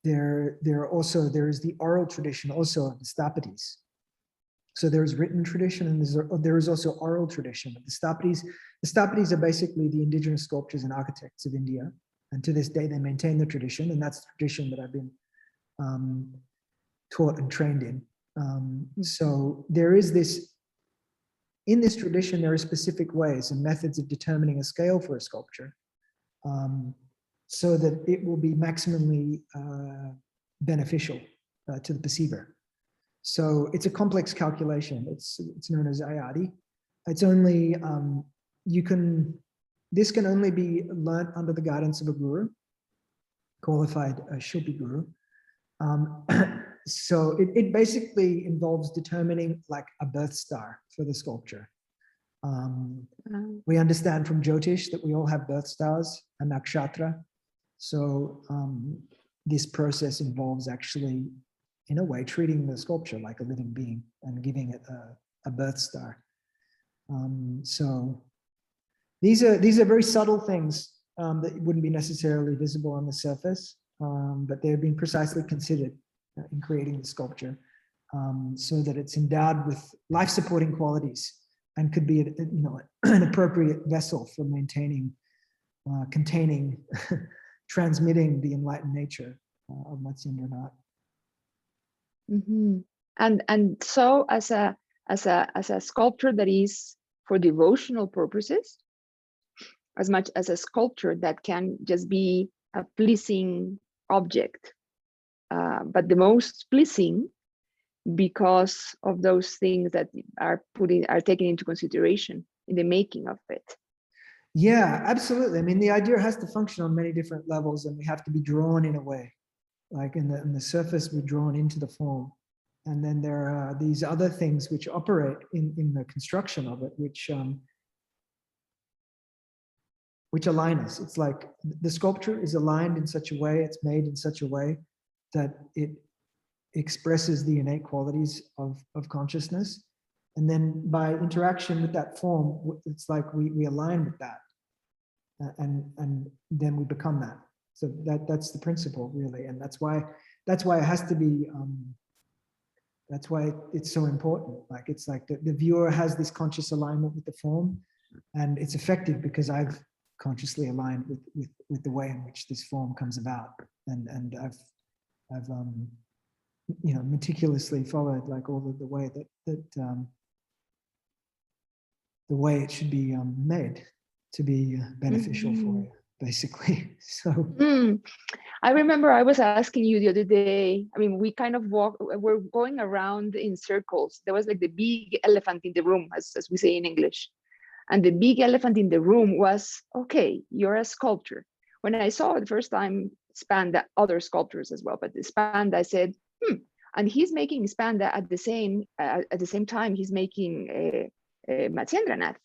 Speaker 2: There is the oral tradition also of the Stapadis. So there's written tradition and there is also oral tradition of the Stapadis. The Stapadis are basically the indigenous sculptors and architects of India. And to this day, they maintain the tradition, and that's the tradition that I've been taught and trained in. So there is this, in this tradition, there are specific ways and methods of determining a scale for a sculpture so that it will be maximally beneficial to the perceiver. So it's a complex calculation. It's known as ayadi. It's only, this can only be learnt under the guidance of a guru, qualified Shilpi guru. So it basically involves determining like a birth star for the sculpture. We understand from Jyotish that we all have birth stars, a nakshatra. So this process involves actually, in a way, treating the sculpture like a living being and giving it a birth star. So these are very subtle things that wouldn't be necessarily visible on the surface, but they've been precisely considered in creating the sculpture so that it's endowed with life-supporting qualities and could be an appropriate vessel for maintaining, containing, transmitting the enlightened nature of Matsyendranath.
Speaker 1: And so as a sculpture that is for devotional purposes, as much as a sculpture that can just be a pleasing object but the most pleasing because of those things that are taken into consideration in the making of it.
Speaker 2: Yeah, absolutely. I mean, the idea has to function on many different levels, and we have to be drawn in a way. Like in the surface, we're drawn into the form. And then there are these other things which operate in the construction of it, which align us. It's like the sculpture is aligned in such a way, it's made in such a way that it expresses the innate qualities of consciousness. And then by interaction with that form, it's like we align with that. And then we become that. So that's the principle, really. And that's why it has to be, that's why it's so important. Like, it's like the viewer has this conscious alignment with the form, and it's effective because I've consciously aligned with the way in which this form comes about. And I've you know, meticulously followed like all of the way that the way it should be made to be beneficial for you, basically. So
Speaker 1: I remember I was asking you the other day, I mean, we kind of we're going around in circles. There was like the big elephant in the room, as we say in English. And the big elephant in the room was, okay, you're a sculptor. When I saw it the first time, Spanda, other sculptors as well, but the Spanda, I said, and he's making Spanda at the same time he's making Matsyendranath.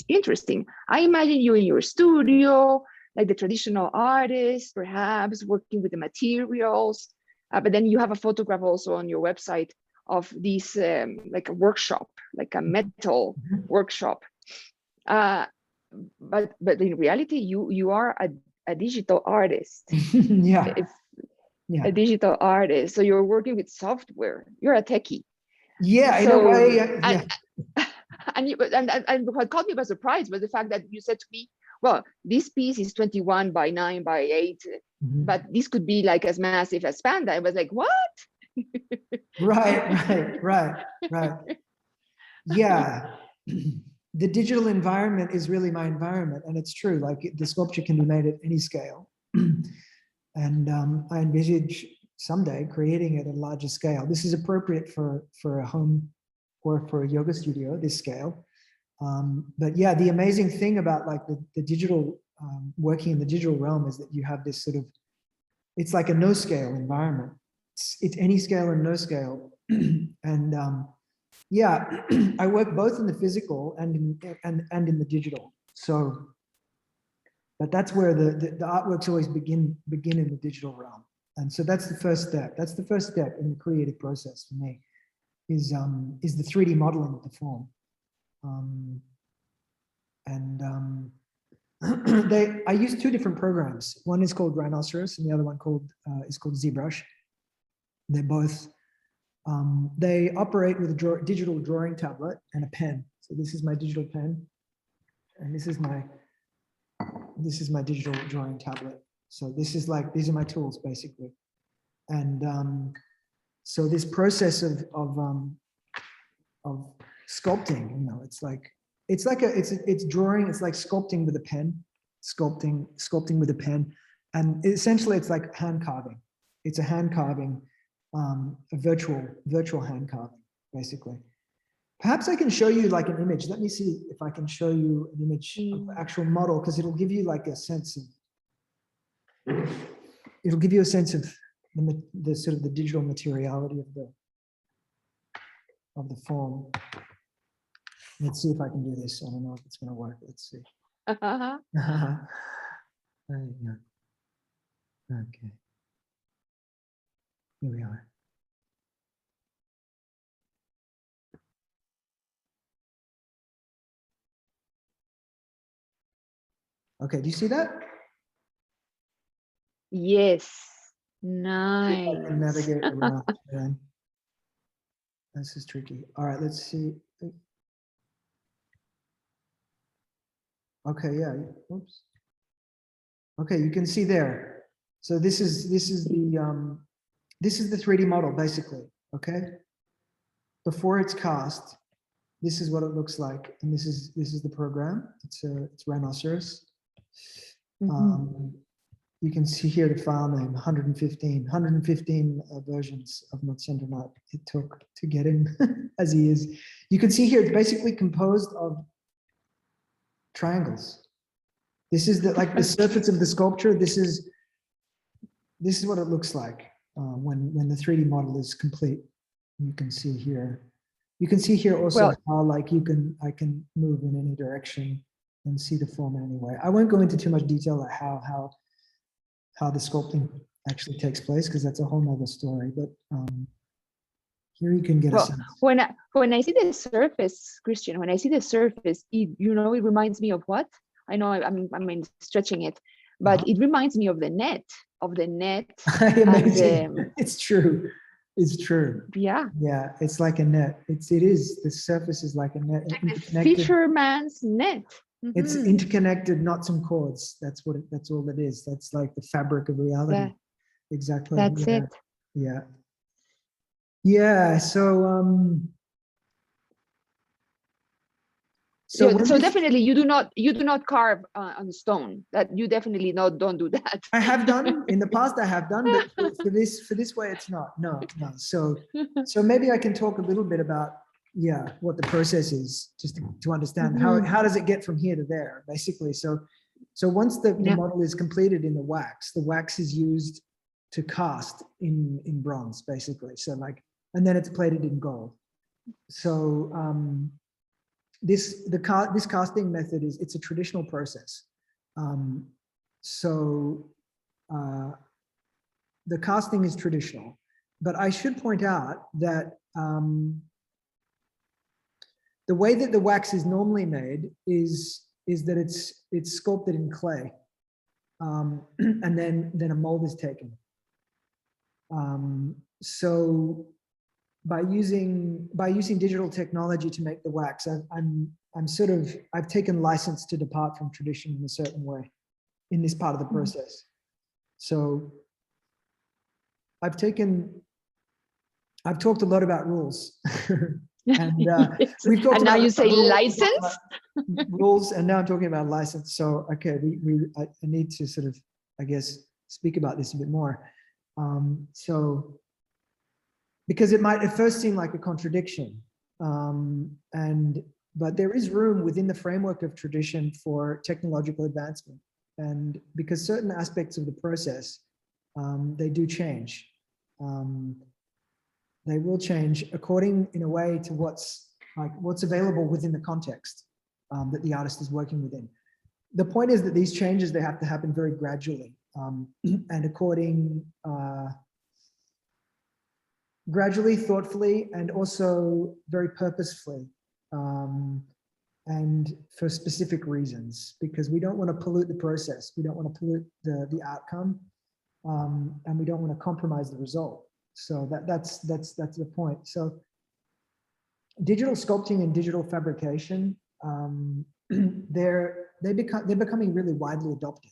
Speaker 1: Interesting. I imagine you in your studio, like the traditional artist, perhaps working with the materials, but then you have a photograph also on your website of this like a workshop, like a metal workshop. But in reality, you are a digital artist.
Speaker 2: yeah.
Speaker 1: A digital artist. So you're working with software. You're a techie.
Speaker 2: Yeah,
Speaker 1: so,
Speaker 2: in a way. Yeah.
Speaker 1: And what caught me by surprise was the fact that you said to me, well, this piece is 21 by 9 by 8, but this could be like as massive as Panda. I was like, what?
Speaker 2: Right. Yeah. The digital environment is really my environment, and it's true. Like, the sculpture can be made at any scale. And I envisage someday creating it at a larger scale. This is appropriate for a home or for a yoga studio, this scale. But yeah, the amazing thing about like the digital, working in the digital realm, is that you have this sort of, it's like a no scale environment. It's any scale and no scale. And yeah, I work both in the physical and in the digital. So, but that's where the artworks always begin in the digital realm. And so that's the first step. That's the first step in the creative process for me, is the 3D modeling of the form. I use two different programs. One is called Rhinoceros, and the other one is called ZBrush. They're both, they operate with a digital drawing tablet and a pen. So this is my digital pen, and this is my digital drawing tablet. So this is like, these are my tools basically. And so this process of sculpting, you know, it's drawing, it's like sculpting with a pen, sculpting with a pen. And essentially it's like hand carving. It's a hand carving, a virtual hand carving, basically. Perhaps I can show you like an image. Let me see if I can show you an image of the actual model, because it'll give you like a sense of, the sort of the digital materiality of the form. Let's see if I can do this. I don't know if it's going to work. Let's see. Okay. Here we are. Okay, do you see that?
Speaker 1: Yes. Nice.
Speaker 2: I can navigate around. This is tricky. All right, let's see. Okay, yeah. Oops. Okay, you can see there. So this is the 3D model basically. Okay. Before it's cast, this is what it looks like, and this is the program. It's Rhinoceros. You can see here the file name, 115 versions of Matsyendranath it took to get him as he is. You can see here it's basically composed of triangles. This is like the surface of the sculpture. This is what it looks like when the 3D model is complete. You can see here. You can see here also how like I can move in any direction and see the form anyway. I won't go into too much detail like how the sculpting actually takes place, because that's a whole nother story. But here you can get a sense.
Speaker 1: When I see the surface, Christian, when I see the surface, it reminds me of what? I know I'm stretching it, but it reminds me of the net.
Speaker 2: Amazing. It's true. It's true.
Speaker 1: Yeah.
Speaker 2: Yeah, it's like a net. It is. The surface is like a net.
Speaker 1: Like the fisherman's net.
Speaker 2: It's interconnected knots and cords. That's all it is. That's like the fabric of reality. Exactly.
Speaker 1: That's it.
Speaker 2: Yeah. Yeah. So
Speaker 1: definitely you do not carve on stone. That you definitely don't do that.
Speaker 2: I have done in the past. I have done, but for this way, it's not. No. So maybe I can talk a little bit about what the process is, just to understand how does it get from here to there, basically. So once the model is completed in the wax is used to cast in bronze, basically. So and then it's plated in gold. So this casting method it's a traditional process. The casting is traditional, but I should point out that the way that the wax is normally made is that it's sculpted in clay, and then a mold is taken. So by using digital technology to make the wax, I've taken license to depart from tradition in a certain way in this part of the process. So I've talked a lot about rules. And we've talked
Speaker 1: and now
Speaker 2: about
Speaker 1: you say license
Speaker 2: rules, and now I'm talking about license. So okay, I need to sort of, I guess, speak about this a bit more. So because it might at first seem like a contradiction, but there is room within the framework of tradition for technological advancement, and because certain aspects of the process they do change. They will change according, in a way, to what's available within the context that the artist is working within. The point is that these changes, they have to happen very gradually and gradually, thoughtfully, and also very purposefully, and for specific reasons, because we don't want to pollute the process. We don't want to pollute the outcome, and we don't want to compromise the result. So that's the point. So digital sculpting and digital fabrication, they're becoming really widely adopted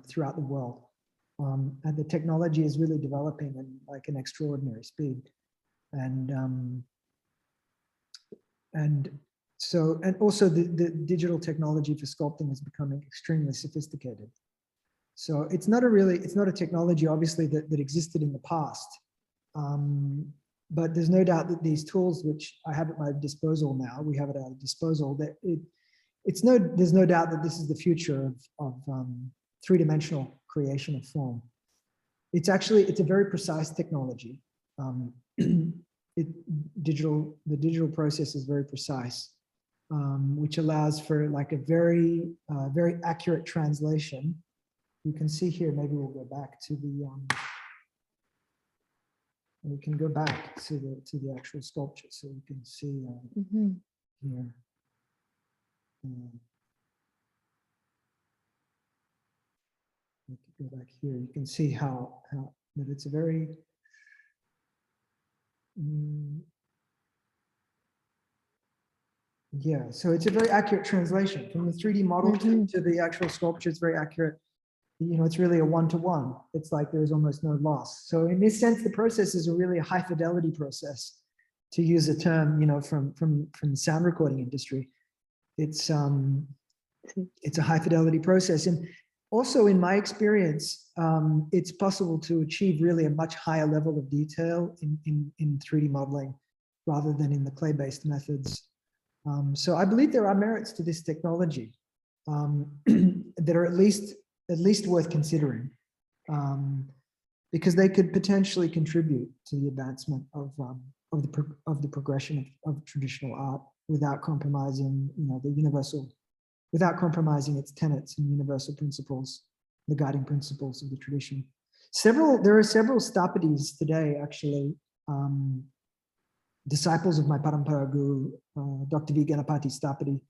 Speaker 2: throughout the world, and the technology is really developing in like an extraordinary speed, and also the digital technology for sculpting is becoming extremely sophisticated. So it's not a technology, obviously, that existed in the past, but there's no doubt that these tools, which I have at my disposal now, we have at our disposal, that there's no doubt that this is the future of three-dimensional creation of form. It's a very precise technology. The digital process is very precise, which allows for like a very accurate translation. You can see here, maybe we'll go back to we can go back to the actual sculpture, so you can see here. We can go back here. You can see how that it's a very so it's a very accurate translation from the 3D model to the actual sculpture. It's very accurate. It's really a one-to-one. It's like there's almost no loss. So in this sense, the process is really a high fidelity process, to use a term, from the sound recording industry. It's a high fidelity process. And also in my experience, it's possible to achieve really a much higher level of detail in 3D modeling rather than in the clay-based methods. So I believe there are merits to this technology that are at least worth considering, because they could potentially contribute to the advancement of the progression of traditional art without compromising, without compromising its tenets and universal principles, the guiding principles of the tradition. There are several Stapadis today, actually, disciples of my Parampara Guru, Dr. V. Ganapati Stapadi,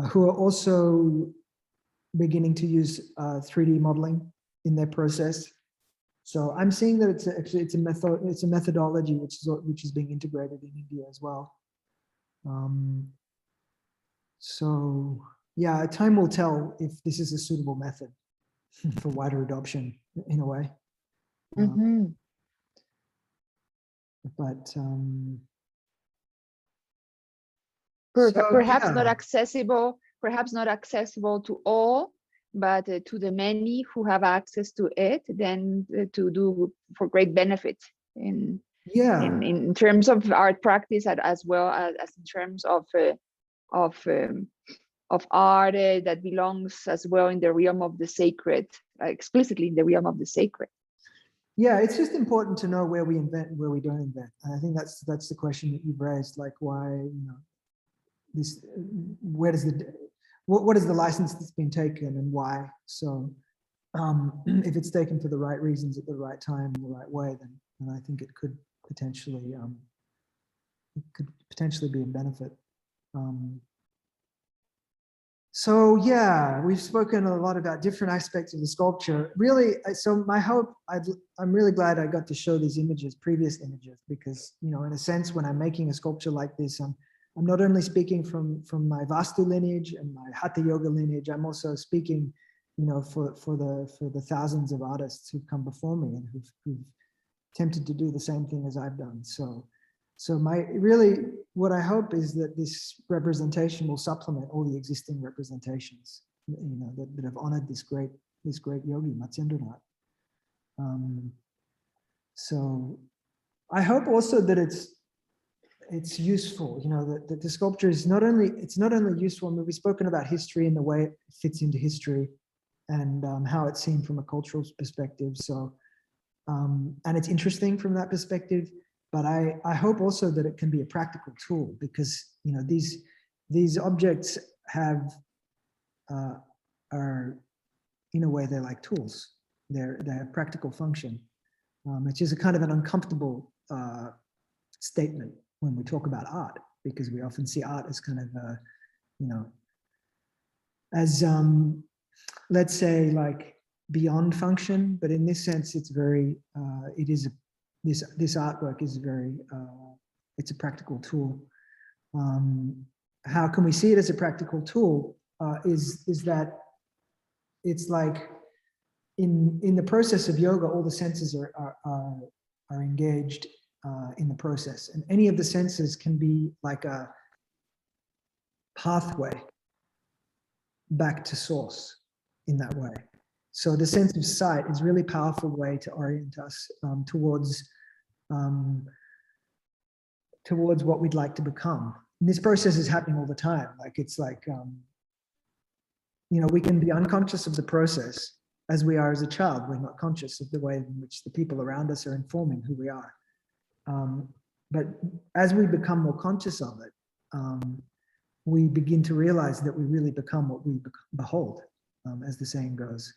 Speaker 2: who are also beginning to use 3D modeling in their process. So I'm seeing that it's a methodology which is being integrated in India as well. So yeah, time will tell if this is a suitable method for wider adoption in a way. But
Speaker 1: perhaps not accessible, to all, but to the many who have access to it, then to do for great benefit in terms of art practice, as well as in terms of art that belongs as well in the realm of the sacred, explicitly in the realm of the sacred.
Speaker 2: Yeah, it's just important to know where we invent and where we don't invent. And I think that's the question that you've raised, like why, what is the license that's been taken and why? So if it's taken for the right reasons at the right time in the right way, then I think it could potentially be a benefit. So yeah, we've spoken a lot about different aspects of the sculpture. Really, so my hope, I'm really glad I got to show these previous images, because, in a sense, when I'm making a sculpture like this, I'm not only speaking from my Vastu lineage and my Hatha Yoga lineage, I'm also speaking, for the thousands of artists who've come before me and who've attempted to do the same thing as I've done. So what I hope is that this representation will supplement all the existing representations, that have honored this great yogi, Matsyendranath. So I hope also that it's useful, that the sculpture is not only useful. I mean, we've spoken about history and the way it fits into history, and how it's seen from a cultural perspective. So, and it's interesting from that perspective. But I hope also that it can be a practical tool, because these objects are in a way they're like tools. They have practical function, which is a kind of an uncomfortable statement when we talk about art, because we often see art as kind of as let's say like beyond function. But in this sense, it's very this artwork is very, it's a practical tool. How can we see it as a practical tool? Is that it's like in the process of yoga, all the senses are engaged in the process, and any of the senses can be like a pathway back to source in that way. So the sense of sight is a really powerful way to orient us towards what we'd like to become. And this process is happening all the time. Like it's like, we can be unconscious of the process as we are as a child. We're not conscious of the way in which the people around us are informing who we are. But as we become more conscious of it, we begin to realize that we really become what we behold, as the saying goes.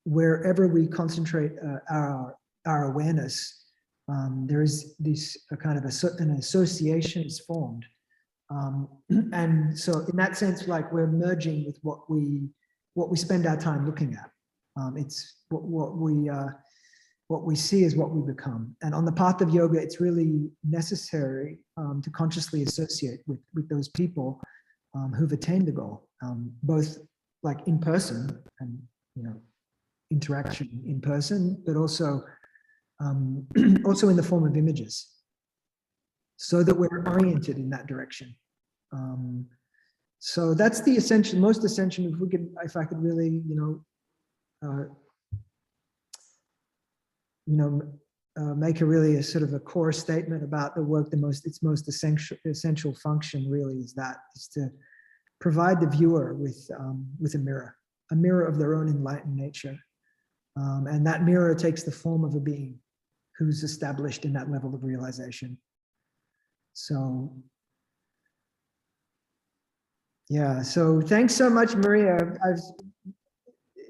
Speaker 2: Wherever we concentrate our awareness, there is this kind of an association is formed, and so in that sense, like we're merging with what we spend our time looking at. It's what we see is what we become. And on the path of yoga, it's really necessary to consciously associate with those people who've attained the goal, both like in person and interaction in person, but also in the form of images, so that we're oriented in that direction. So that's the essential, most essential. If I could really, make a sort of a core statement about the work. Its most essential function really is to provide the viewer with a mirror of their own enlightened nature, and that mirror takes the form of a being who's established in that level of realization. So. Yeah, so thanks so much, Maria.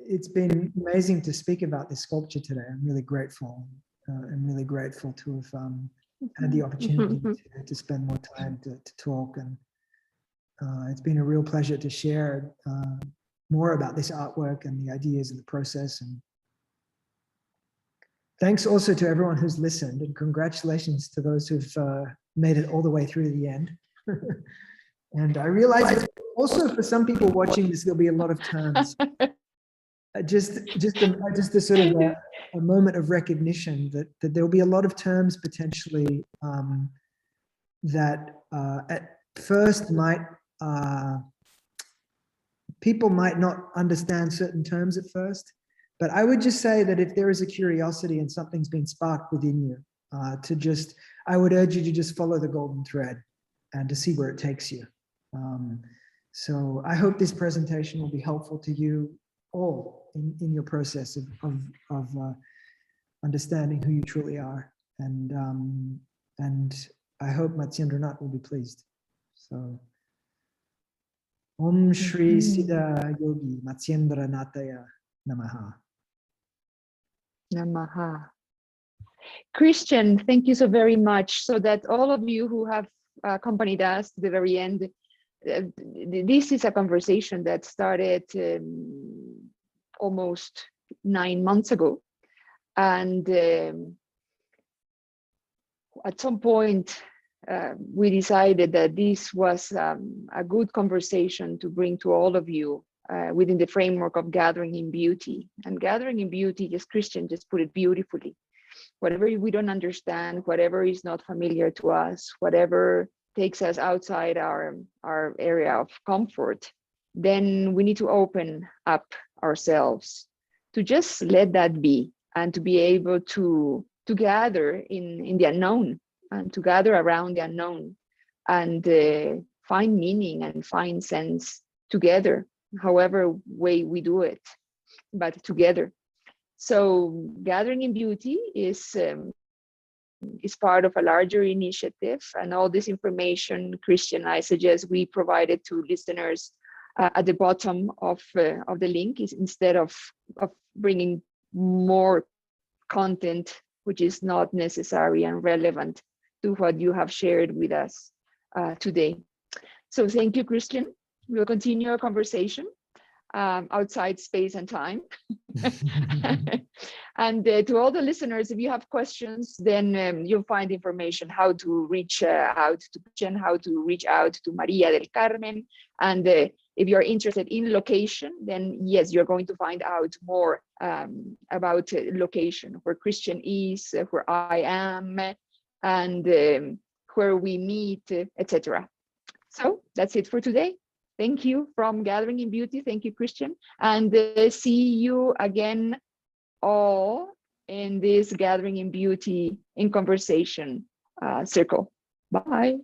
Speaker 2: It's been amazing to speak about this sculpture today. I'm really grateful. I'm really grateful to have had the opportunity to spend more time to talk. And it's been a real pleasure to share more about this artwork and the ideas of the process. And thanks also to everyone who's listened, and congratulations to those who've made it all the way through to the end. And I realize that also for some people watching this, there'll be a lot of terms. Just a sort of a moment of recognition that there'll be a lot of terms potentially that at first people might not understand certain terms at first. But I would just say that if there is a curiosity and something's been sparked within you, I would urge you to just follow the golden thread and to see where it takes you. So I hope this presentation will be helpful to you all in your process of understanding who you truly are, and I hope Matsyendranath will be pleased. So Om Shri Siddha Yogi Matsyendranathaya Namaha.
Speaker 1: Namaha. Christian, thank you so very much. So that all of you who have accompanied us to the very end, this is a conversation that started almost 9 months ago. And at some point, we decided that this was a good conversation to bring to all of you within the framework of gathering in beauty. And gathering in beauty, just Christian just put it beautifully. Whatever we don't understand, whatever is not familiar to us, whatever takes us outside our area of comfort, then we need to open up ourselves to just let that be, and to be able to gather in the unknown, and to gather around the unknown, and find meaning and find sense together, however way we do it, but together. So gathering in beauty is part of a larger initiative, and all this information, Christian, I suggest we provide it to listeners at the bottom of the link, is instead of bringing more content which is not necessary and relevant to what you have shared with us today. So thank you, Christian. We'll continue our conversation outside space and time. And to all the listeners, if you have questions, then you'll find information how to reach out to Christian, how to reach out to Maria del Carmen. And if you're interested in location, then yes, you're going to find out more about location, where Christian is, where I am, and where we meet, etc. So that's it for today. Thank you from Gathering in Beauty. Thank you, Christian. And see you again all in this Gathering in Beauty in Conversation circle. Bye.